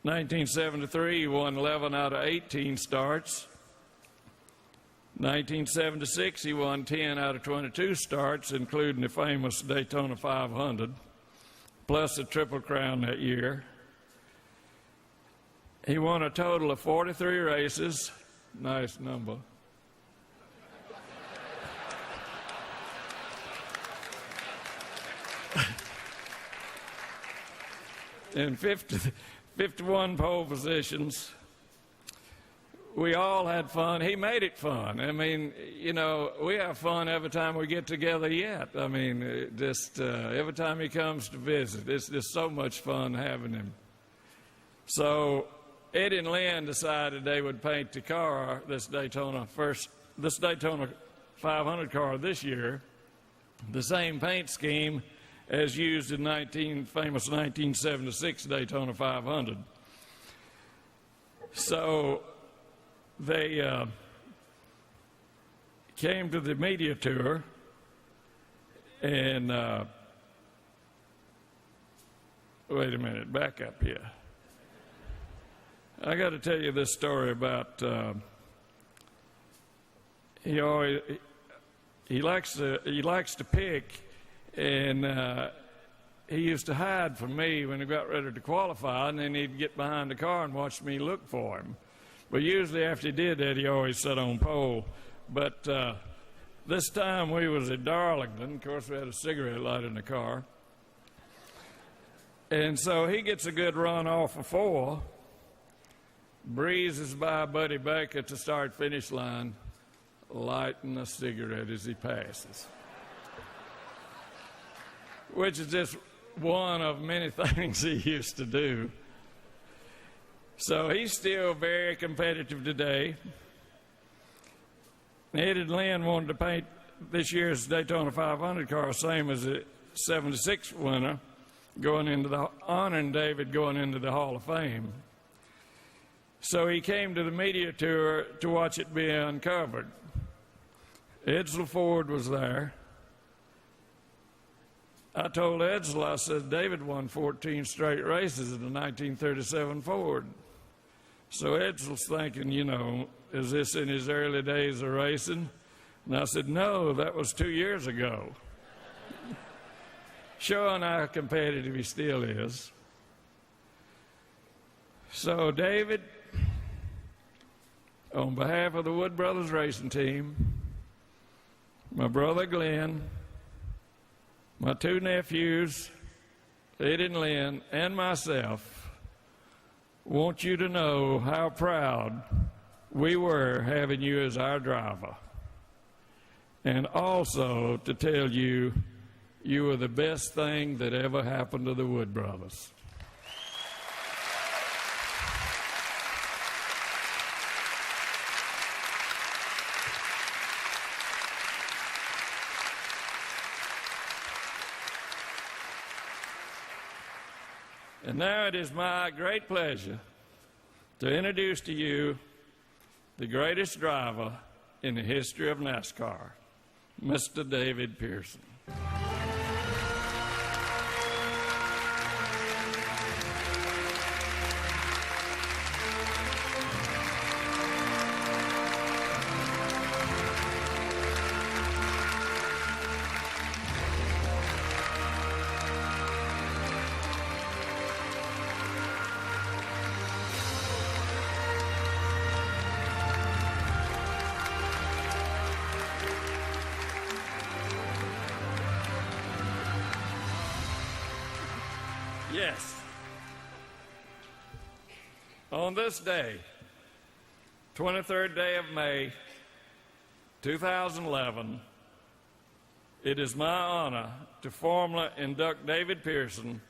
1973, he won 11 out of 18 starts. 1976, he won 10 out of 22 starts, including the famous Daytona 500, plus a Triple Crown that year. He won a total of 43 races. Nice number. And 51 pole positions. We all had fun. He made it fun. I mean, you know, we have fun every time we get together yet. I mean, just every time he comes to visit, it's just so much fun having him. So Eddie and Lynn decided they would paint the car, this Daytona 500 car this year, the same paint scheme as used in famous 1976 Daytona 500. So they came to the media tour, and wait a minute, back up here. I got to tell you this story about he likes to pick, and he used to hide from me when he got ready to qualify, and then he'd get behind the car and watch me look for him. But usually after he did that, he always sat on pole. But this time we was at Darlington. Of course, we had a cigarette light in the car. And so he gets a good run off of 4, breezes by Buddy Baker to start-finish line, lighting a cigarette as he passes. Which is just one of many things he used to do. So he's still very competitive today. Ed and Lynn wanted to paint this year's Daytona 500 car same as the 76 winner, honoring David going into the Hall of Fame. So he came to the media tour to watch it be uncovered. Edsel Ford was there. I told Edsel, I said, David won 14 straight races in the 1937 Ford. So Edsel's thinking, you know, is this in his early days of racing? And I said, no, that was 2 years ago. Showing how competitive he still is. So David, on behalf of the Wood Brothers racing team, my brother Glenn, my 2 nephews, Ed and Lynn, and myself, want you to know how proud we were having you as our driver. And also to tell you, you were the best thing that ever happened to the Wood Brothers. And now it is my great pleasure to introduce to you the greatest driver in the history of NASCAR, Mr. David Pearson. Yes. On this day, 23rd day of May, 2011, it is my honor to formally induct David Pearson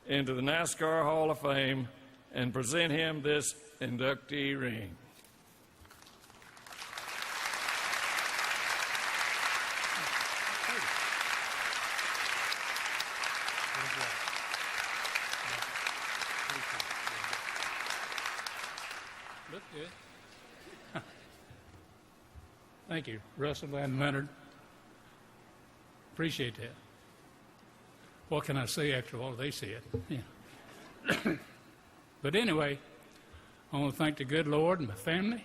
into the NASCAR Hall of Fame and present him this inductee ring. Look good. Thank you, Russell and Leonard. Appreciate that. What can I say after all they said? Yeah. But anyway, I want to thank the good Lord and my family.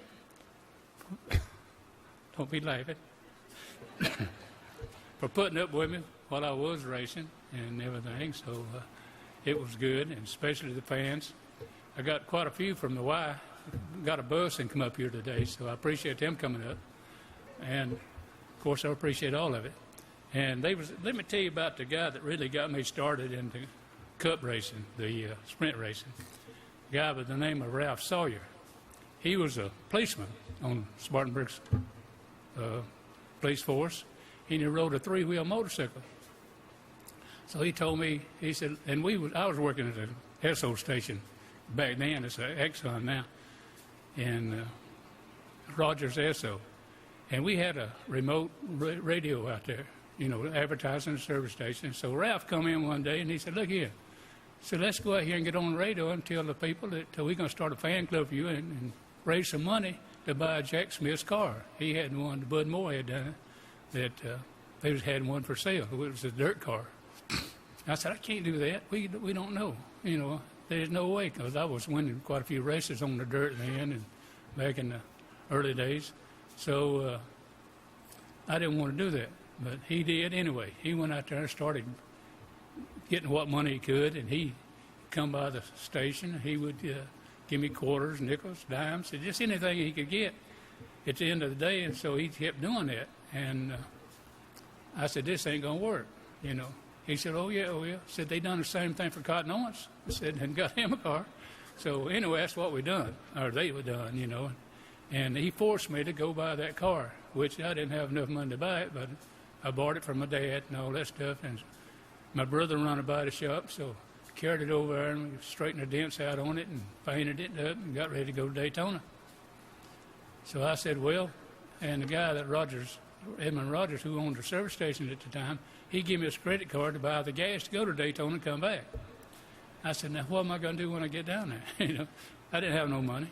Don't be laughing. For putting up with me while I was racing and everything. So it was good, and especially the fans. I got quite a few from the Y. Got a bus and come up here today, so I appreciate them coming up. And, of course, I appreciate all of it. And let me tell you about the guy that really got me started into cup racing, the sprint racing. A guy by the name of Ralph Sawyer. He was a policeman on Spartanburg's police force, and he rode a three-wheel motorcycle. So he told me, he said, and I was working at an Esso station back then. It's an Exxon now, and Rogers Esso. And we had a remote radio out there, you know, advertising the service station. So Ralph come in one day and he said, look here. He said, let's go out here and get on the radio and tell the people that we're going to start a fan club for you and raise some money to buy Jack Smith's car. He had one, Bud Moore had done it, that they had one for sale. It was a dirt car. I said, I can't do that. We don't know. You know, there's no way, because I was winning quite a few races on the dirt then and back in the early days. So I didn't want to do that, but he did anyway. He went out there and started getting what money he could, and he come by the station. He would give me quarters, nickels, dimes, just anything he could get at the end of the day, and so he kept doing that. And I said, this ain't going to work, you know. He said, oh, yeah. Said, they done the same thing for Cotton Owens. I said, and got him a car. So anyway, that's what we done, or they were done, you know. And he forced me to go buy that car, which I didn't have enough money to buy it, but I bought it from my dad and all that stuff. And my brother run a body shop, so carried it over there and we straightened the dents out on it and painted it up and got ready to go to Daytona. So I said, well, and the guy that Edmund Rogers, who owned the service station at the time, he gave me his credit card to buy the gas to go to Daytona and come back. I said, now what am I going to do when I get down there? You know, I didn't have no money.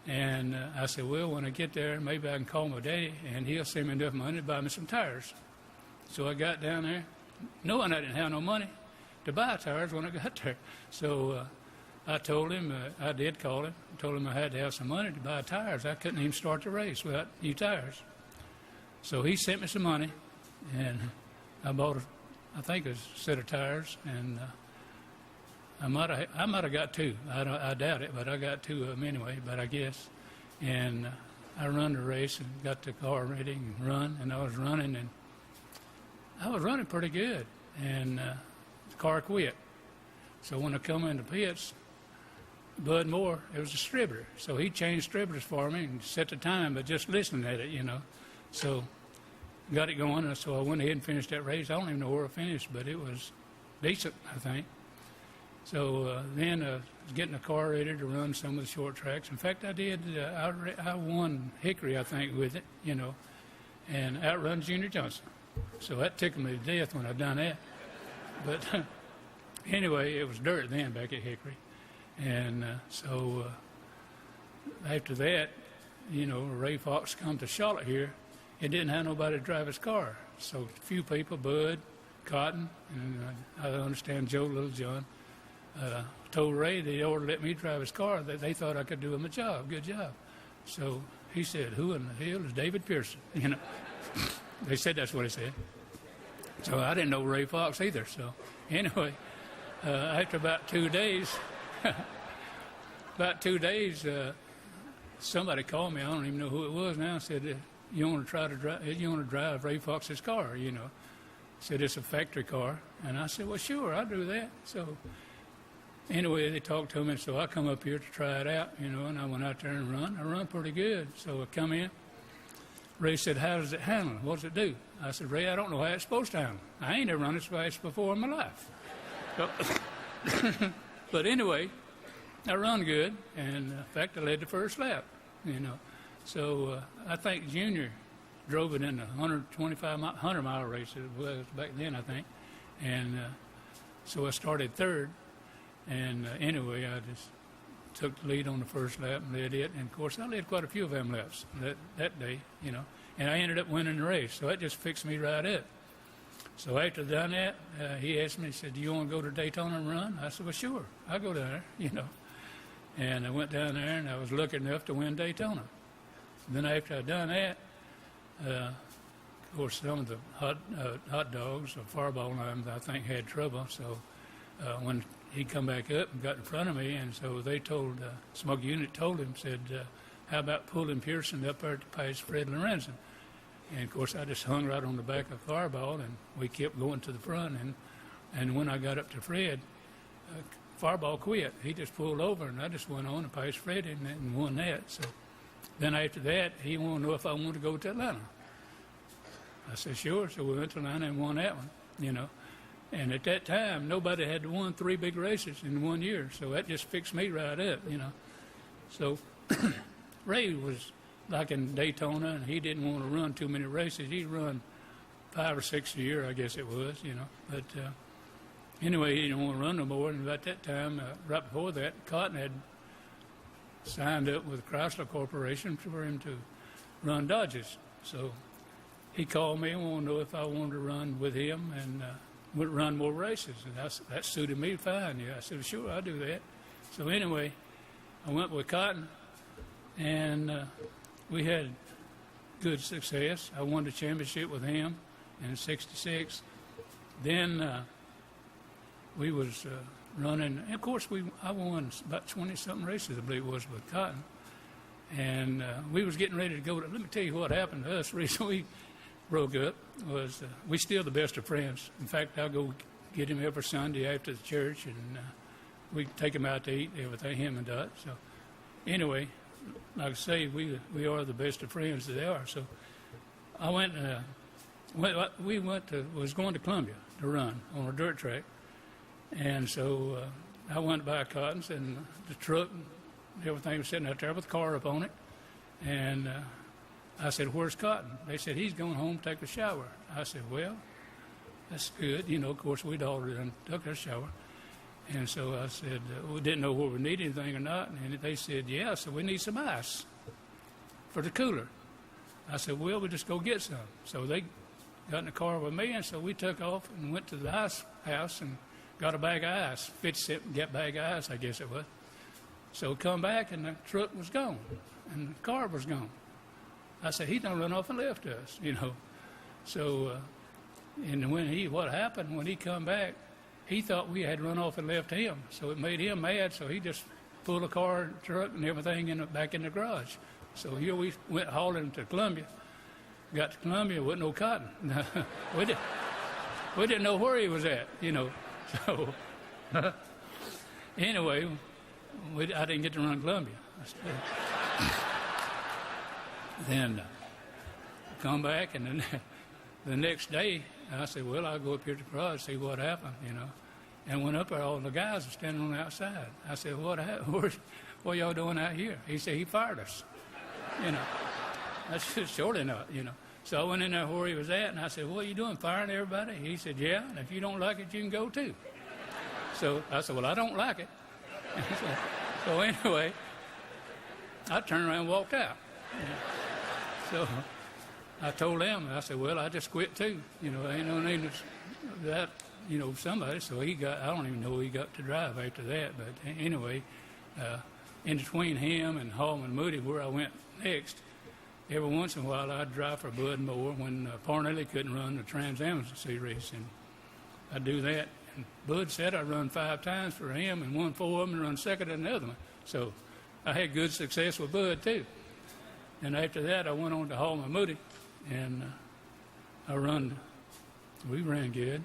And I said, well, when I get there, maybe I can call my daddy, and he'll send me enough money to buy me some tires. So I got down there, knowing I didn't have no money to buy tires when I got there. So I told him, I did call him, told him I had to have some money to buy tires. I couldn't even start the race without new tires. So he sent me some money, and I bought, I think, a set of tires, and I might have got two. I doubt it, but I got two of them anyway, but I guess. And I run the race and got the car ready and run, and I was running pretty good, and the car quit. So when I come into pits, Bud Moore, it was a distributor, so he changed distributors for me and set the time, but just listening at it, you know. So got it going, and so I went ahead and finished that race. I don't even know where I finished, but it was decent, I think. So then I was getting the car ready to run some of the short tracks. In fact, I did. I won Hickory, I think, with it, you know, and outrun Junior Johnson. So that tickled me to death when I done that. But anyway, it was dirt then back at Hickory. And so after that, you know, Ray Fox come to Charlotte here and didn't have nobody to drive his car. So a few people, Bud, Cotton, and I understand Joe Littlejohn, told Ray they ought to let me drive his car, that they thought I could do him a job, good job. So he said, who in the hell is David Pearson? You know, they said that's what he said. So I didn't know Ray Fox either. So anyway, after about 2 days, somebody called me. I don't even know who it was now. Said, you want to drive Ray Fox's car? You know, said it's a factory car, and I said, well, sure, I'll do that. So anyway, they talked to me, and so I come up here to try it out, you know, and I went out there and run. I run pretty good. So I come in. Ray said, how does it handle? What does it do? I said, Ray, I don't know how it's supposed to handle. I ain't ever run this fast before in my life. But anyway, I run good, and in fact, I led the first lap, you know. So I think Junior drove it in the 100-mile race. It was back then, I think. And so I started third. And anyway, I just took the lead on the first lap and led it. And, of course, I led quite a few of them laps that day, you know. And I ended up winning the race. So that just fixed me right up. So after done that, he asked me, he said, do you want to go to Daytona and run? I said, well, sure. I'll go down there, you know. And I went down there, and I was lucky enough to win Daytona. Then after I'd done that, of course, some of the hot dogs or Fireball lines, I think, had trouble. So when he come back up and got in front of me, and so they told, Smoky Unit told him, said, how about pulling Pearson up there to pass Fred Lorenzen? And, of course, I just hung right on the back of Fireball, and we kept going to the front. And when I got up to Fred, Fireball quit. He just pulled over, and I just went on and passed Fred and won that. So then after that, he wanted to know if I wanted to go to Atlanta. I said, sure. So we went to Atlanta and won that one, you know. And at that time, nobody had won 3 big races in 1 year. So that just fixed me right up, you know. So Ray was like in Daytona, and he didn't want to run too many races. He'd run 5 or 6 a year, I guess it was, you know. But anyway, he didn't want to run no more. And about that time, right before that, Cotton had signed up with Chrysler Corporation for him to run Dodges. So he called me and wanted to know if I wanted to run with him and would run more races. And that suited me fine. Yeah, I said, sure, I'll do that. So anyway, I went with Cotton, and we had good success. I won the championship with him in '66. Then we was running, and of course I won about 20-something races, I believe it was, with Cotton. And we was getting ready to go. Let me tell you what happened to us. The reason we broke up was we still the best of friends. In fact, I'll go get him every Sunday after the church, and we take him out to eat, everything, him and Dot. So anyway, like I say, we are the best of friends that they are. So I was going to Columbia to run on a dirt track. And so I went by Cotton's, and the truck and everything was sitting out there with the car up on it. And I said, where's Cotton? They said, he's going home to take a shower. I said, well, that's good. You know, of course, we'd all done took a shower. And so I said, we didn't know whether we need anything or not. And they said, yeah, so we need some ice for the cooler. I said, well, we'll just go get some. So they got in the car with me, and so we took off and went to the ice house and got a bag of ice, 50-cent bag of ice, I guess it was. So come back, and the truck was gone, and the car was gone. I said, he's done run off and left us, you know. So, and what happened when he come back, he thought we had run off and left him. So it made him mad, so he just pulled the car, truck, and everything back in the garage. So here we went hauling to Columbia. Got to Columbia, wasn't no Cotton. we didn't know where he was at, you know. So anyway, I didn't get to run Columbia. Then come back, and then the next day, I said, well, I'll go up here to the garage, see what happened, you know. And went up there, all the guys were standing on the outside. I said, what happened? What y'all doing out here? He said, he fired us, you know. That's just surely not, you know. So I went in there where he was at, and I said, what are you doing, firing everybody? He said, yeah, and if you don't like it, you can go too. So I said, well, I don't like it. So anyway, I turned around and walked out. So I told them, I said, well, I just quit too. Ain't no need that, somebody. So I don't even know who he got to drive after that. But anyway, in between him and Hallman Moody, where I went next, every once in a while I'd drive for Bud Moore when Parnelli couldn't run the Trans Am Series. And I'd do that. And Bud said I run 5 times for him and won 4 of them and run second in the other one. So I had good success with Bud too. And after that, I went on to Hallman Moody, and we ran good.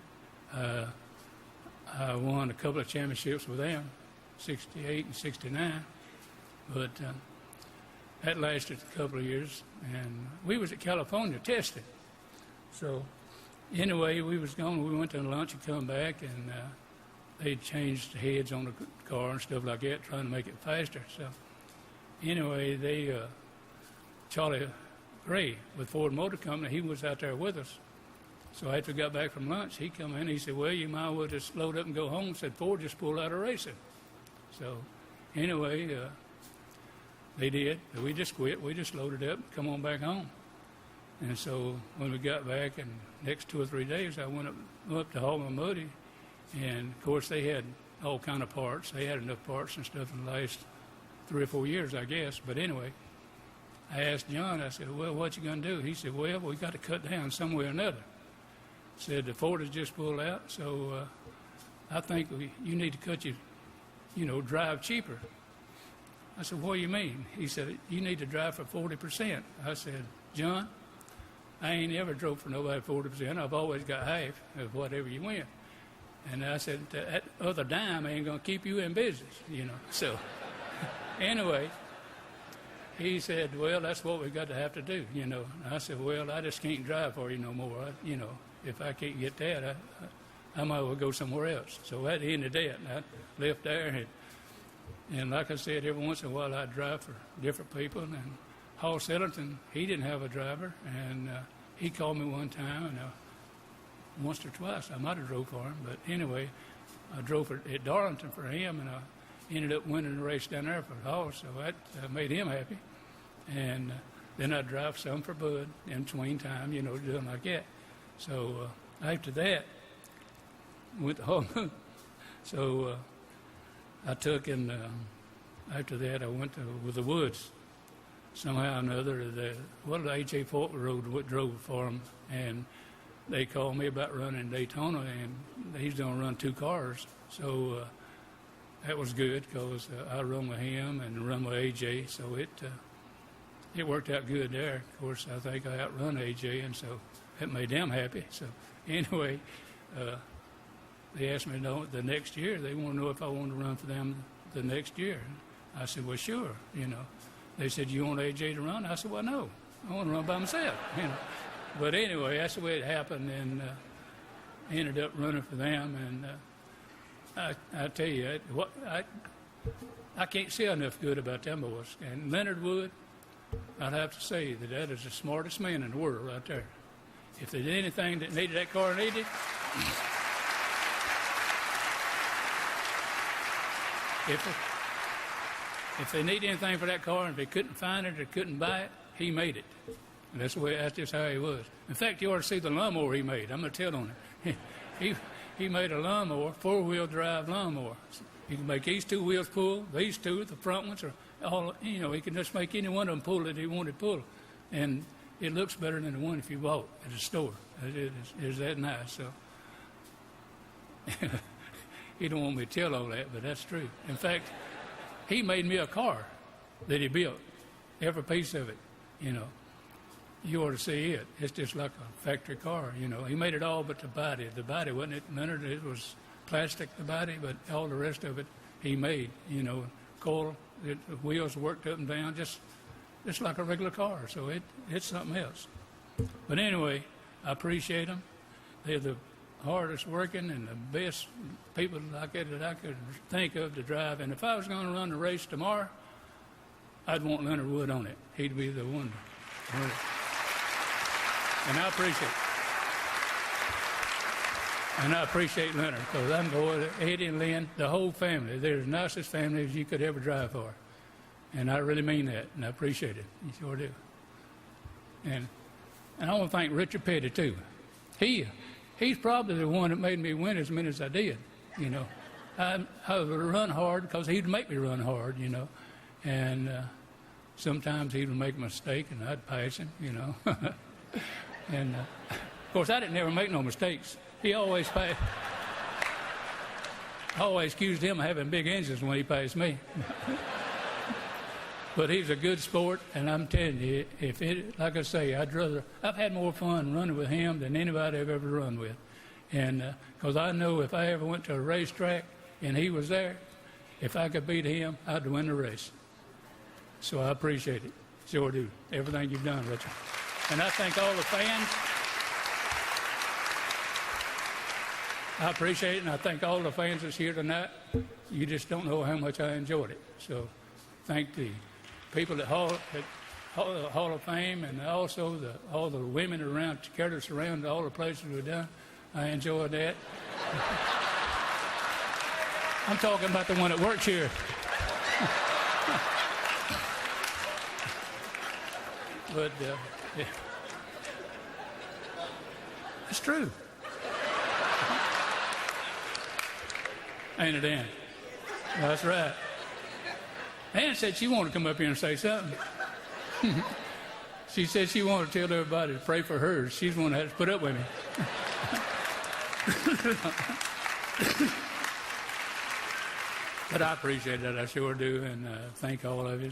I won a couple of championships with them, 68 and 69. But that lasted a couple of years, and we was at California testing. So anyway, we was gone. We went to lunch and come back, and they changed heads on the car and stuff like that, trying to make it faster. So anyway, Charlie Gray with Ford Motor Company, he was out there with us. So after we got back from lunch, he come in, he said, well, you might as well just load up and go home. Said, Ford just pulled out of racing. So anyway, they did. We just quit. We just loaded up and come on back home. And so when we got back, and next 2 or 3 days, I went up to Hallman Moody, and of course they had all kind of parts. They had enough parts and stuff in the last 3 or 4 years, I guess. But anyway, I asked John, I said, well, what you going to do? He said, well, we got to cut down some way or another. Said, the Ford has just pulled out, so I think you need to cut drive cheaper. I said, what do you mean? He said, you need to drive for 40%. I said, John, I ain't ever drove for nobody 40%. I've always got half of whatever you win. And I said, that other dime ain't going to keep you in business, So anyway, he said, well, that's what we got to have to do, And I said, well, I just can't drive for you no more. If I can't get that, I might as well go somewhere else. So at the end of that, I left there. And like I said, every once in a while I'd drive for different people. And Hall Sellington, he didn't have a driver. And he called me one time, and once or twice I might have drove for him. But anyway, I drove at Darlington for him, and I ended up winning the race down there for Hall. So that made him happy. And then I'd drive some for Bud in between time, doing like that. So after that, went to home. So I took, and after that I went with the Woods. Somehow or another, A.J. Falk drove for them, and they called me about running Daytona, and he's going to run 2 cars. So that was good, because I run with him and run with A.J., so it worked out good there. Of course, I think I outrun A.J., and so that made them happy. So anyway, they asked me the next year. They want to know if I wanted to run for them the next year. I said, well, sure, They said, you want A.J. to run? I said, well, no. I want to run by myself, But anyway, that's the way it happened, and I ended up running for them. And I tell you, I can't say enough good about them boys. And Leonard Wood, I'd have to say that is the smartest man in the world right there. If there's anything that needed that car needed, if they need anything for that car and they couldn't find it or couldn't buy it, he made it. And that's just how he was. In fact, you ought to see the lawnmower he made. I'm going to tell on it. He made a lawnmower, 4-wheel drive lawnmower. You can make these 2 wheels pull, these 2, the front ones, are all, he can just make any one of them pull that he wanted to pull. And it looks better than the one if you bought at a store. It is that nice. So he don't want me to tell all that, but that's true. In fact, he made me a car that he built, every piece of it, You ought to see it. It's just like a factory car, He made it all but the body. The body wasn't it, Leonard? It was plastic, the body, but all the rest of it he made, Coil, the wheels worked up and down, just like a regular car. So it's something else. But anyway, I appreciate them. They're the hardest working and the best people like that I could think of to drive. And if I was going to run the race tomorrow, I'd want Leonard Wood on it. He'd be the one to run it. And I appreciate it. And I appreciate Leonard, because I'm going to Eddie and Lynn, the whole family. They're the nicest families you could ever drive for. And I really mean that, and I appreciate it. You sure do. And I want to thank Richard Petty, too. He's probably the one that made me win as many as I did, you know. I would run hard because he'd make me run hard, you know. And sometimes he would make a mistake, and I'd pass him, you know. And, of course, I didn't ever make no mistakes. He always passed. I always accused him of having big engines when he passed me. But he's a good sport, and I'm telling you, like I say, I've had more fun running with him than anybody I've ever run with. And because I know if I ever went to a racetrack and he was there, if I could beat him, I'd win the race. So I appreciate it. Sure do. Everything you've done, Richard. And I thank all the fans. I appreciate it, and I thank all the fans that's here tonight. You just don't know how much I enjoyed it. So thank the people at Hall of Fame, and also all the women around, carried us around all the places we've done. I enjoyed that. I'm talking about the one that works here. But yeah. It's true. Ain't it, Ann? That's right. Ann said she wanted to come up here and say something. She said she wanted to tell everybody to pray for her. She's the one that had to put up with me. But I appreciate that. I sure do. And thank all of you.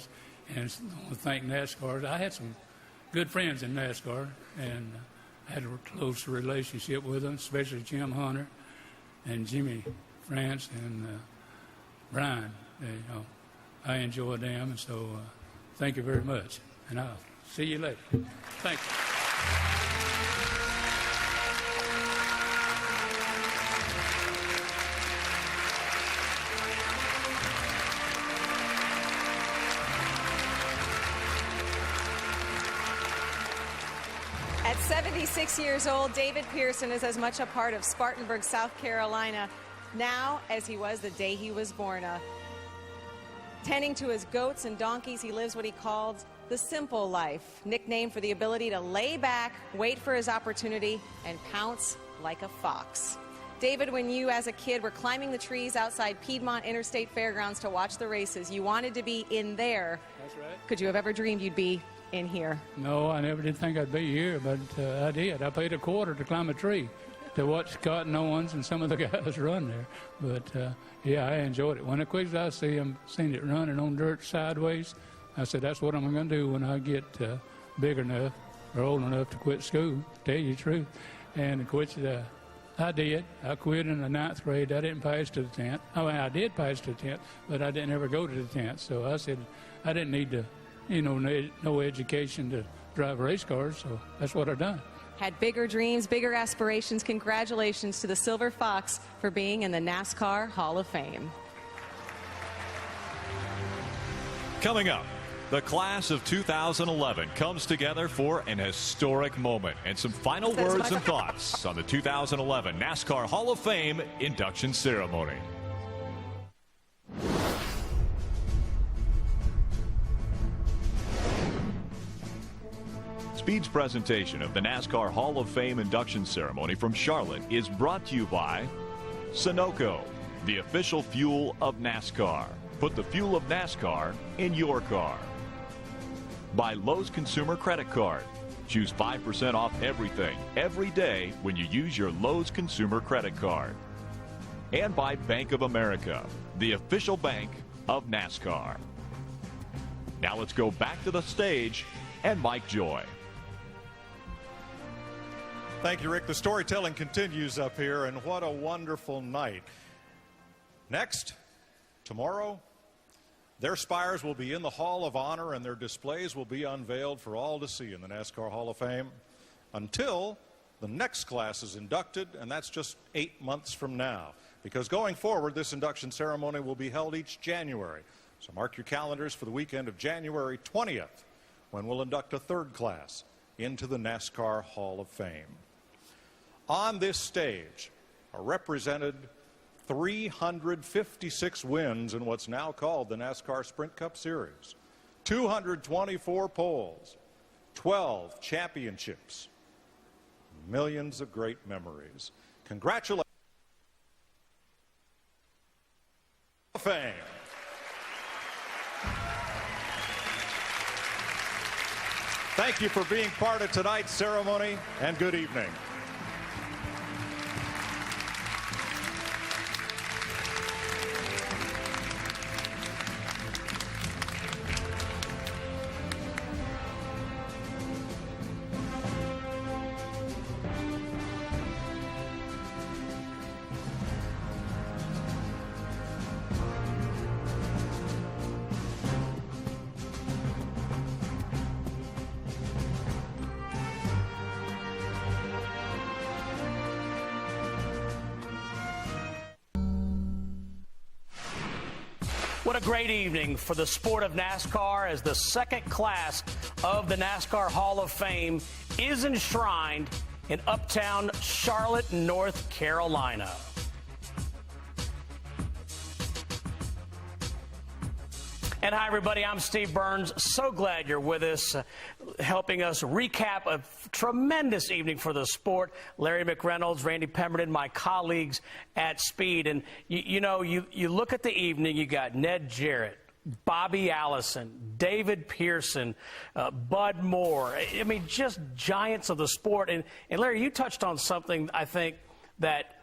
And I want to thank NASCAR. I had some good friends in NASCAR, and I had a close relationship with them, especially Jim Hunter and Jimmy France and Brian. I enjoyed them, and so thank you very much. And I'll see you later. Thank you. At 76 years old, David Pearson is as much a part of Spartanburg, South Carolina now as he was the day he was born. Tending to his goats and donkeys, he lives what he called the simple life, nicknamed for the ability to lay back, wait for his opportunity, and pounce like a fox. David, when you as a kid were climbing the trees outside Piedmont Interstate Fairgrounds to watch the races, you wanted to be in there. That's right. Could you have ever dreamed you'd be in here? No, I never did think I'd be here, but I did. I paid $25 to climb a tree to watch Cotton Owens and some of the guys run there. But, yeah, I enjoyed it. When as quick as I seen it running on dirt sideways, I said, that's what I'm going to do when I get big enough or old enough to quit school, to tell you the truth. And of course, I did. I quit in the 9th grade. I didn't pass to the 10th. I mean, I did pass to the 10th, but I didn't ever go to the 10th. So I said I didn't need to, no education to drive race cars, so that's what I done. Had bigger dreams, bigger aspirations. Congratulations to the Silver Fox for being in the NASCAR Hall of Fame. Coming up, the class of 2011 comes together for an historic moment and some final words and thoughts on the 2011 NASCAR Hall of Fame induction ceremony. Speed's presentation of the NASCAR Hall of Fame induction ceremony from Charlotte is brought to you by Sunoco, the official fuel of NASCAR. Put the fuel of NASCAR in your car. By Lowe's Consumer Credit Card. Choose 5% off everything, every day when you use your Lowe's Consumer Credit Card. And by Bank of America, the official bank of NASCAR. Now let's go back to the stage and Mike Joy. Thank you, Rick. The storytelling continues up here, and what a wonderful night. Next, tomorrow, their spires will be in the Hall of Honor, and their displays will be unveiled for all to see in the NASCAR Hall of Fame until the next class is inducted, and that's just 8 months from now. Because going forward, this induction ceremony will be held each January. So mark your calendars for the weekend of January 20th, when we'll induct a third class into the NASCAR Hall of Fame. On this stage, represented 356 wins in what's now called the NASCAR Sprint Cup Series, 224 poles, 12 championships, millions of great memories. Congratulations. Fame. Thank you for being part of tonight's ceremony, and good evening. What a great evening for the sport of NASCAR as the second class of the NASCAR Hall of Fame is enshrined in uptown Charlotte, North Carolina. And hi, everybody. I'm Steve Burns. So glad you're with us, helping us recap a tremendous evening for the sport. Larry McReynolds, Randy Pemberton, my colleagues at Speed. And, you look at the evening, you got Ned Jarrett, Bobby Allison, David Pearson, Bud Moore. I mean, just giants of the sport. And Larry, you touched on something, I think, that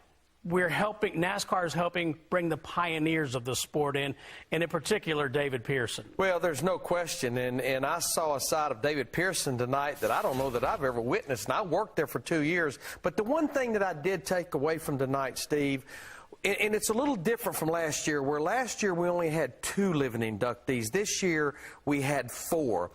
NASCAR is helping bring the pioneers of the sport in, and in particular, David Pearson. Well, there's no question, and I saw a side of David Pearson tonight that I don't know that I've ever witnessed, and I worked there for 2 years. But the one thing that I did take away from tonight, Steve, and it's a little different from last year, where last year we only had 2 living inductees. This year we had 4.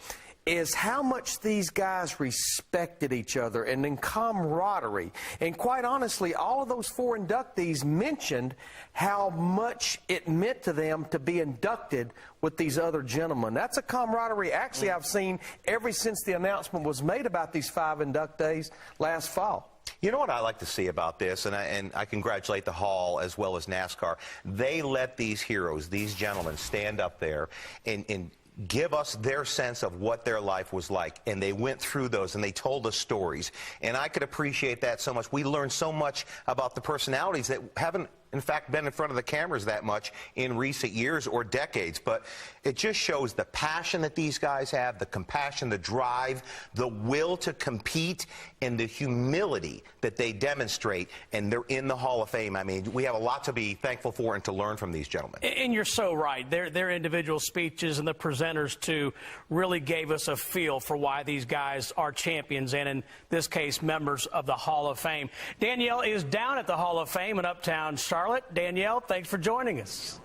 Is how much these guys respected each other and in camaraderie. And quite honestly, all of those 4 inductees mentioned how much it meant to them to be inducted with these other gentlemen. That's a camaraderie actually I've seen ever since the announcement was made about these 5 inductees last fall. You know what I like to see about this, and I congratulate the Hall as well as NASCAR. They let these heroes, these gentlemen, stand up there and give us their sense of what their life was like, and they went through those and they told us stories, and I could appreciate that so much. We learned so much about the personalities that haven't in fact been in front of the cameras that much in recent years or decades, but it just shows the passion that these guys have, the compassion, the drive, the will to compete, and the humility that they demonstrate, and they're in the Hall of Fame. I mean, we have a lot to be thankful for and to learn from these gentlemen. And you're so right. Their individual speeches and the presenters, too, really gave us a feel for why these guys are champions and, in this case, members of the Hall of Fame. Danielle is down at the Hall of Fame in uptown Charlotte. Danielle, thanks for joining us.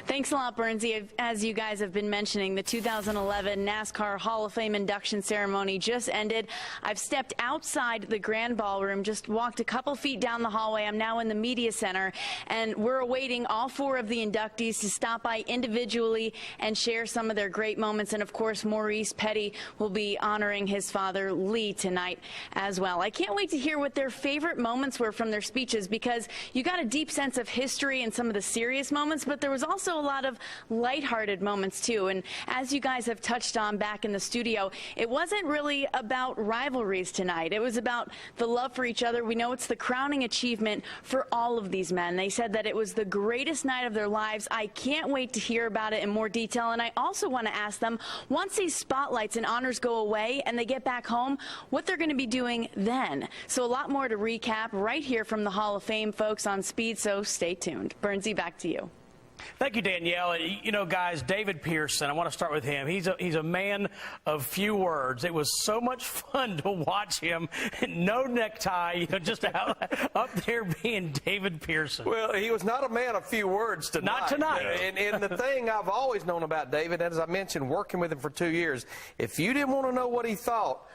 Thanks a lot, Bernsey. As you guys have been mentioning, the 2011 NASCAR Hall of Fame induction ceremony just ended. I've stepped outside the grand ballroom, just walked a couple feet down the hallway. I'm now in the media center, and we're awaiting all 4 of the inductees to stop by individually and share some of their great moments. And, of course, Maurice Petty will be honoring his father, Lee, tonight as well. I can't wait to hear what their favorite moments were from their speeches, because you got a deep sense of history and some of the serious moments, but there was also a lot of lighthearted moments too. And as you guys have touched on back in the studio, it wasn't really about rivalries tonight. It was about the love for each other. We know it's the crowning achievement for all of these men. They said that it was the greatest night of their lives. I can't wait to hear about it in more detail. And I also want to ask them, once these spotlights and honors go away and they get back home, what they're going to be doing then. So a lot more to recap right here from the Hall of Fame, folks, on Speed, so stay tuned. Bernsey, back to you. Thank you, Danielle. You know, guys, David Pearson, I want to start with him. He's a man of few words. It was so much fun to watch him. No necktie, just up there being David Pearson. Well, he was not a man of few words tonight. Not tonight. And the thing I've always known about David, as I mentioned, working with him for 2 years, if you didn't want to know what he thought,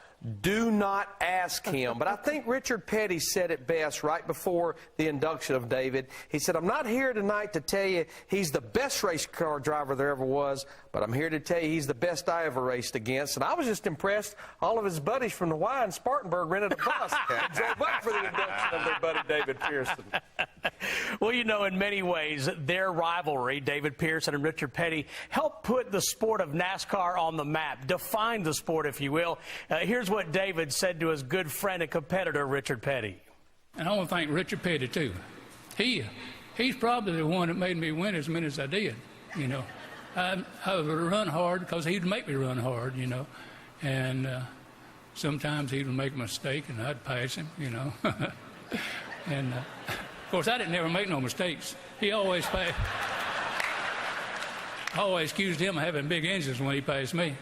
do not ask him. But I think Richard Petty said it best right before the induction of David. He said, I'm not here tonight to tell you he's the best race car driver there ever was, But I'm here to tell you he's the best I ever raced against. And I was just impressed. All of his buddies from the Y in Spartanburg rented a bus and drove up for the induction of their buddy David Pearson. Well, you know, in many ways, their rivalry, David Pearson and Richard Petty, helped put the sport of NASCAR on the map, define the sport, if you will. Here's what David said to his good friend and competitor, Richard Petty. And I want to thank Richard Petty, too. He's probably the one that made me win as many as I did, you know. I would run hard because he'd make me run hard, you know. And sometimes he would make a mistake and I'd pass him, you know. And, of course, I didn't never make no mistakes. He always passed. I always accused him of having big engines when he passed me.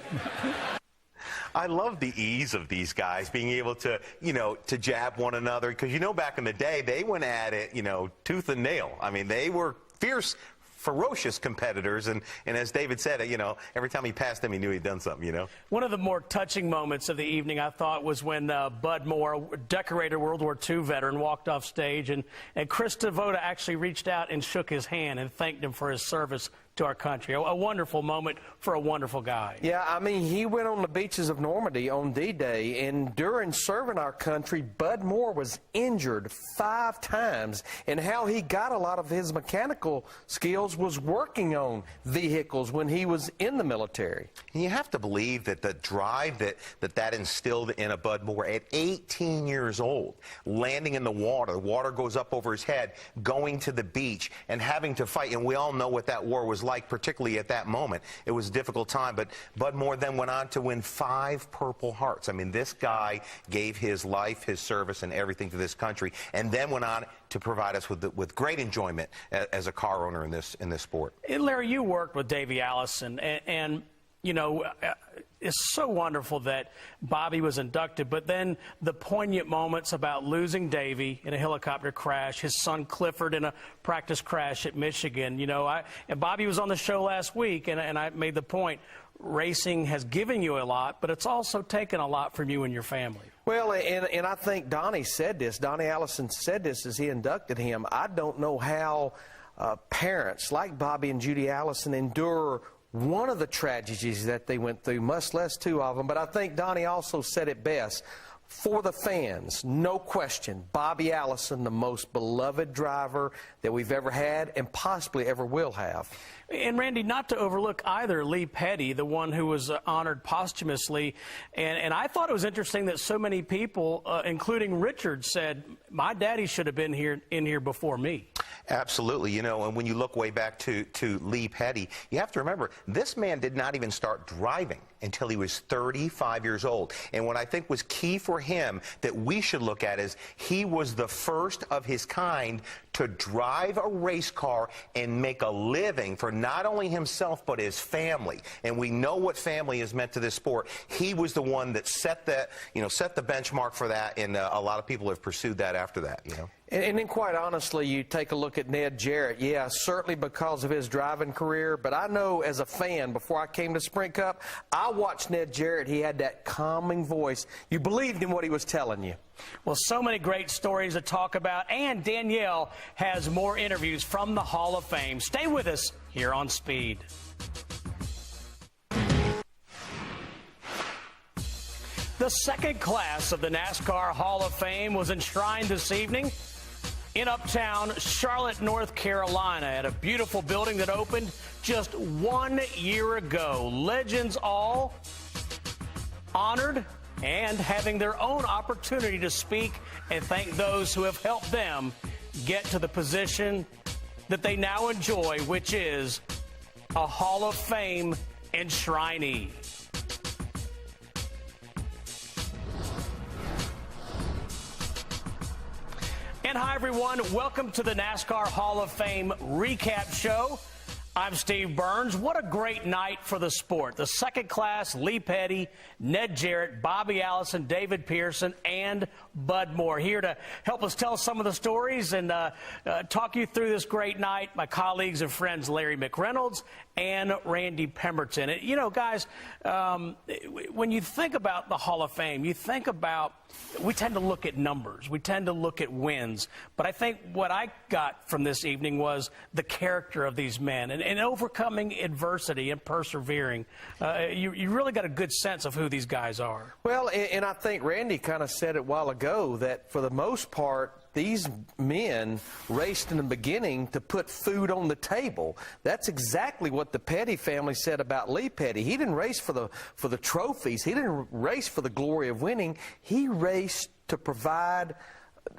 I love the ease of these guys being able to, you know, to jab one another. Because, you know, back in the day, they went at it, you know, tooth and nail. I mean, they were fierce, ferocious competitors. And as David said, you know, every time he passed him, he knew he'd done something, you know. One of the more touching moments of the evening, I thought, was when Bud Moore, decorated World War II veteran, walked off stage. And Chris Devoda actually reached out and shook his hand and thanked him for his service to our country. A wonderful moment for a wonderful guy. Yeah, I mean, he went on the beaches of Normandy on D-Day, and during serving our country, Bud Moore was injured 5 times, and how he got a lot of his mechanical skills was working on vehicles when he was in the military. And you have to believe that the drive that instilled in a Bud Moore at 18 years old, landing in the water goes up over his head, going to the beach, and having to fight, and we all know what that war was like, particularly at that moment. It was a difficult time, but Bud Moore then went on to win 5 Purple Hearts. I mean, this guy gave his life, his service, and everything to this country, and then went on to provide us with great enjoyment as a car owner in this sport. And Larry, you worked with Davey Allison, and you know, it's so wonderful that Bobby was inducted, but then the poignant moments about losing Davey in a helicopter crash, his son Clifford in a practice crash at Michigan. You know, and Bobby was on the show last week, and I made the point, racing has given you a lot, but it's also taken a lot from you and your family. Well, and I think Donnie said this. Donnie Allison said this as he inducted him. I don't know how parents like Bobby and Judy Allison endure one of the tragedies that they went through, much less 2 of them. But I think Donnie also said it best. For the fans, no question, Bobby Allison, the most beloved driver that we've ever had and possibly ever will have. And, Randy, not to overlook either Lee Petty, the one who was honored posthumously. And I thought it was interesting that so many people, including Richard, said, my daddy should have been in here before me. Absolutely. You know, and when you look way back to Lee Petty, you have to remember, this man did not even start driving until he was 35 years old. And what I think was key for him that we should look at is he was the first of his kind to drive a race car and make a living for not only himself but his family. And we know what family has meant to this sport. He was the one that set that, you know, set the benchmark for that, and a lot of people have pursued that after that, you know. And then, quite honestly, you take a look at Ned Jarrett. Yeah, certainly because of his driving career, but I know as a fan, before I came to Sprint Cup, I watched Ned Jarrett. He had that calming voice. You believed in what he was telling you. Well, so many great stories to talk about, and Danielle has more interviews from the Hall of Fame. Stay with us here on Speed. The second class of the NASCAR Hall of Fame was enshrined this evening in Uptown Charlotte, North Carolina, at a beautiful building that opened just 1 year ago. Legends all honored and having their own opportunity to speak and thank those who have helped them get to the position that they now enjoy, which is a Hall of Fame enshrinee. And hi, everyone. Welcome to the NASCAR Hall of Fame recap show. I'm Steve Burns. What a great night for the sport. The second class, Lee Petty, Ned Jarrett, Bobby Allison, David Pearson, and Bud Moore. Here to help us tell some of the stories and talk you through this great night, my colleagues and friends Larry McReynolds and Randy Pemberton. And, you know, guys, when you think about the Hall of Fame, you think about, we tend to look at numbers. We tend to look at wins. But I think what I got from this evening was the character of these men and overcoming adversity and persevering. You really got a good sense of who these guys are. Well, and I think Randy kind of said it a while ago that for the most part, these men raced in the beginning to put food on the table. That's exactly what the Petty family said about Lee Petty. He didn't race for the trophies. He didn't race for the glory of winning. He raced to provide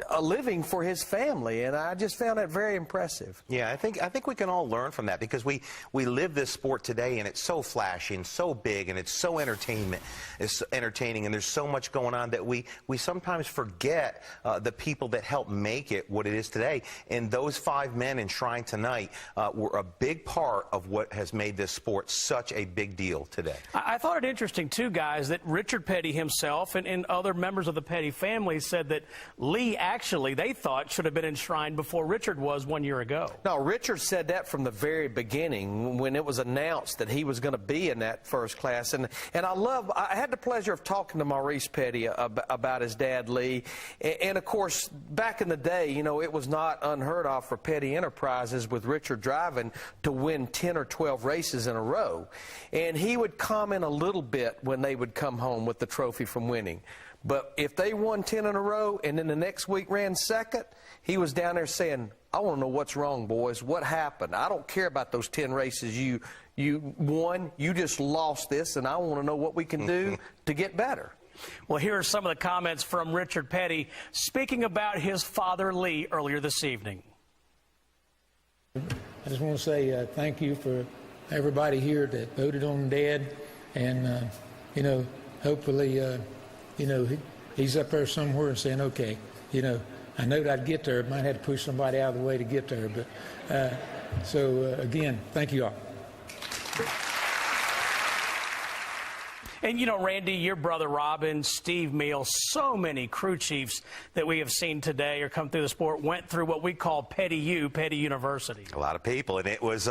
a living for his family, and I just found that very impressive. Yeah, I think we can all learn from that, because we live this sport today, and it's so flashy and so big, and it's so entertaining, and there's so much going on that we sometimes forget the people that helped make it what it is today. And those 5 men enshrined tonight were a big part of what has made this sport such a big deal today. I thought it interesting, too, guys, that Richard Petty himself and other members of the Petty family said that Lee actually, they thought, should have been enshrined before Richard was 1 year ago. No, Richard said that from the very beginning when it was announced that he was going to be in that first class. And I had the pleasure of talking to Maurice Petty about his dad, Lee. And of course, back in the day, you know, it was not unheard of for Petty Enterprises with Richard driving to win 10 or 12 races in a row. And he would comment a little bit when they would come home with the trophy from winning. But if they won 10 in a row and then the next week ran second, he was down there saying, I want to know what's wrong, boys. What happened? I don't care about those 10 races you won. You just lost this, and I want to know what we can do to get better. Well, here are some of the comments from Richard Petty speaking about his father, Lee, earlier this evening. I just want to say thank you for everybody here that voted on Dad. And, you know, hopefully, you know, he's up there somewhere and saying, okay, you know, I know that I'd get there. Might have to push somebody out of the way to get there. But so, again, thank you all. And, you know, Randy, your brother Robin, Steve Meal, so many crew chiefs that we have seen today or come through the sport went through what we call Petty University. A lot of people, and it was,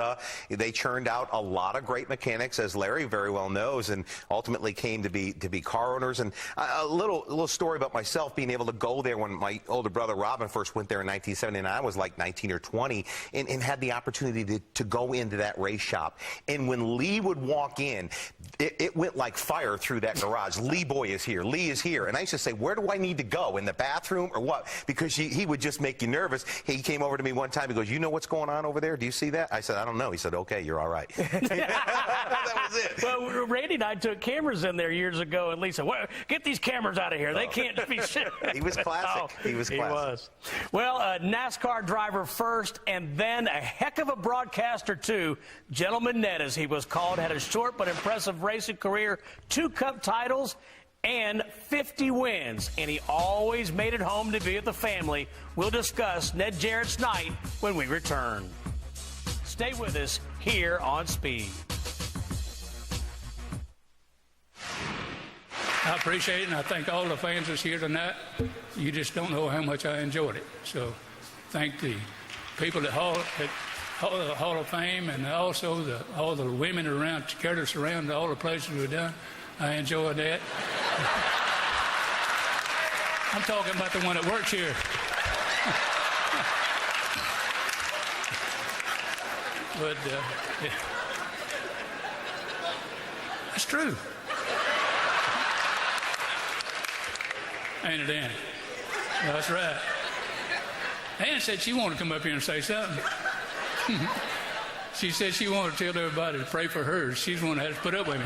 they churned out a lot of great mechanics, as Larry very well knows, and ultimately came to be car owners. And a little story about myself being able to go there when my older brother Robin first went there in 1979. I was like 19 or 20, and had the opportunity to go into that race shop. And when Lee would walk in, it went like fire through that garage. Lee boy is here. Lee is here. And I used to say, where do I need to go? In the bathroom or what? Because he would just make you nervous. He came over to me one time. He goes, you know what's going on over there? Do you see that? I said, I don't know. He said, okay, you're all right. That was it. Well, Randy and I took cameras in there years ago, and Lisa, well, get these cameras out of here. They can't be shit. He was classic. Oh, he was classic. He was. Well, a NASCAR driver first, and then a heck of a broadcaster, too. Gentleman Ned, as he was called, had a short but impressive racing career, 2 Cup titles, and 50 wins. And he always made it home to be with the family. We'll discuss Ned Jarrett's night when we return. Stay with us here on Speed. I appreciate it, and I thank all the fans that's here tonight. You just don't know how much I enjoyed it. So thank the people at the Hall of Fame, and also all the women around, carried us around to all the places we've done. I enjoyed that. I'm talking about the one that works here. But yeah. That's true. Ain't it, Annie? That's right. Annie said she wanted to come up here and say something. She said she wanted to tell everybody to pray for her. She's the one that had to put up with me.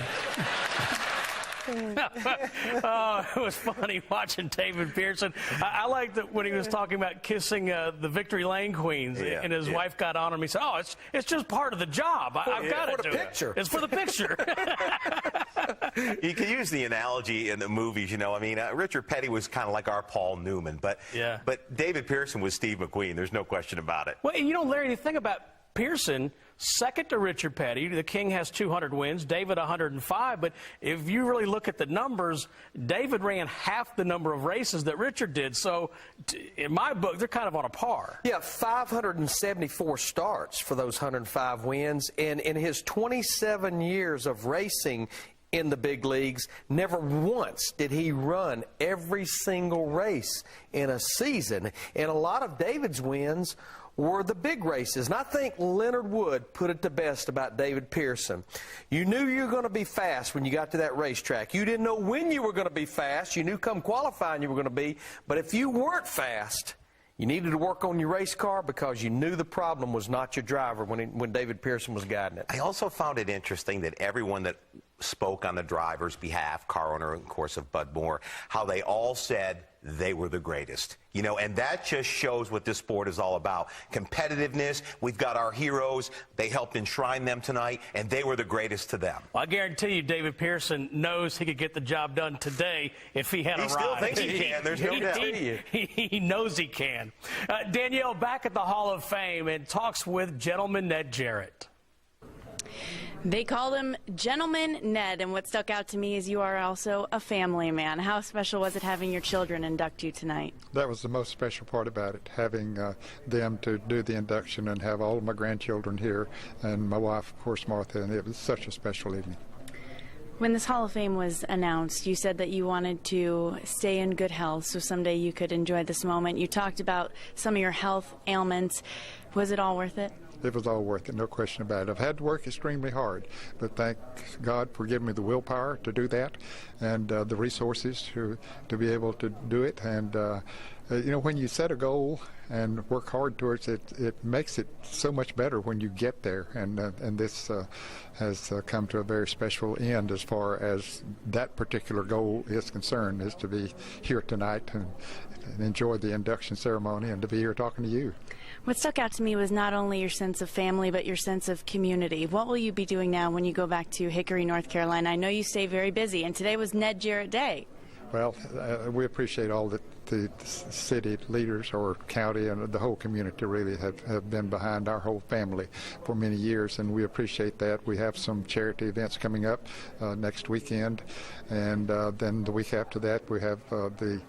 It was funny watching David Pearson. I liked that when he was talking about kissing the Victory Lane Queens, and his wife got on him. He said, "Oh, it's just part of the job. I've got to do it. It's for the picture." You can use the analogy in the movies, you know. I mean, Richard Petty was kind of like our Paul Newman, but David Pearson was Steve McQueen. There's no question about it. Well, you know, Larry, the thing about Pearson, second to Richard Petty. The King has 200 wins, David 105. But if you really look at the numbers, David ran half the number of races that Richard did. So in my book, they're kind of on a par. Yeah, 574 starts for those 105 wins. And in his 27 years of racing in the big leagues, never once did he run every single race in a season. And a lot of David's wins were the big races. And I think Leonard Wood put it the best about David Pearson. You knew you were going to be fast when you got to that racetrack. You didn't know when you were going to be fast. You knew come qualifying you were going to be. But if you weren't fast, you needed to work on your race car because you knew the problem was not your driver when David Pearson was guiding it. I also found it interesting that everyone that spoke on the driver's behalf, car owner, of course, of Bud Moore, how they all said they were the greatest. You know, and that just shows what this sport is all about. Competitiveness. We've got our heroes. They helped enshrine them tonight, and they were the greatest to them. Well, I guarantee you David Pearson knows he could get the job done today if he had a ride. He still thinks he can. There's no doubt. He knows he can. Danielle, back at the Hall of Fame and talks with Gentleman Ned Jarrett. They called him Gentleman Ned, and what stuck out to me is you are also a family man. How special was it having your children induct you tonight? That was the most special part about it, having them to do the induction and have all of my grandchildren here, and my wife, of course, Martha, and it was such a special evening. When this Hall of Fame was announced, you said that you wanted to stay in good health so someday you could enjoy this moment. You talked about some of your health ailments. Was it all worth it? It was all worth it, no question about it. I've had to work extremely hard, but thank God for giving me the willpower to do that and the resources to be able to do it. And, you know, when you set a goal and work hard towards it, it makes it so much better when you get there. And this has come to a very special end as far as that particular goal is concerned, is to be here tonight and enjoy the induction ceremony and to be here talking to you. What stuck out to me was not only your sense of family, but your sense of community. What will you be doing now when you go back to Hickory, North Carolina? I know you stay very busy, and today was Ned Jarrett Day. Well, we appreciate all that the city leaders or county and the whole community really have been behind our whole family for many years, and we appreciate that. We have some charity events coming up next weekend, and then the week after that we have the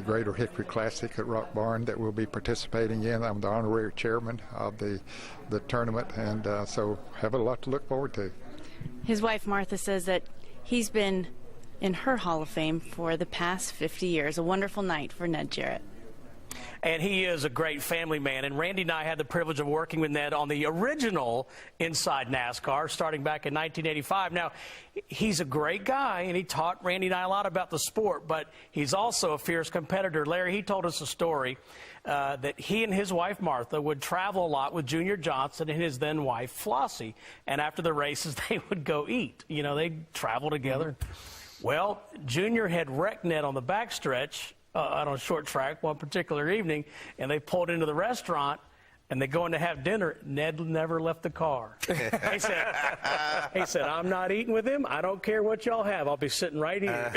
Greater Hickory Classic at Rock Barn that we'll be participating in. I'm the honorary chairman of the tournament, and so have a lot to look forward to. His wife Martha says that he's been in her Hall of Fame for the past 50 years. A wonderful night for Ned Jarrett. And he is a great family man. And Randy and I had the privilege of working with Ned on the original Inside NASCAR starting back in 1985. Now, he's a great guy, and he taught Randy and I a lot about the sport, but he's also a fierce competitor. Larry, he told us a story that he and his wife, Martha, would travel a lot with Junior Johnson and his then wife, Flossie. And after the races, they would go eat. You know, they'd travel together. Well, Junior had wrecked Ned on the backstretch on a short track one particular evening, and they pulled into the restaurant, and they go in to have dinner. Ned never left the car. He said, I'm not eating with him. I don't care what y'all have. I'll be sitting right here.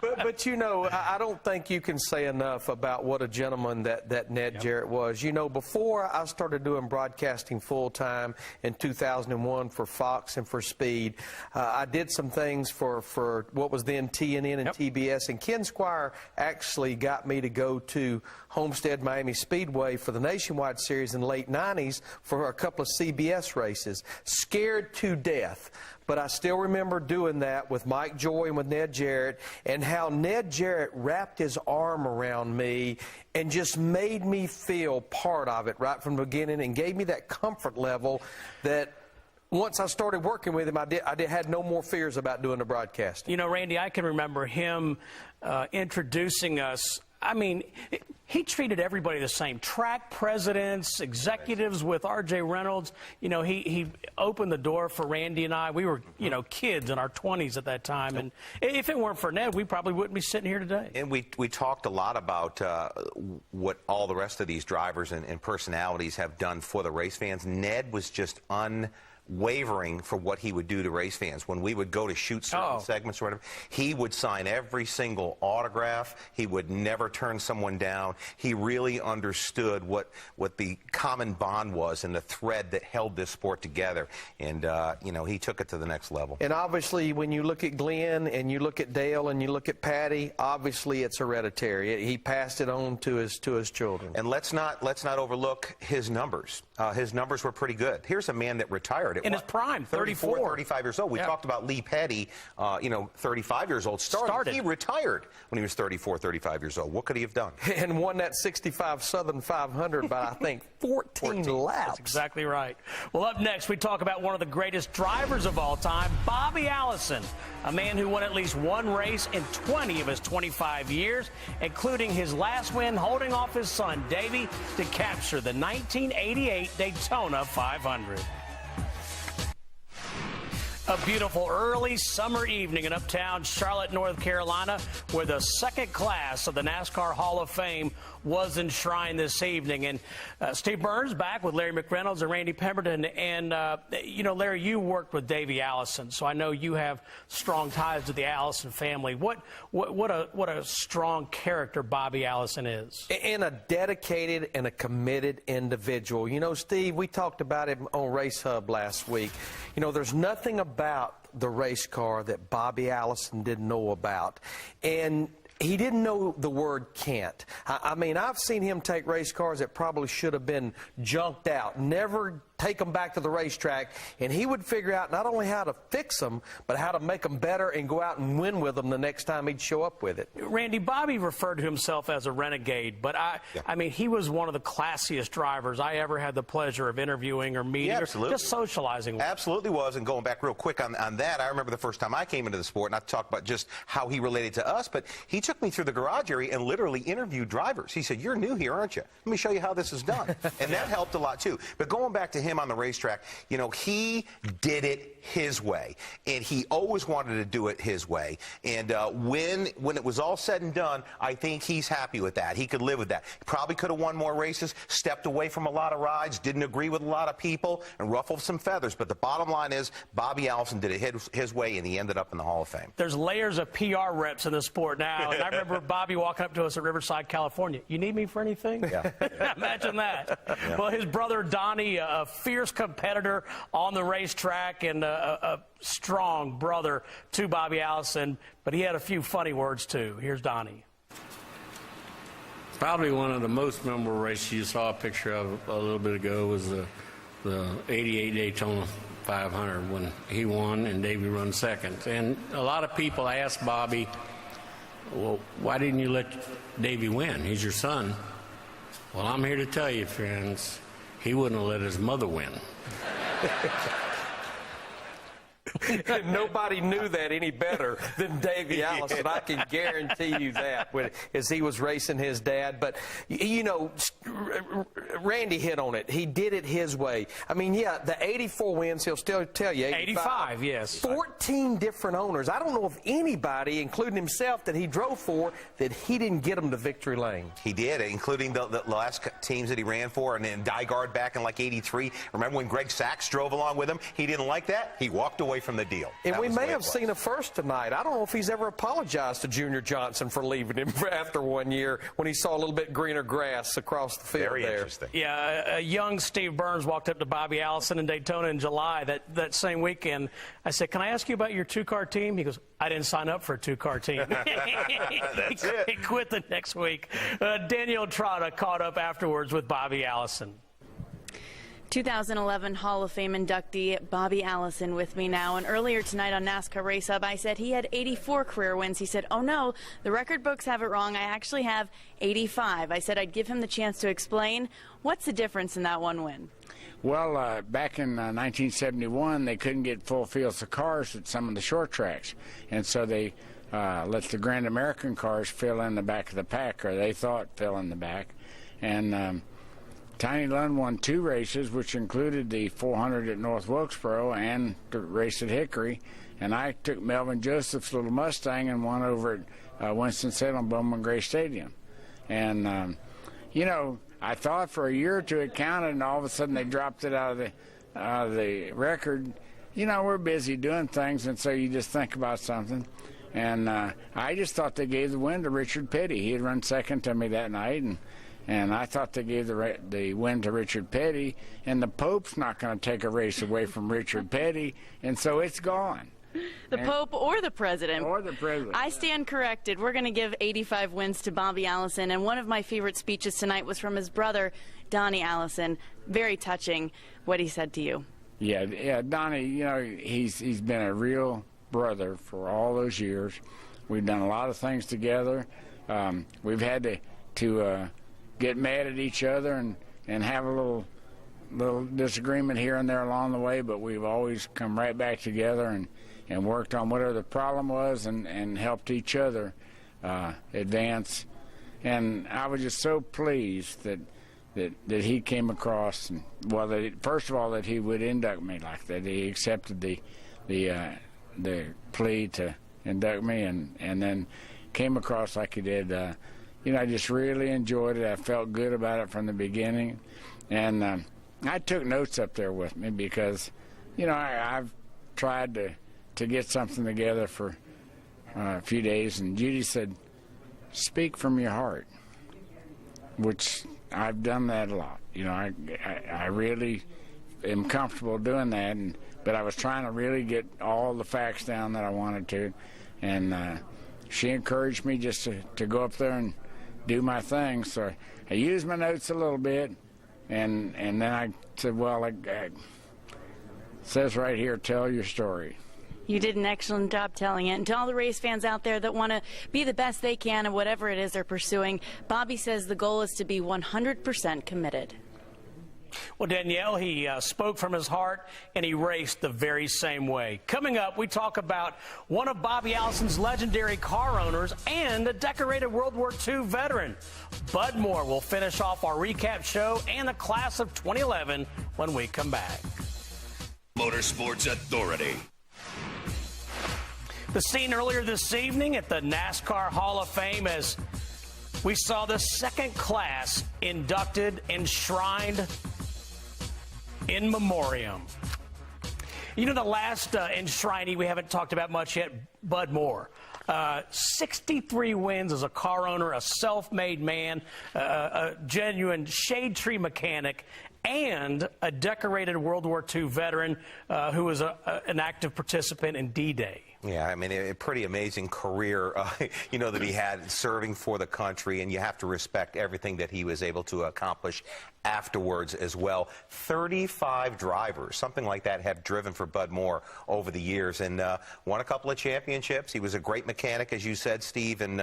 But you know, I don't think you can say enough about what a gentleman that Ned Jarrett was. You know, before I started doing broadcasting full-time in 2001 for Fox and for Speed, I did some things for what was then TNN and TBS, and Ken Squire actually got me to go to Homestead Miami Speedway for the Nationwide Series in the late 90s for a couple of CBS races. Scared to death. But I still remember doing that with Mike Joy and with Ned Jarrett, and how Ned Jarrett wrapped his arm around me and just made me feel part of it right from the beginning and gave me that comfort level that once I started working with him, I had no more fears about doing the broadcast. You know, Randy, I can remember him introducing us. I mean, he treated everybody the same. Track presidents, executives with R.J. Reynolds. You know, he opened the door for Randy and I. We were, you know, kids in our 20s at that time. And if it weren't for Ned, we probably wouldn't be sitting here today. And we talked a lot about what all the rest of these drivers and personalities have done for the race fans. Ned was just wavering for what he would do to race fans. When we would go to shoot certain segments or whatever, he would sign every single autograph. He would never turn someone down. He really understood what the common bond was and the thread that held this sport together. And, you know, he took it to the next level. And obviously, when you look at Glenn and you look at Dale and you look at Patty, obviously it's hereditary. He passed it on to his children. And let's not overlook his numbers. His numbers were pretty good. Here's a man that retired at in his prime, 34, 35 years old. We talked about Lee Petty, you know, 35 years old. Started. He retired when he was 34, 35 years old. What could he have done? And won that 65 Southern 500 by, I think, 14 laps. That's exactly right. Well, up next, we talk about one of the greatest drivers of all time, Bobby Allison, a man who won at least one race in 20 of his 25 years, including his last win holding off his son, Davey, to capture the 1988 Daytona 500. A beautiful early summer evening in uptown Charlotte, North Carolina, where the second class of the NASCAR Hall of Fame was enshrined this evening. And Steve Burns back with Larry McReynolds and Randy Pemberton. And, you know, Larry, you worked with Davey Allison, so I know you have strong ties to the Allison family. What a strong character Bobby Allison is. And a dedicated and a committed individual. You know, Steve, we talked about him on Race Hub last week. You know, there's nothing about the race car that Bobby Allison didn't know about. And he didn't know the word can't. I mean, I've seen him take race cars that probably should have been junked out, never take them back to the racetrack, and he would figure out not only how to fix them, but how to make them better and go out and win with them the next time he'd show up with it. Randy, Bobby referred to himself as a renegade, but I mean, he was one of the classiest drivers I ever had the pleasure of interviewing or meeting or just socializing with. Absolutely was, and going back real quick on that, I remember the first time I came into the sport, not to talk about just how he related to us, but he took me through the garage area and literally interviewed drivers. He said, "You're new here, aren't you? Let me show you how this is done." And that helped a lot, too. But going back to him on the racetrack, you know, he did it his way, and he always wanted to do it his way. And when it was all said and done, I think he's happy with that. He could live with that. He probably could have won more races, stepped away from a lot of rides, didn't agree with a lot of people, and ruffled some feathers. But the bottom line is, Bobby Allison did it his way, and he ended up in the Hall of Fame. There's layers of PR reps in the sport now, and I remember Bobby walking up to us at Riverside, California. "You need me for anything?" Yeah. Imagine that. Yeah. Well, his brother Donnie, a fierce competitor on the racetrack and a strong brother to Bobby Allison, but he had a few funny words too. Here's Donnie. Probably one of the most memorable races you saw a picture of a little bit ago was the 88 Daytona 500 when he won and Davey run second. And a lot of people asked Bobby, "Well, why didn't you let Davey win? He's your son." Well, I'm here to tell you, friends, he wouldn't have let his mother win. Nobody knew that any better than Davey Allison. I can guarantee you that as he was racing his dad. But, you know, Randy hit on it. He did it his way. I mean, yeah, the 84 wins, he'll still tell you. 85, yes. 14 different owners. I don't know of anybody, including himself, that he drove for that he didn't get them to victory lane. He did, including the last teams that he ran for, and then Dygard back in like 83. Remember when Greg Sachs drove along with him? He didn't like that. He walked away from the deal. And we may have seen a first tonight. I don't know if he's ever apologized to Junior Johnson for leaving him after 1 year when he saw a little bit greener grass across the field. Very there. Interesting. Yeah, a young Steve Burns walked up to Bobby Allison in Daytona in July that same weekend. I said, "Can I ask you about your two-car team?" He goes, "I didn't sign up for a two-car team." That's it. He quit the next week. Daniel Trotta caught up afterwards with Bobby Allison. 2011 Hall of Fame inductee Bobby Allison with me now. And earlier tonight on NASCAR Race Hub, I said he had 84 career wins. He said, "Oh no, the record books have it wrong. I actually have 85. I said I'd give him the chance to explain. What's the difference in that one win? Well, back in 1971, they couldn't get full fields of cars at some of the short tracks. And so they let the Grand American cars fill in the back of the pack, or they thought fill in the back. And Tiny Lund won 2 races, which included the 400 at North Wilkesboro and the race at Hickory. And I took Melvin Joseph's little Mustang and won over at Winston-Salem Bowman Gray Stadium. And, you know, I thought for a year or two it counted, and all of a sudden they dropped it out of the record, you know, we're busy doing things, and so you just think about something. And I just thought they gave the win to Richard Petty. He had run second to me that night, and I thought they gave the win to Richard Petty, and the Pope's not going to take a race away from Richard Petty, and so it's gone. The Pope or the President. Or the President. I stand corrected. We're going to give 85 wins to Bobby Allison, and one of my favorite speeches tonight was from his brother, Donnie Allison. Very touching what he said to you. Yeah, Donnie, you know, he's been a real brother for all those years. We've done a lot of things together. We've had to get mad at each other and have a little disagreement here and there along the way, but we've always come right back together and worked on whatever the problem was and helped each other advance. And I was just so pleased that he came across, and, well, first of all, that he would induct me like that. He accepted the plea to induct me, and then came across like he did. You know, I just really enjoyed it. I felt good about it from the beginning, and I took notes up there with me because, you know, I've tried to get something together for a few days, and Judy said, "Speak from your heart," which I've done that a lot. You know, I really am comfortable doing that, but I was trying to really get all the facts down that I wanted to, and she encouraged me just to go up there and do my thing. So I used my notes a little bit, and then I said, well, it says right here, tell your story. You did an excellent job telling it. And to all the race fans out there that want to be the best they can in whatever it is they're pursuing, Bobby says the goal is to be 100% committed. Well, Danielle, he spoke from his heart, and he raced the very same way. Coming up, we talk about one of Bobby Allison's legendary car owners and a decorated World War II veteran. Bud Moore will finish off our recap show and the class of 2011 when we come back. Motorsports Authority. The scene earlier this evening at the NASCAR Hall of Fame as we saw the second class inducted, enshrined in memoriam. You know, the last enshrinee we haven't talked about much yet, Bud Moore. 63 wins as a car owner, a self-made man, a genuine shade tree mechanic, and a decorated World War II veteran who was an active participant in D-Day. Yeah, I mean, a pretty amazing career, you know, that he had serving for the country, and you have to respect everything that he was able to accomplish afterwards as well. 35 drivers, something like that, have driven for Bud Moore over the years, and won a couple of championships. He was a great mechanic, as you said, Steve, and,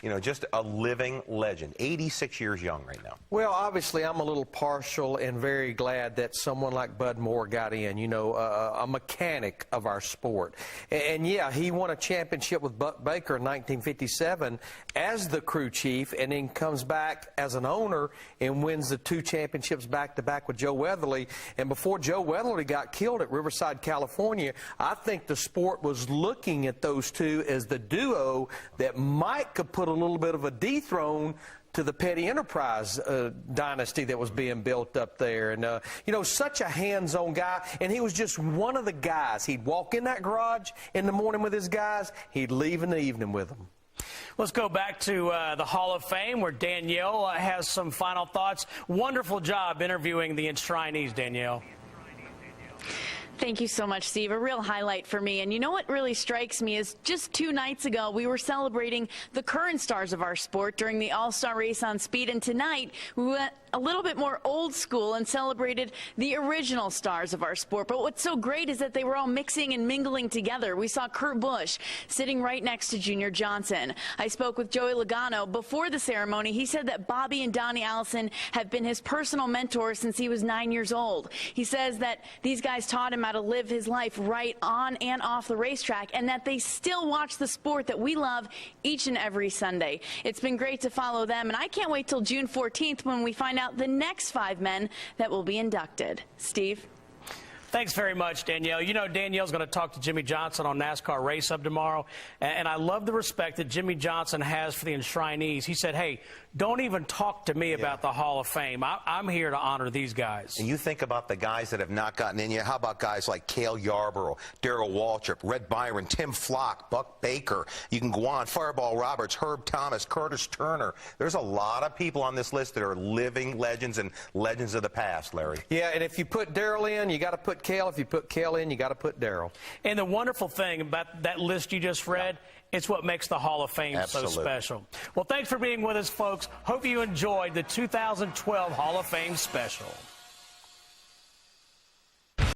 you know, just a living legend. 86 years young right now. Well, obviously, I'm a little partial and very glad that someone like Bud Moore got in, you know, a mechanic of our sport. And yeah, he won a championship with Buck Baker in 1957 as the crew chief, and then comes back as an owner and wins the 2 championships back-to-back with Joe Weatherly. And before Joe Weatherly got killed at Riverside, California, I think the sport was looking at those two as the duo that might could put a little bit of a dethrone to the Petty Enterprise dynasty that was being built up there. And, you know, such a hands-on guy, and he was just one of the guys. He'd walk in that garage in the morning with his guys. He'd leave in the evening with them. Let's go back to the Hall of Fame where Danielle has some final thoughts. Wonderful job interviewing the enshrinees, Danielle. Thank you so much, Steve. A real highlight for me. And you know what really strikes me is just 2 nights ago, we were celebrating the current stars of our sport during the All-Star Race on Speed. And tonight, we went a little bit more old school and celebrated the original stars of our sport. But what's so great is that they were all mixing and mingling together. We saw Kurt Busch sitting right next to Junior Johnson. I spoke with Joey Logano before the ceremony. He said that Bobby and Donnie Allison have been his personal mentors since he was 9 years old. He says that these guys taught him how to live his life right on and off the racetrack, and that they still watch the sport that we love each and every Sunday. It's been great to follow them, and I can't wait till June 14th when we find out the next 5 men that will be inducted. Steve? Thanks very much, Danielle. You know, Danielle's going to talk to Jimmy Johnson on NASCAR Race Hub tomorrow, and I love the respect that Jimmy Johnson has for the enshrinees. He said, hey, don't even talk to me about the Hall of Fame. I'm here to honor these guys. And you think about the guys that have not gotten in yet. How about guys like Cale Yarborough, Darrell Waltrip, Red Byron, Tim Flock, Buck Baker? You can go on, Fireball Roberts, Herb Thomas, Curtis Turner. There's a lot of people on this list that are living legends and legends of the past, Larry. Yeah, and if you put Darrell in, you got to put Cale. If you put Cale in, you got to put Darrell. And the wonderful thing about that list you just read, it's what makes the Hall of Fame Absolutely. so special. Well, thanks for being with us, folks. Hope you enjoyed the 2012 Hall of Fame special.